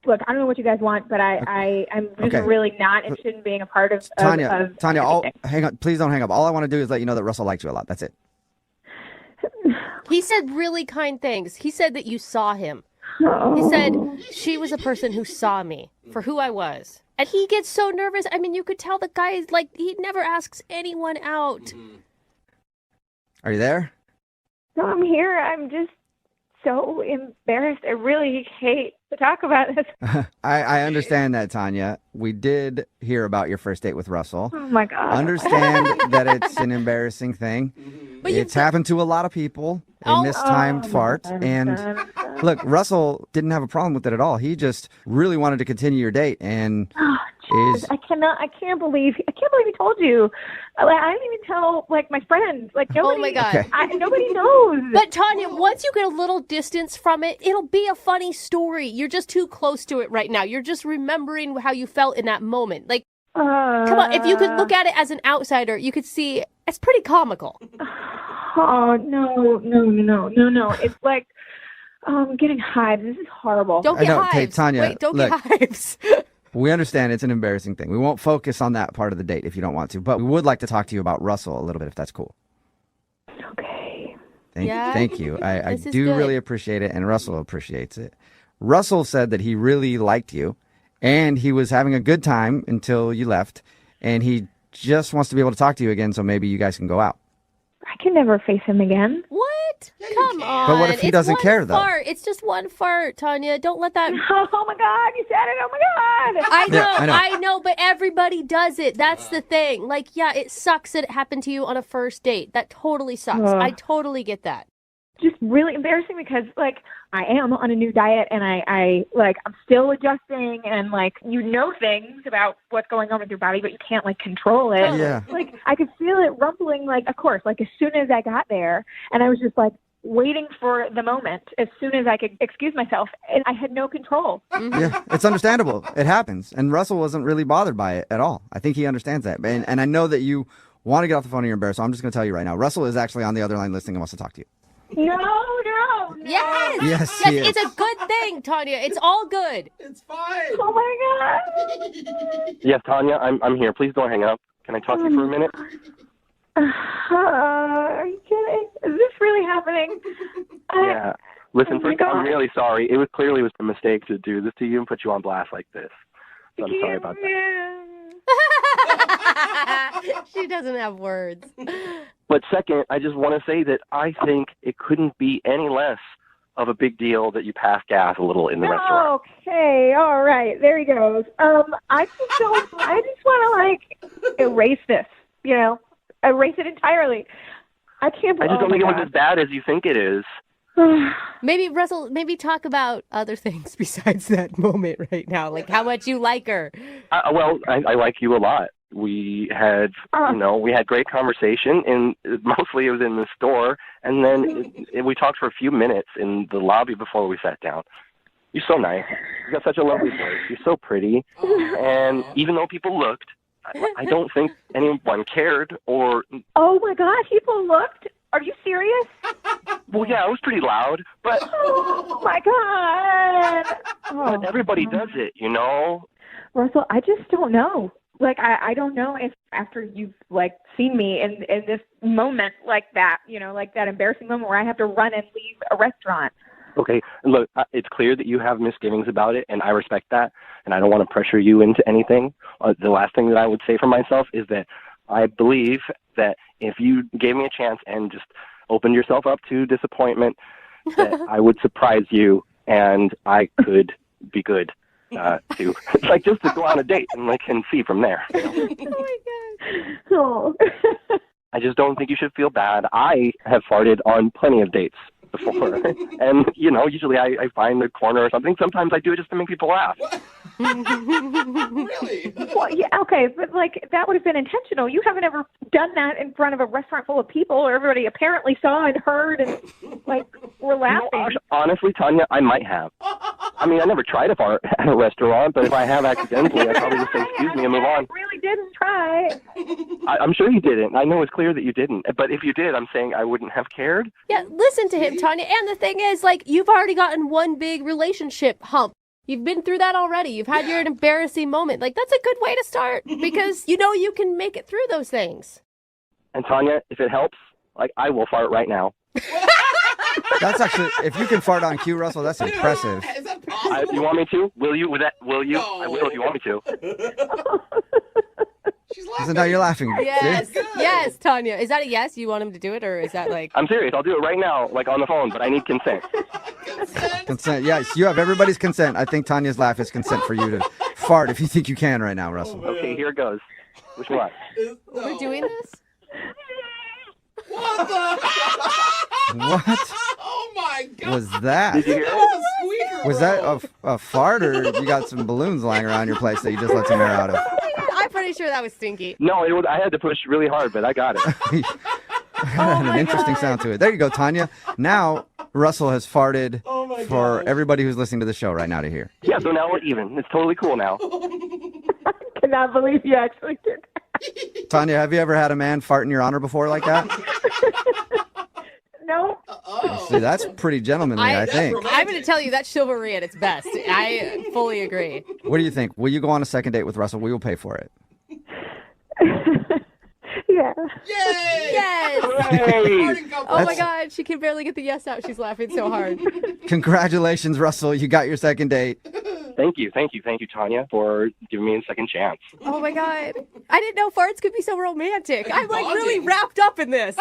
Look, I don't know what you guys want, but I'm just Okay. really not interested in being a part of. Tanya, everything. hang on. Please don't hang up. All I want to do is let you know that Russell likes you a lot. That's it. He said really kind things. He said that you saw him. He said she was a person who saw me for who I was. And he gets so nervous. I mean, you could tell the guy is like, he never asks anyone out. Are you there? No, I'm here. I'm just so embarrassed. I really hate to talk about this. I understand that, Tanya. We did hear about your first date with Russell. Oh my God. Understand that it's an embarrassing thing. But it's happened to a lot of people. A mistimed fart. And look, Russell didn't have a problem with it at all. He just really wanted to continue your date and is I can't believe he told you. I didn't even tell my friends. Nobody. Oh my God. Okay. Nobody knows. But Tanya, once you get a little distance from it, it'll be a funny story. You're just too close to it right now. You're just remembering how you felt in that moment. Come on, if you could look at it as an outsider, you could see it's pretty comical. Oh no! It's like I'm getting hives. This is horrible. Don't get hives. Hey, Tanya, Wait, don't look, get hives. we understand it's an embarrassing thing. We won't focus on that part of the date if you don't want to, but we would like to talk to you about Russell a little bit if that's cool. Okay. Thank you. I This is do good. really appreciate it, and Russell appreciates it. Russell said that he really liked you, and he was having a good time until you left, and he just wants to be able to talk to you again, so maybe you guys can go out. I can never face him again. What? Come on. But what if he It's doesn't one care, though? Fart. It's just one fart, Tanya. Don't let that. Oh my God! You said it. Oh my God! I know, Yeah, I know. I know, but everybody does it. That's the thing. Yeah, it sucks that it happened to you on a first date. That totally sucks. I totally get that. Just really embarrassing because I am on a new diet and I'm still adjusting and you know things about what's going on with your body, but you can't control it. Yeah. I could feel it rumbling of course, as soon as I got there, and I was just waiting for the moment as soon as I could excuse myself, and I had no control. Yeah, it's understandable. It happens. And Russell wasn't really bothered by it at all. I think he understands that. And I know that you want to get off the phone and you're embarrassed, so I'm just going to tell you right now. Russell is actually on the other line listening and wants to talk to you. No. Yes. Yes, he is. It's a good thing, Tanya. It's all good. It's fine. Oh my God. Yes, Tanya, I'm here. Please don't hang up. Can I talk to you for a minute? Are you kidding? Is this really happening? Yeah. Listen, Oh my first of all, I'm God. really sorry. It was clearly a mistake to do this to you and put you on blast like this. So I'm sorry about that. She doesn't have words. But second, I just want to say that I think it couldn't be any less of a big deal that you pass gas a little in the restaurant. Okay, all right, there he goes. I just want to like erase this, erase it entirely. I can't I believe. just don't think it was as bad as you think it is. Maybe, Russell, talk about other things besides that moment right now, like how much you like her. Well, I like you a lot. We had, we had great conversation, and mostly it was in the store, and then we talked for a few minutes in the lobby before we sat down. You're so nice. You got such a lovely voice. You're so pretty, and even though people looked, I don't think anyone cared or. Oh my God, people looked. Are you serious? Well, yeah, it was pretty loud, but. Oh my God. But everybody does it, Russell, I just don't know. Like, I don't know if after you've, seen me in this moment like that, like that embarrassing moment where I have to run and leave a restaurant. Okay, look, it's clear that you have misgivings about it, and I respect that, and I don't want to pressure you into anything. The last thing that I would say for myself is that I believe that if you gave me a chance and just opened yourself up to disappointment, that I would surprise you, and I could be good. To just to go on a date and see from there. Oh my God. Oh. I just don't think you should feel bad. I have farted on plenty of dates before, and usually I find a corner or something. Sometimes I do it just to make people laugh. Really? Well, yeah, okay, but that would have been intentional. You haven't ever done that in front of a restaurant full of people where everybody apparently saw and heard and were laughing. Honestly, Tanya, I might have. I mean, I never tried to fart at a restaurant, but if I have accidentally, I'd probably just say excuse me and move on. I really didn't try. I'm sure you didn't. I know it's clear that you didn't. But if you did, I'm saying I wouldn't have cared. Yeah, listen to him, Tanya. And the thing is, you've already gotten one big relationship hump. You've been through that already. You've had your embarrassing moment. That's a good way to start because you can make it through those things. And Tanya, if it helps, I will fart right now. That's actually, if you can fart on cue, Russell, that's impressive. Is that possible? You want me to? Will you? Will you? No. I will if you want me to. She's laughing. So now you're laughing. Yes, See? yes, Tanya. Is that a yes? You want him to do it, or is that I'm serious. I'll do it right now, on the phone, but I need consent. Consent? Yes, you have everybody's consent. I think Tanya's laugh is consent for you to fart if you think you can right now, Russell. Okay, here it goes. Wish me luck. We're doing this? What the? What Oh my God! was that? Did you hear That it? was a squeaker. Was that a fart, or you got some balloons lying around your place that you just let some air out of? I'm pretty sure that was stinky. No, I had to push really hard, but I got it. Had an interesting sound to it. There you go, Tanya. Now Russell has farted for everybody who's listening to the show right now to hear. Yeah, so now we're even. It's totally cool now. I cannot believe you actually did that. Tanya, have you ever had a man fart in your honor before like that? No. See, that's pretty gentlemanly, I think. I'm going to tell you that's chivalry at its best. I fully agree. What do you think? Will you go on a second date with Russell? We will pay for it. Yeah. Yay! Yes! Hey! Oh my God, she can barely get the yes out. She's laughing so hard. Congratulations, Russell. You got your second date. Thank you, Tanya, for giving me a second chance. Oh my God. I didn't know farts could be so romantic. I'm really wrapped up in this.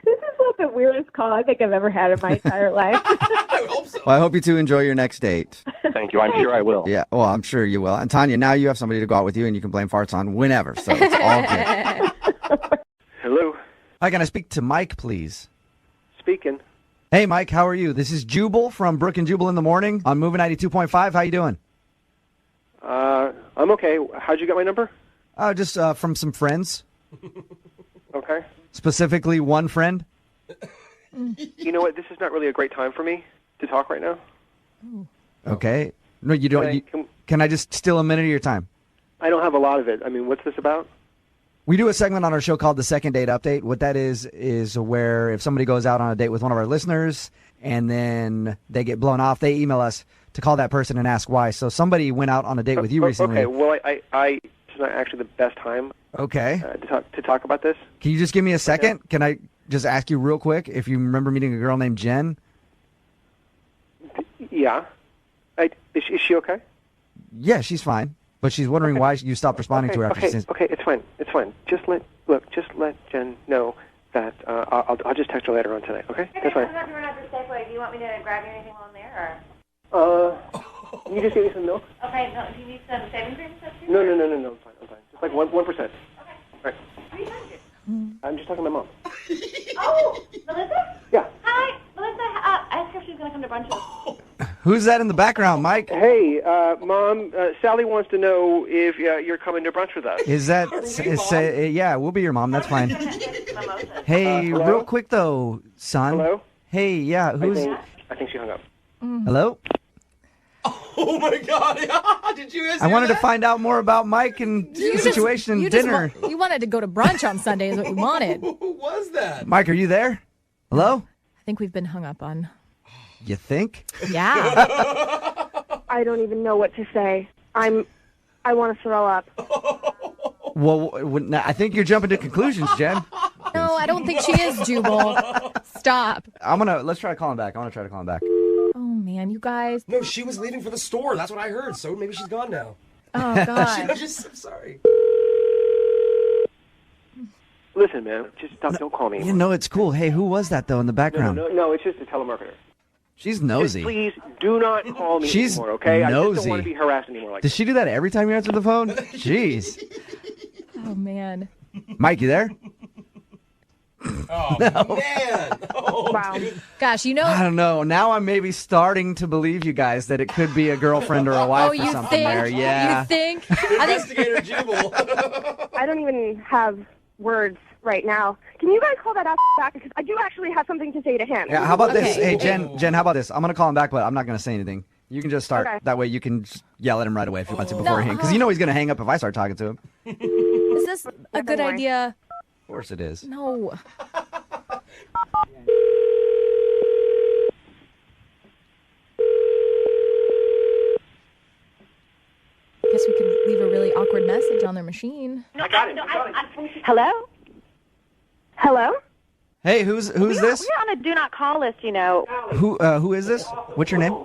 This is the weirdest call I think I've ever had in my entire life. I hope so. Well, I hope you two enjoy your next date. Thank you. I'm sure I will. Yeah, well, I'm sure you will. And Tanya, now you have somebody to go out with you, and you can blame farts on whenever. So it's all good. Hello, Hi, can I speak to Mike, please? speaking. Hey, Mike, how are you? This is Jubal from Brooke and Jubal in the morning on Moving 92.5. How you doing? I'm okay. How'd you get my number? Just from some friends, Okay. specifically one friend. You know what? This is not really a great time for me to talk right now. Okay. No, you don't. Can I just steal a minute of your time? I don't have a lot of it. I mean, what's this about? We do a segment on our show called the Second Date Update. What that is where if somebody goes out on a date with one of our listeners and then they get blown off, they email us to call that person and ask why. So somebody went out on a date with you recently. Okay, well, I It's not actually the best time Okay. to talk about this. Can you just give me a second? Can I just ask you real quick if you remember meeting a girl named Jen? Yeah. Is she okay? Yeah, she's fine. But she's wondering why you stopped responding to her after okay, she says... okay, it's fine. It's fine. Just let Jen know that I'll just text her later on tonight. Okay, that's fine. I'm not doing after Safeway. Do you want me to grab you anything while I'm there, or? Can you just give me some milk? Okay. No, do you need some shaving cream and stuff too? No. I'm fine. Just like 1%. Okay. All right. Who are you talking to? I'm just talking to my mom. Oh, Melissa? Yeah. Hi, Melissa. Ask her if she's going to come to brunch with us. Who's that in the background, Mike? Hey, Mom. Sally wants to know if you're coming to brunch with us. Is that... yeah, we'll be your mom. That's fine. Hey, hello? real quick, though, son. Hello? Hey, yeah, who's... I think she hung up. Hello? Oh my God! Did you guys I hear wanted to that? find out more about Mike and the situation and dinner. You wanted to go to brunch on Sunday is what you wanted. Who was that? Mike, are you there? Hello? I think we've been hung up on. You think? Yeah. I don't even know what to say. I want to throw up. Well, I think you're jumping to conclusions, Jen. No, I don't think she is, Jubal. Stop. Let's try to call him back. I want to try to call him back. Oh, man, you guys. No, she was leaving for the store. That's what I heard. So maybe she's gone now. Oh, God. I'm sorry. Listen, man, just don't call me anymore. You know, it's cool. Hey, who was that, though, in the background? No, it's just a telemarketer. She's nosy. Just please do not call me She's anymore, okay? I just nosy. don't want to be harassed anymore like Does she do that every time you answer the phone? Jeez. Oh, man. Mike, you there? Oh, man. Oh, wow. Gosh, you know. I don't know. Now I'm maybe starting to believe you guys that it could be a girlfriend or a wife or something think? there. Yeah. You think? Investigator Jubal. I don't even have words right now. Can you guys call that ass back? Because I do actually have something to say to him. Yeah, how about this? Okay. Hey, Jen, how about this? I'm going to call him back, but I'm not going to say anything. You can just start. Okay. That way you can just yell at him right away if you want to beforehand. Because you know he's going to hang up if I start talking to him. Is this a good worry. idea? Of course it is. No. Guess we could leave a really awkward message on their machine. I got it. Hello? Hello? Hey, who's this? We're on a do not call list, you know. Who is this? What's your name?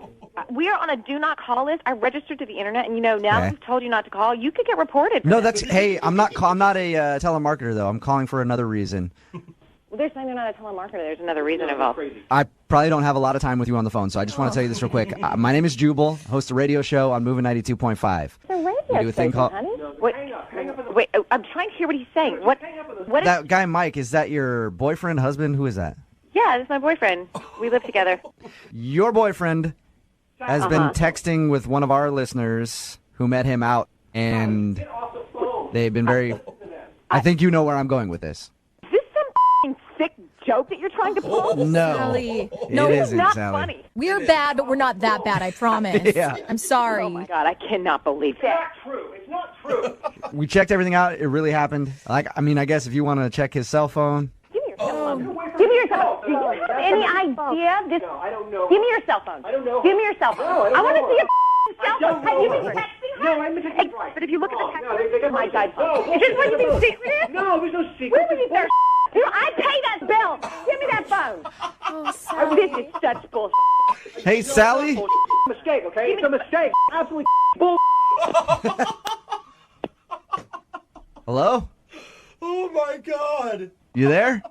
We are on a do not call list. I registered to the internet, and now Okay. we've told you not to call. You could get reported. No, hey, I'm not a telemarketer though. I'm calling for another reason. Well, they're saying they're not a telemarketer. There's another reason involved. I probably don't have a lot of time with you on the phone, so I just want to tell you this real quick. My name is Jubal, host a radio show on Moving 92.5. It's a radio We do a thing station, called- honey. Wait, I'm trying to hear what he's saying. What is... That guy Mike, is that your boyfriend, husband? Who is that? Yeah, this is my boyfriend. We live together. Your boyfriend has been texting with one of our listeners who met him out, and they've been very... I think you know where I'm going with this. Is this some f***ing sick joke that you're trying to pull? No. Sally. No, it's not Sally. funny. We're bad, but we're not that bad, I promise. Yeah. I'm sorry. Oh, my God, I cannot believe that. It's not true. We checked everything out. It really happened. I guess if you want to check his cell phone... Give me your cell phone. Give me your cell phone. Do you have any idea? This... No, I don't know. Give me your cell phone. I don't know. Give me your cell phone. No, I don't I want to know. see your cell phone. Have you been No, texting her? No, I've been texting right. But if you look at the text, No, they got my God, No, is this what you think secret is? No, there's no secret. Where were you there? You know, I pay that bill. Give me that phone. Oh, Sally. This is such bull. Hey, Sally? Mistake, okay? It's a mistake. Absolutely bull. Hello? Oh my God. You there?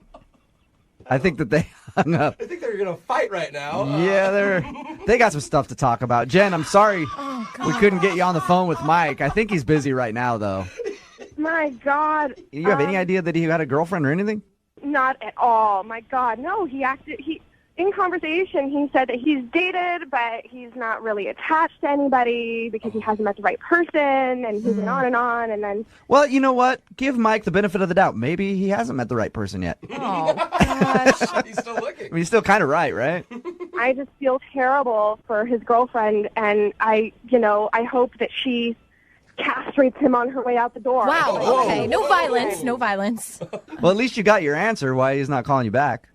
I think that they hung up. I think they're gonna fight right now. Yeah, they got some stuff to talk about. Jen, I'm sorry we couldn't get you on the phone with Mike. I think he's busy right now, though. My God. You have any idea that he had a girlfriend or anything? Not at all. My God. No, in conversation, he said that he's dated, but he's not really attached to anybody because he hasn't met the right person, and he went on, and then... Well, you know what? Give Mike the benefit of the doubt. Maybe he hasn't met the right person yet. Oh, gosh. He's still looking. I mean, he's still kind of right? I just feel terrible for his girlfriend, and I hope that she castrates him on her way out the door. Wow, okay. No violence, no violence. Well, at least you got your answer why he's not calling you back.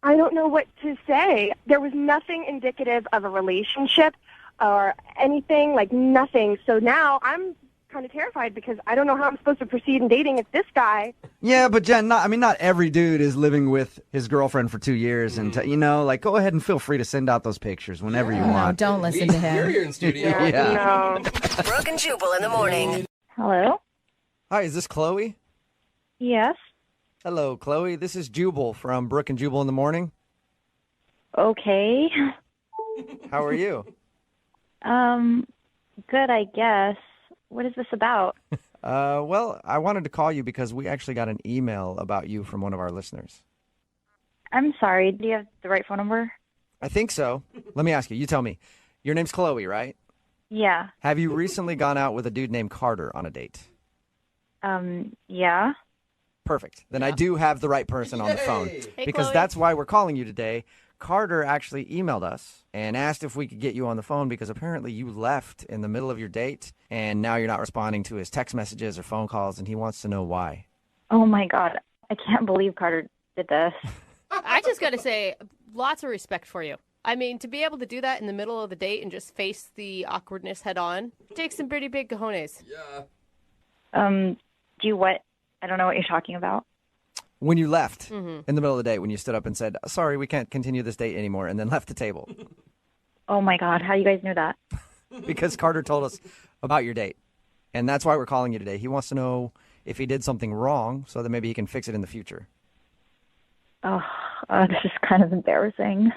I don't know what to say. There was nothing indicative of a relationship or anything, like nothing. So now I'm kind of terrified because I don't know how I'm supposed to proceed in dating if this guy. Yeah, but Jen, not every dude is living with his girlfriend for 2 years, and go ahead and feel free to send out those pictures whenever you want. Don't listen to him. You're here in studio. Yeah. Brooke and Jubal in the morning. Hello? Hi, is this Chloe? Yes. Hello, Chloe. This is Jubal from Brooke and Jubal in the morning. Okay. How are you? Good, I guess. What is this about? Well, I wanted to call you because we actually got an email about you from one of our listeners. I'm sorry. Do you have the right phone number? I think so. Let me ask you. You tell me. Your name's Chloe, right? Yeah. Have you recently gone out with a dude named Carter on a date? Yeah. Perfect. Then I do have the right person on the phone. Hey, Because Chloe. that's why we're calling you today. Carter actually emailed us and asked if we could get you on the phone because apparently you left in the middle of your date and now you're not responding to his text messages or phone calls, and he wants to know why. Oh, my God. I can't believe Carter did this. I just got to say, lots of respect for you. I mean, to be able to do that in the middle of the date and just face the awkwardness head on takes some pretty big cojones. Yeah. Do you what? I don't know what you're talking about. When you left in the middle of the date, when you stood up and said, sorry, we can't continue this date anymore, and then left the table. Oh, my God. How you guys knew that? Because Carter told us about your date. And that's why we're calling you today. He wants to know if he did something wrong so that maybe he can fix it in the future. Oh, this is kind of embarrassing.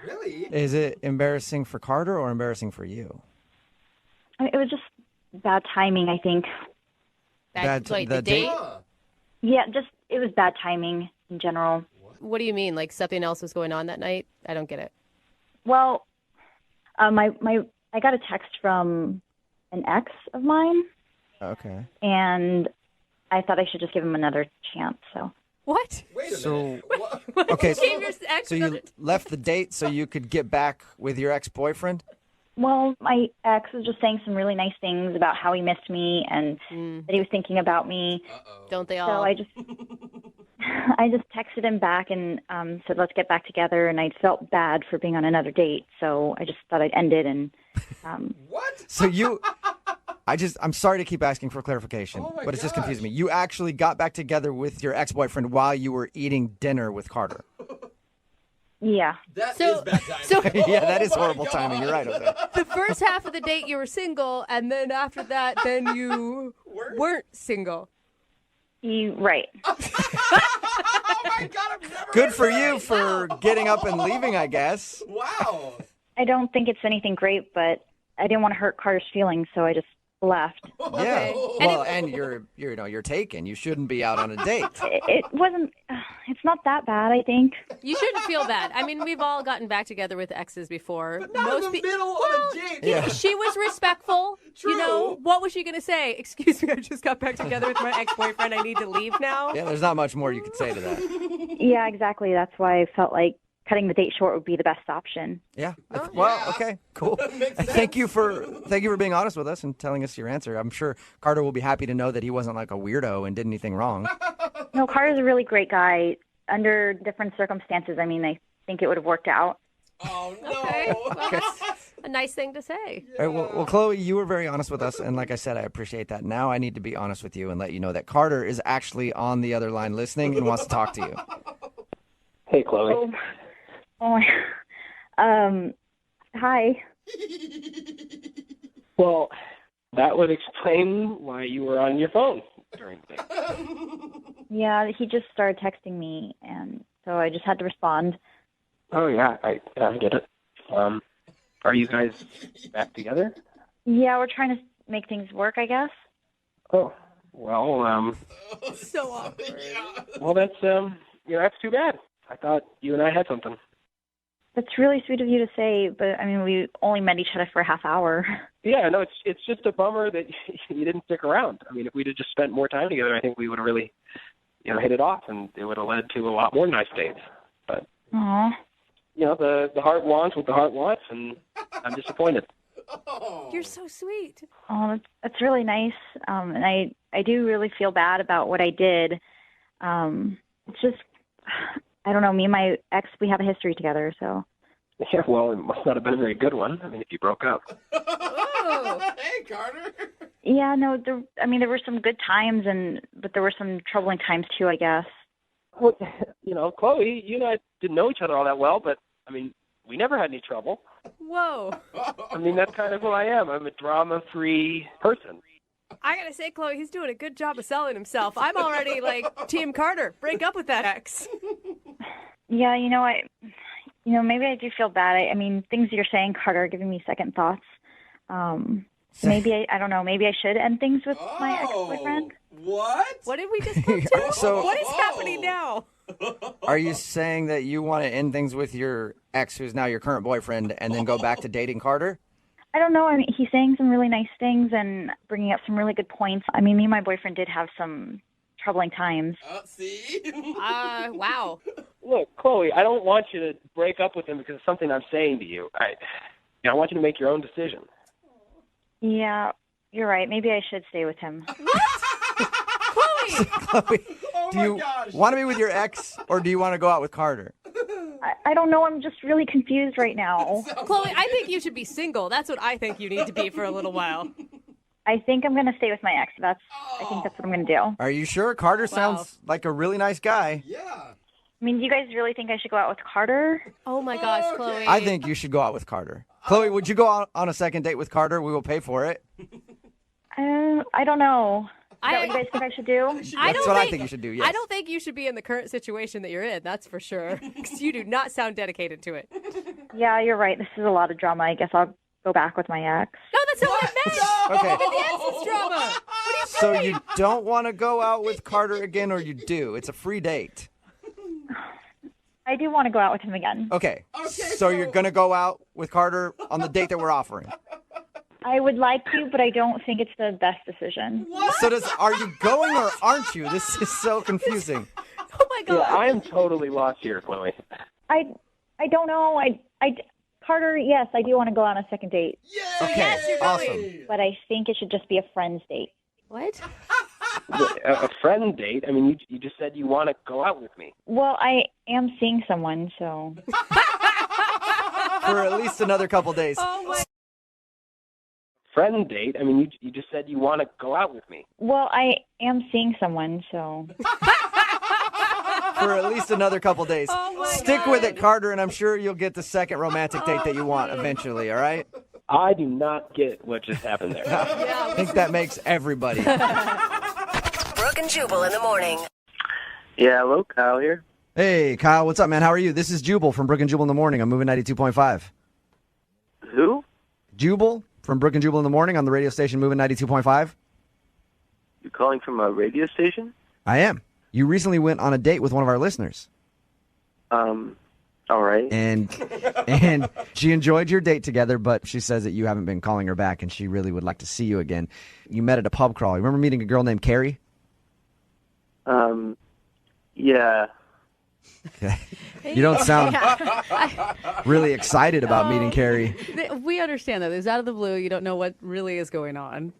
Really? Is it embarrassing for Carter or embarrassing for you? I mean, it was just bad timing, I think. Wait, the the date? Yeah, it was bad timing in general. What do you mean? Like something else was going on that night? I don't get it. Well, I got a text from an ex of mine, Okay. and I thought I should just give him another chance. So What? Wait a So, minute. okay, You gave your ex so another- you left the date so you could get back with your ex-boyfriend? well, my ex was just saying some really nice things about how he missed me and that he was thinking about me. Don't they all? So I just texted him back and said, let's get back together. And I felt bad for being on another date. So I just thought I'd end it. And What? So I'm sorry to keep asking for clarification, Oh my but it's just gosh. confusing me. You actually got back together with your ex-boyfriend while you were eating dinner with Carter. yeah. That So- is bad timing. so- Yeah, that is Oh my horrible timing. You're right, God. Jose. The first half of the date you were single, and then after that, then you weren't single. Right. Oh my God, I've never Good heard for that. you for getting up and leaving, I guess. Wow. I don't think it's anything great, but I didn't want to hurt Carter's feelings. So I just left. Yeah. And Well, and you're taken. You shouldn't be out on a date. It wasn't, it's not that bad, I think. You shouldn't feel bad. I mean, we've all gotten back together with exes before. Not in the middle of a date. Yeah. She was respectful. True. You know, what was she going to say? Excuse me, I just got back together with my ex-boyfriend. I need to leave now. Yeah, there's not much more you could say to that. Yeah, exactly. That's why I felt like cutting the date short would be the best option. Yeah. Well, okay, cool. And thank you for being honest with us and telling us your answer. I'm sure Carter will be happy to know that he wasn't like a weirdo and did anything wrong. No, Carter's a really great guy. Under different circumstances, I mean, I think it would have worked out. Oh no. Okay. Well, that's a nice thing to say. All right, well, Chloe, you were very honest with us, and like I said, I appreciate that. Now I need to be honest with you and let you know that Carter is actually on the other line listening and wants to talk to you. Hey, Chloe. Oh hi. Well, that would explain why you were on your phone during the day. Yeah, he just started texting me, and so I just had to respond. Oh, yeah, I get it. Are you guys back together? Yeah, we're trying to make things work, I guess. Oh, well, So awkward. well, that's that's too bad. I thought you and I had something. That's really sweet of you to say, but I mean, we only met each other for a half hour. Yeah, no, it's just a bummer that you didn't stick around. I mean, if we'd have just spent more time together, I think we would have really, hit it off, and it would have led to a lot more nice dates. But Aw. The heart wants what the heart wants, and I'm disappointed. You're so sweet. Oh, that's really nice. And I do really feel bad about what I did. It's just, I don't know, me and my ex, we have a history together, so. Yeah, well, it must not have been a very good one. I mean, if you broke up. Oh. Hey, Carter. Yeah, no, there were some good times, but there were some troubling times too, I guess. Well, Chloe, you and I didn't know each other all that well, but, we never had any trouble. Whoa. That's kind of who I am. I'm a drama-free person. I gotta say, Chloe, he's doing a good job of selling himself. I'm already like Team Carter. Break up with that ex. Yeah, maybe I do feel bad. Things you're saying, Carter, are giving me second thoughts. Maybe I don't know. Maybe I should end things with my ex-boyfriend. What? What did we just come to? So- what is happening now? Are you saying that you want to end things with your ex, who's now your current boyfriend, and then go back to dating Carter? I don't know. He's saying some really nice things and bringing up some really good points. Me and my boyfriend did have some troubling times. See? Wow. Look, Chloe, I don't want you to break up with him because of something I'm saying to you. I want you to make your own decision. Yeah, you're right. Maybe I should stay with him. Chloe, do you want to be with your ex, or do you want to go out with Carter? I don't know. I'm just really confused right now. Chloe, I think you should be single. That's what I think you need to be for a little while. I think I'm going to stay with my ex. I think that's what I'm going to do. Are you sure? Carter sounds like a really nice guy. Yeah. Do you guys really think I should go out with Carter? Oh my gosh, Chloe. I think you should go out with Carter. Chloe, would you go out on a second date with Carter? We will pay for it. I don't know. Is that what you guys think I should do? That's what I think you should do, yes. I don't think you should be in the current situation that you're in, that's for sure. Because you do not sound dedicated to it. Yeah, you're right. This is a lot of drama. I guess I'll go back with my ex. No, that's not what I meant. Okay. The ex is drama. What are you So doing? you don't want to go out with Carter again, or you do? It's a free date. I do want to go out with him again. Okay. So you're going to go out with Carter on the date that we're offering? I would like to, but I don't think it's the best decision. So are you going or aren't you? This is so confusing. Oh my God. Yeah, I am totally lost here, Chloe. I don't know. Carter, yes, I do want to go on a second date. Okay, Yes, you're awesome. going. But I think it should just be a friend's date. What? A friend date? You just said you want to go out with me. Well, I am seeing someone, so. For at least another couple days. Oh my. Friend date? You just said you want to go out with me. Well, I am seeing someone, so. For at least another couple days. Oh my Stick God. with it, Carter, and I'm sure you'll get the second romantic date that you want eventually, all right? I do not get what just happened there. I think that makes everybody. Brooke and Jubal in the morning. Yeah, hello, Kyle here. Hey, Kyle, what's up, man? How are you? This is Jubal from Brooke and Jubal in the morning. I'm moving 92.5. Who? Jubal from Brooke and Jubal in the morning on the radio station moving 92.5. You calling from a radio station? I am. You recently went on a date with one of our listeners. All right. And she enjoyed your date together, but she says that you haven't been calling her back, and she really would like to see you again. You met at a pub crawl. You remember meeting a girl named Carrie? Yeah. Okay. You don't sound really excited about meeting Carrie. We understand that. It's out of the blue. You don't know what really is going on.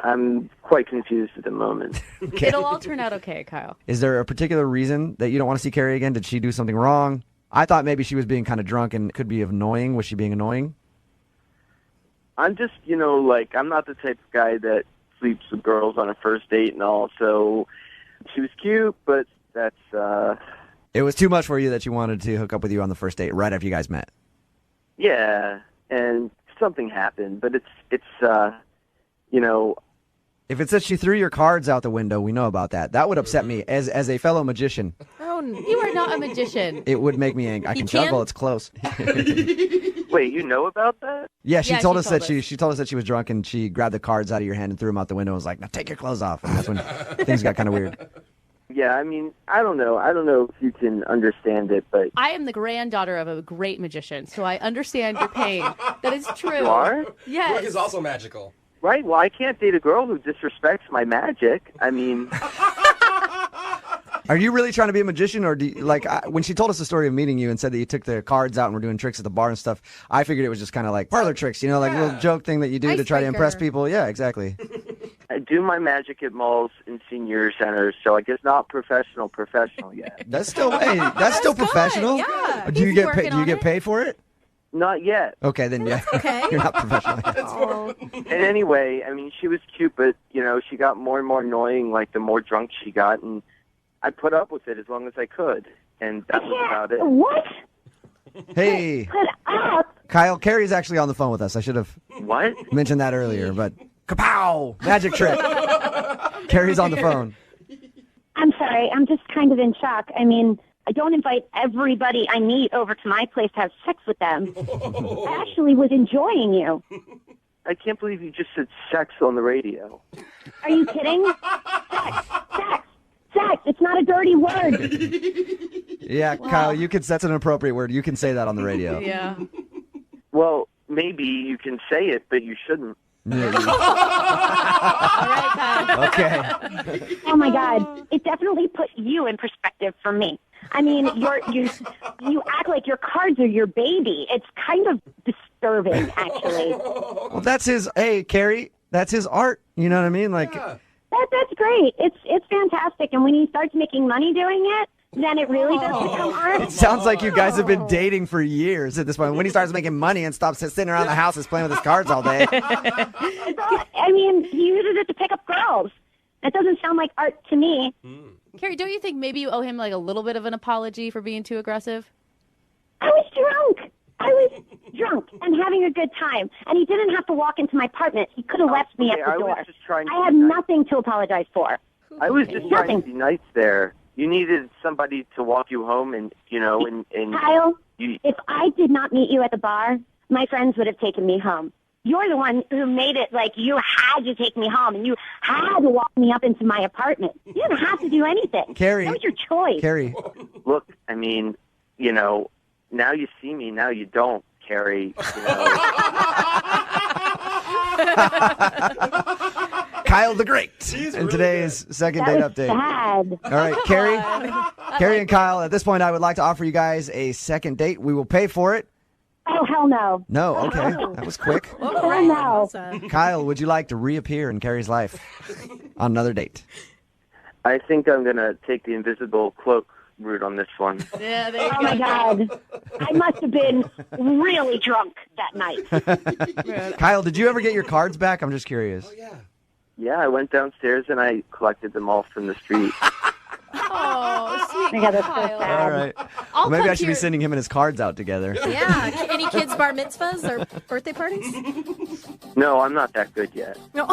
I'm quite confused at the moment. Okay. It'll all turn out okay, Kyle. Is there a particular reason that you don't want to see Carrie again? Did she do something wrong? I thought maybe she was being kind of drunk and could be annoying. Was she being annoying? I'm just, I'm not the type of guy that sleeps with girls on a first date and all, so she was cute, but that's, It was too much for you that she wanted to hook up with you on the first date right after you guys met. yeah, and something happened, but it's If it says she threw your cards out the window, we know about that. That would upset me as a fellow magician. Oh, you are not a magician. It would make me angry. I can juggle. It's close. Wait, you know about that? Yeah, she told us that she told us that she was drunk and she grabbed the cards out of your hand and threw them out the window and was like, "Now take your clothes off." And that's when things got kind of weird. Yeah, I don't know. I don't know if you can understand it, but I am the granddaughter of a great magician, so I understand your pain. That is true. You are? Yes. Brooke is also magical. Right, well, I can't date a girl who disrespects my magic. Are you really trying to be a magician, or do you, when she told us the story of meeting you and said that you took the cards out and were doing tricks at the bar and stuff? I figured it was just kind of like parlor tricks, like a little joke thing that you do to try to impress people. Yeah, exactly. I do my magic at malls and senior centers, so I guess not professional yet. That's still professional. Yeah. Do you get paid? Do you get paid for it? Not yet. Okay, then yeah. Okay. You're not professional. And anyway, I mean, she was cute, but, she got more and more annoying, like, the more drunk she got, and I put up with it as long as I could, and that was about it. What? Hey. Put up? Kyle, Carrie's actually on the phone with us. I should have mentioned that earlier, but kapow! Magic trick. Carrie's on the phone. I'm sorry. I'm just kind of in shock. I mean, I don't invite everybody I meet over to my place to have sex with them. I actually was enjoying you. I can't believe you just said sex on the radio. Are you kidding? Sex. It's not a dirty word. Yeah, Kyle, that's an appropriate word. You can say that on the radio. Yeah. Well, maybe you can say it, but you shouldn't. Yeah, All right, Kyle. Okay. Oh my God! It definitely put you in perspective for me. I mean, you act like your cards are your baby. It's kind of disturbing, actually. Well, that's his. Hey, Carrie, that's his art. You know what I mean? Like. Yeah. That's great. It's fantastic. And when he starts making money doing it, then it really does become art. It sounds like you guys have been dating for years at this point. When he starts making money and stops sitting around the house and playing with his cards all day. I mean, he uses it to pick up girls. That doesn't sound like art to me. Carrie, don't you think maybe you owe him like a little bit of an apology for being too aggressive? I was drunk and having a good time. And he didn't have to walk into my apartment. He could have left me at the door. I had nothing to apologize for. I was just trying to be nice there. You needed somebody to walk you home and Kyle, if I did not meet you at the bar, my friends would have taken me home. You're the one who made it like you had to take me home and you had to walk me up into my apartment. You didn't have to do anything. Carrie. That was your choice. Carrie. Look, I mean, now you see me, now you don't, Carrie. Kyle the Great. And today's second date update. Sad. All right, Carrie and Kyle, at this point, I would like to offer you guys a second date. We will pay for it. Oh, hell no. No, okay. That was quick. Oh, no. Kyle, would you like to reappear in Carrie's life on another date? I think I'm going to take the invisible cloak route on this one. Yeah, there you Oh, my God. I must have been really drunk that night. Kyle, did you ever get your cards back? I'm just curious. Yeah, I went downstairs and I collected them all from the street. Oh, sweet. God, that's so sad. All right. Well, maybe I should be sending him and his cards out together. Yeah. Any kids' bar mitzvahs or birthday parties? No, I'm not that good yet. No.